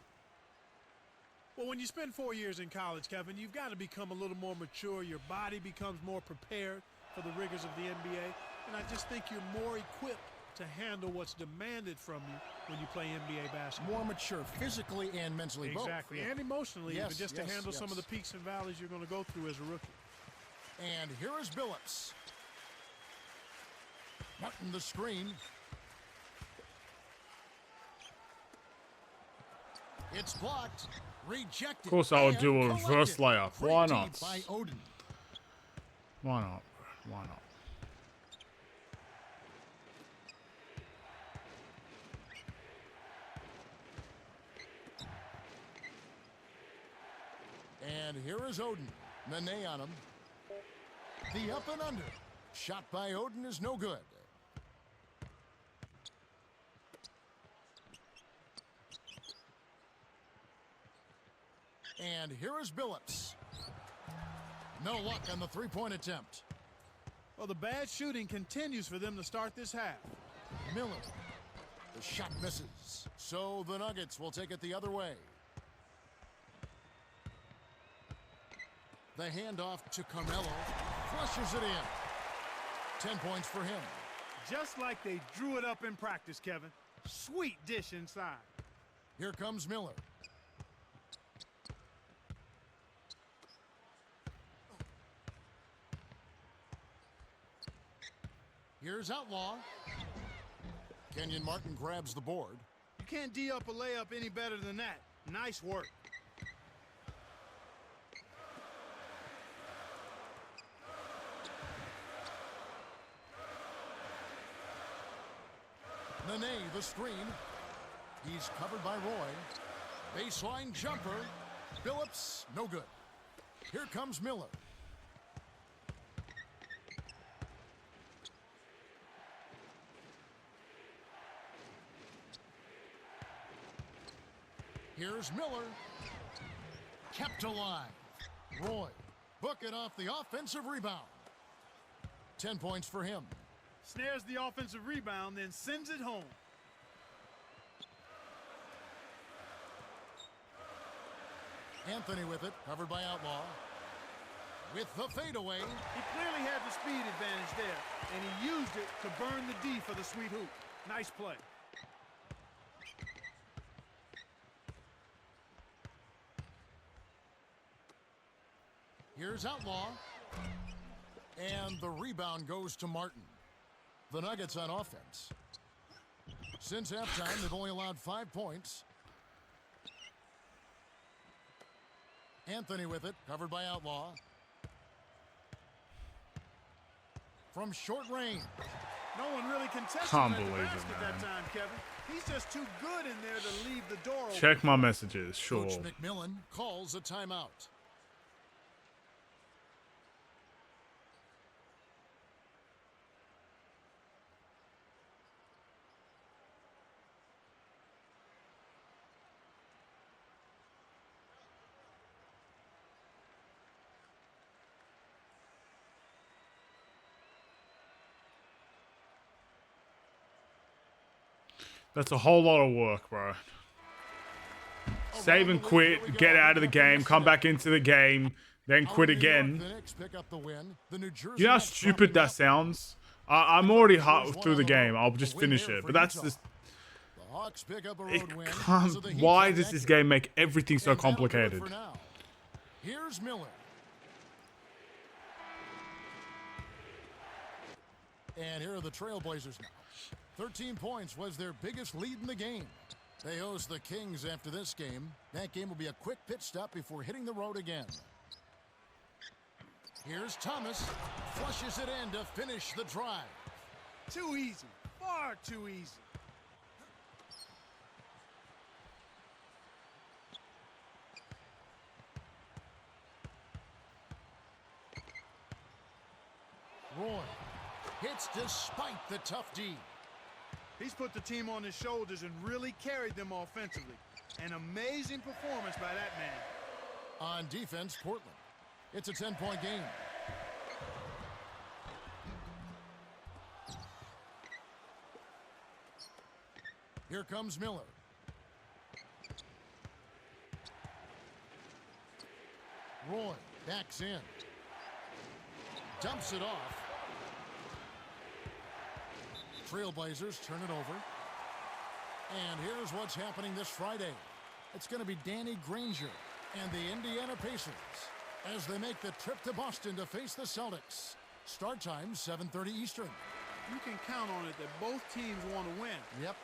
Well, when you spend 4 years in college, Kevin, you've got to become a little more mature. Your body becomes more prepared for the rigors of the NBA. And I just think you're more equipped to handle what's demanded from you when you play NBA basketball. More mature physically and mentally both. Exactly, and emotionally, Yes, even just to handle some of the peaks and valleys you're going to go through as a rookie. And here is Billups. Martin the screen. It's blocked. Rejected. Of course, I would and do a collected. reverse layup. Great Why D not? by Odin. Why not? Why not? And here is Odin. Nene on him. The up and under. Shot by Odin is no good. And here is Billups. No luck on the three-point attempt. Well, the bad shooting continues for them to start this half. Miller. The shot misses. So the Nuggets will take it the other way. The handoff to Carmelo. Flushes it in. 10 points for him. Just like they drew it up in practice, Kevin. Sweet dish inside. Here comes Miller. Here's Outlaw. Kenyon Martin grabs the board. You can't D up a layup any better than that. Nice work. Nene, the screen. He's covered by Roy. Baseline jumper. Billups, no good. Here comes Miller. Here's Miller. Kept alive. Roy, booking off the offensive rebound. 10 points for him. Snares the offensive rebound, then sends it home. Anthony with it, covered by Outlaw. With the fadeaway. He clearly had the speed advantage there, and he used it to burn the D for the sweet hoop. Nice play. Here's Outlaw. And the rebound goes to Martin. The Nuggets on offense. Since halftime, they've only allowed 5 points. Anthony with it, covered by Outlaw. From short range. No one really contested Can't at the believe it, basket man. that time, Kevin. He's just too good in there to leave the door open. Check my messages, sure. Coach McMillan calls a timeout. That's a whole lot of work, bro. Save and quit, get out of the game, come back into the game, then quit again. You know how stupid that sounds? I'm already through the game. I'll just finish it. But that's just... It can't... Why does this game make everything so complicated? Here's Miller. And here are the Trailblazers now. 13 points was their biggest lead in the game. They host the Kings after this game. That game will be a quick pit stop before hitting the road again. Here's Thomas. Flushes it in to finish the drive. Too easy. Far too easy. Roy hits despite the tough D. He's put the team on his shoulders and really carried them offensively. An amazing performance by that man. On defense, Portland. It's a 10-point game. Here comes Miller. Roy backs in. Dumps it off. Trailblazers turn it over. And here's what's happening this Friday. It's going to be Danny Granger and the Indiana Pacers as they make the trip to Boston to face the Celtics. Start time, 7:30 Eastern. You can count on it that both teams want to win. Yep.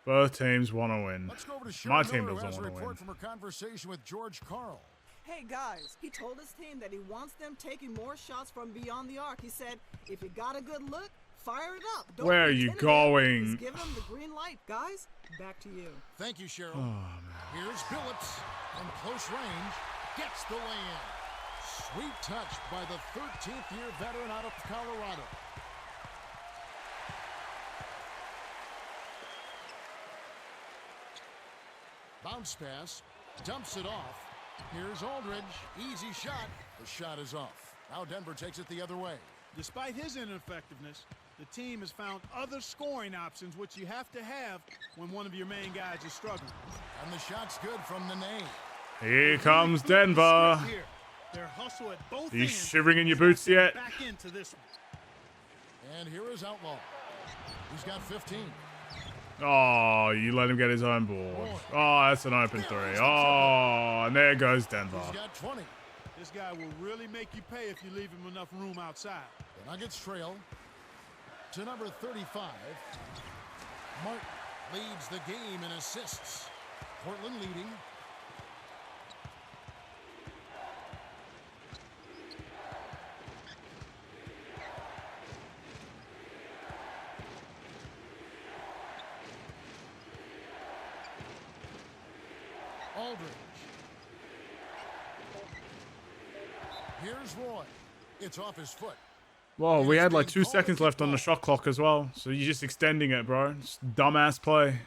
Both teams want to win. Let's go over to My Cheryl team Miller, who doesn't has a want to report win. from her conversation with George Karl. Hey guys, he told his team that he wants them taking more shots from beyond the arc. He said, if you got a good look, fire it up. Don't Where are be you intimidated. going? He's giving them the green light. Guys, back to you. Thank you, Cheryl. Oh, man. Here's Billups from close range. Gets the lay-in. Sweet touch by the 13th-year veteran out of Colorado. Bounce pass. Dumps it off. Here's Aldridge. Easy shot. The shot is off. Now Denver takes it the other way. Despite his ineffectiveness, the team has found other scoring options, which you have to have when one of your main guys is struggling. And the shot's good from Nene. Here comes Denver. Here. Their hustle at both Are you ends shivering in your has boots got them yet? Back into this one. And here is Outlaw. He's got 15. Oh, you let him get his own board. Oh, that's an open three. Oh, and there goes Denver. He's got 20. This guy will really make you pay if you leave him enough room outside. The Nuggets trail to number 35. Martin leads the game in assists. Portland leading. Aldridge. Here's Roy. It's off his foot. Whoa, we had like 2 seconds left on the shot clock as well. So you're just extending it, bro. Just dumbass play.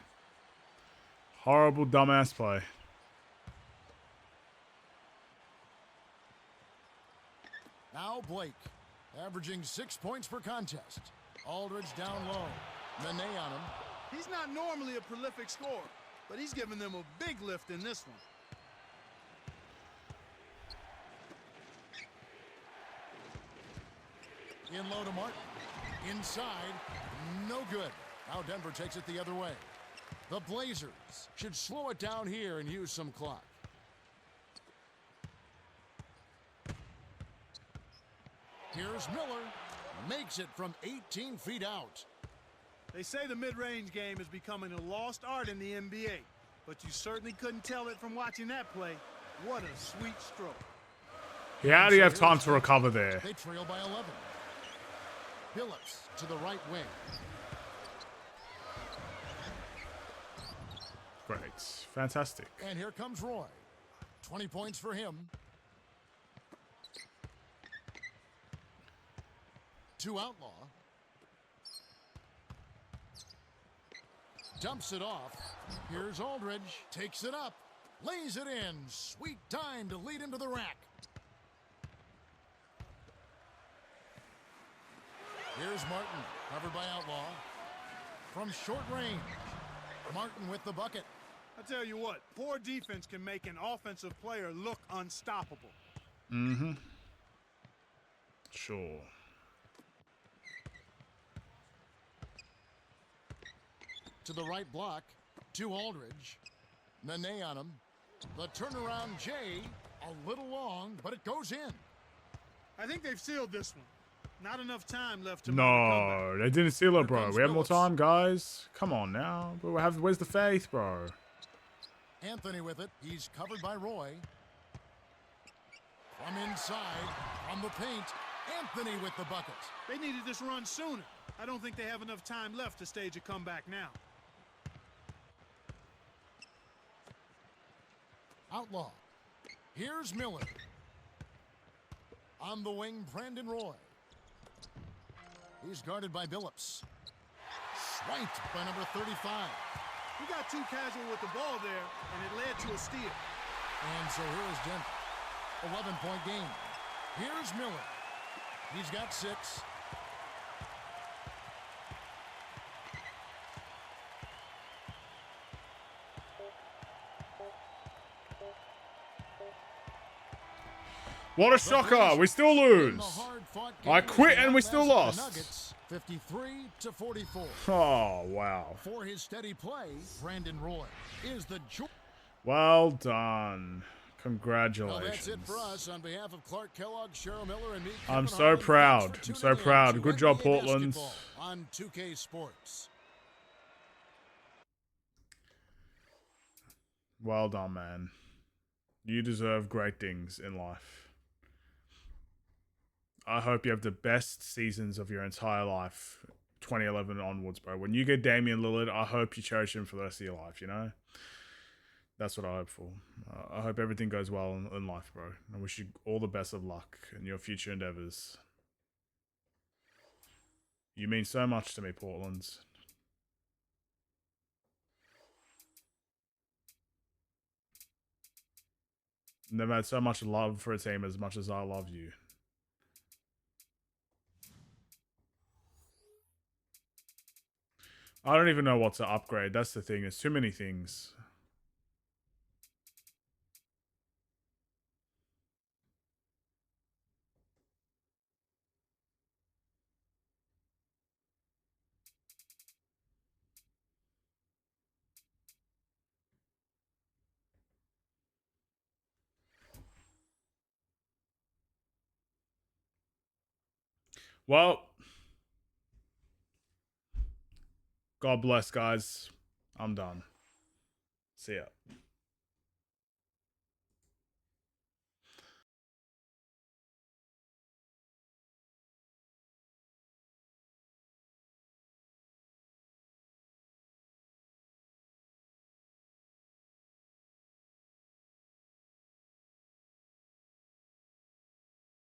Horrible dumbass play. Now Blake, averaging 6 points per contest. Aldridge down low. Nene on him. He's not normally a prolific scorer, but he's given them a big lift in this one. In low to Martin. Inside. No good. Now Denver takes it the other way. The Blazers should slow it down here and use some clock. Here's Miller. Makes it from 18 feet out. They say the mid-range game is becoming a lost art in the NBA, but you certainly couldn't tell it from watching that play. What a sweet stroke. How do you have time to recover there? They trail by 11. Billups to the right wing. Great. Fantastic. And here comes Roy. 20 points for him. To Outlaw. Dumps it off. Here's Aldridge. Takes it up. Lays it in. Sweet time to lead him to the rack. Here's Martin. Covered by Outlaw. From short range. Martin with the bucket. I tell you what, poor defense can make an offensive player look unstoppable. Mm-hmm. Sure. To the right block. To Aldridge. Nene on him. The turnaround Jay. A little long, but it goes in. I think they've sealed this one. Not enough time left to make a comeback. No, they didn't seal it, Here bro. comes We have more Billups. time, guys. Come on now. But where's the faith, bro? Anthony with it. He's covered by Roy. From inside. From the paint. Anthony with the bucket. They needed this run sooner. I don't think they have enough time left to stage a comeback now. Outlaw. Here's Miller. On the wing, Brandon Roy. He's guarded by Billups. Swiped by number 35. He got too casual with the ball there, and it led to a steal. And so here is Denver. 11-point game. Here's Miller. He's got 6. What a The shocker. Blazers We still in the lose. hard-fought I game quit as they and we still outlast the lost. Nuggets 53-44. Oh, wow. For his steady play, Brandon Roy is the Well done. Well, Congratulations. that's it for us. On behalf of Clark Kellogg, Cheryl Miller, and me, I'm Kevin so Harlan, proud. thanks for I'm so tuning in proud. to Good job, NBA Portland. basketball on 2K Sports. Well done, man. You deserve great things in life. I hope you have the best seasons of your entire life, 2011 onwards, bro. When you get Damian Lillard, I hope you cherish him for the rest of your life, you know? That's what I hope for. I hope everything goes well in life, bro. I wish you all the best of luck in your future endeavors. You mean so much to me, Portland. Never had so much love for a team as much as I love you. I don't even know what to upgrade. That's the thing. There's too many things. Well, God bless, guys. I'm done. See ya.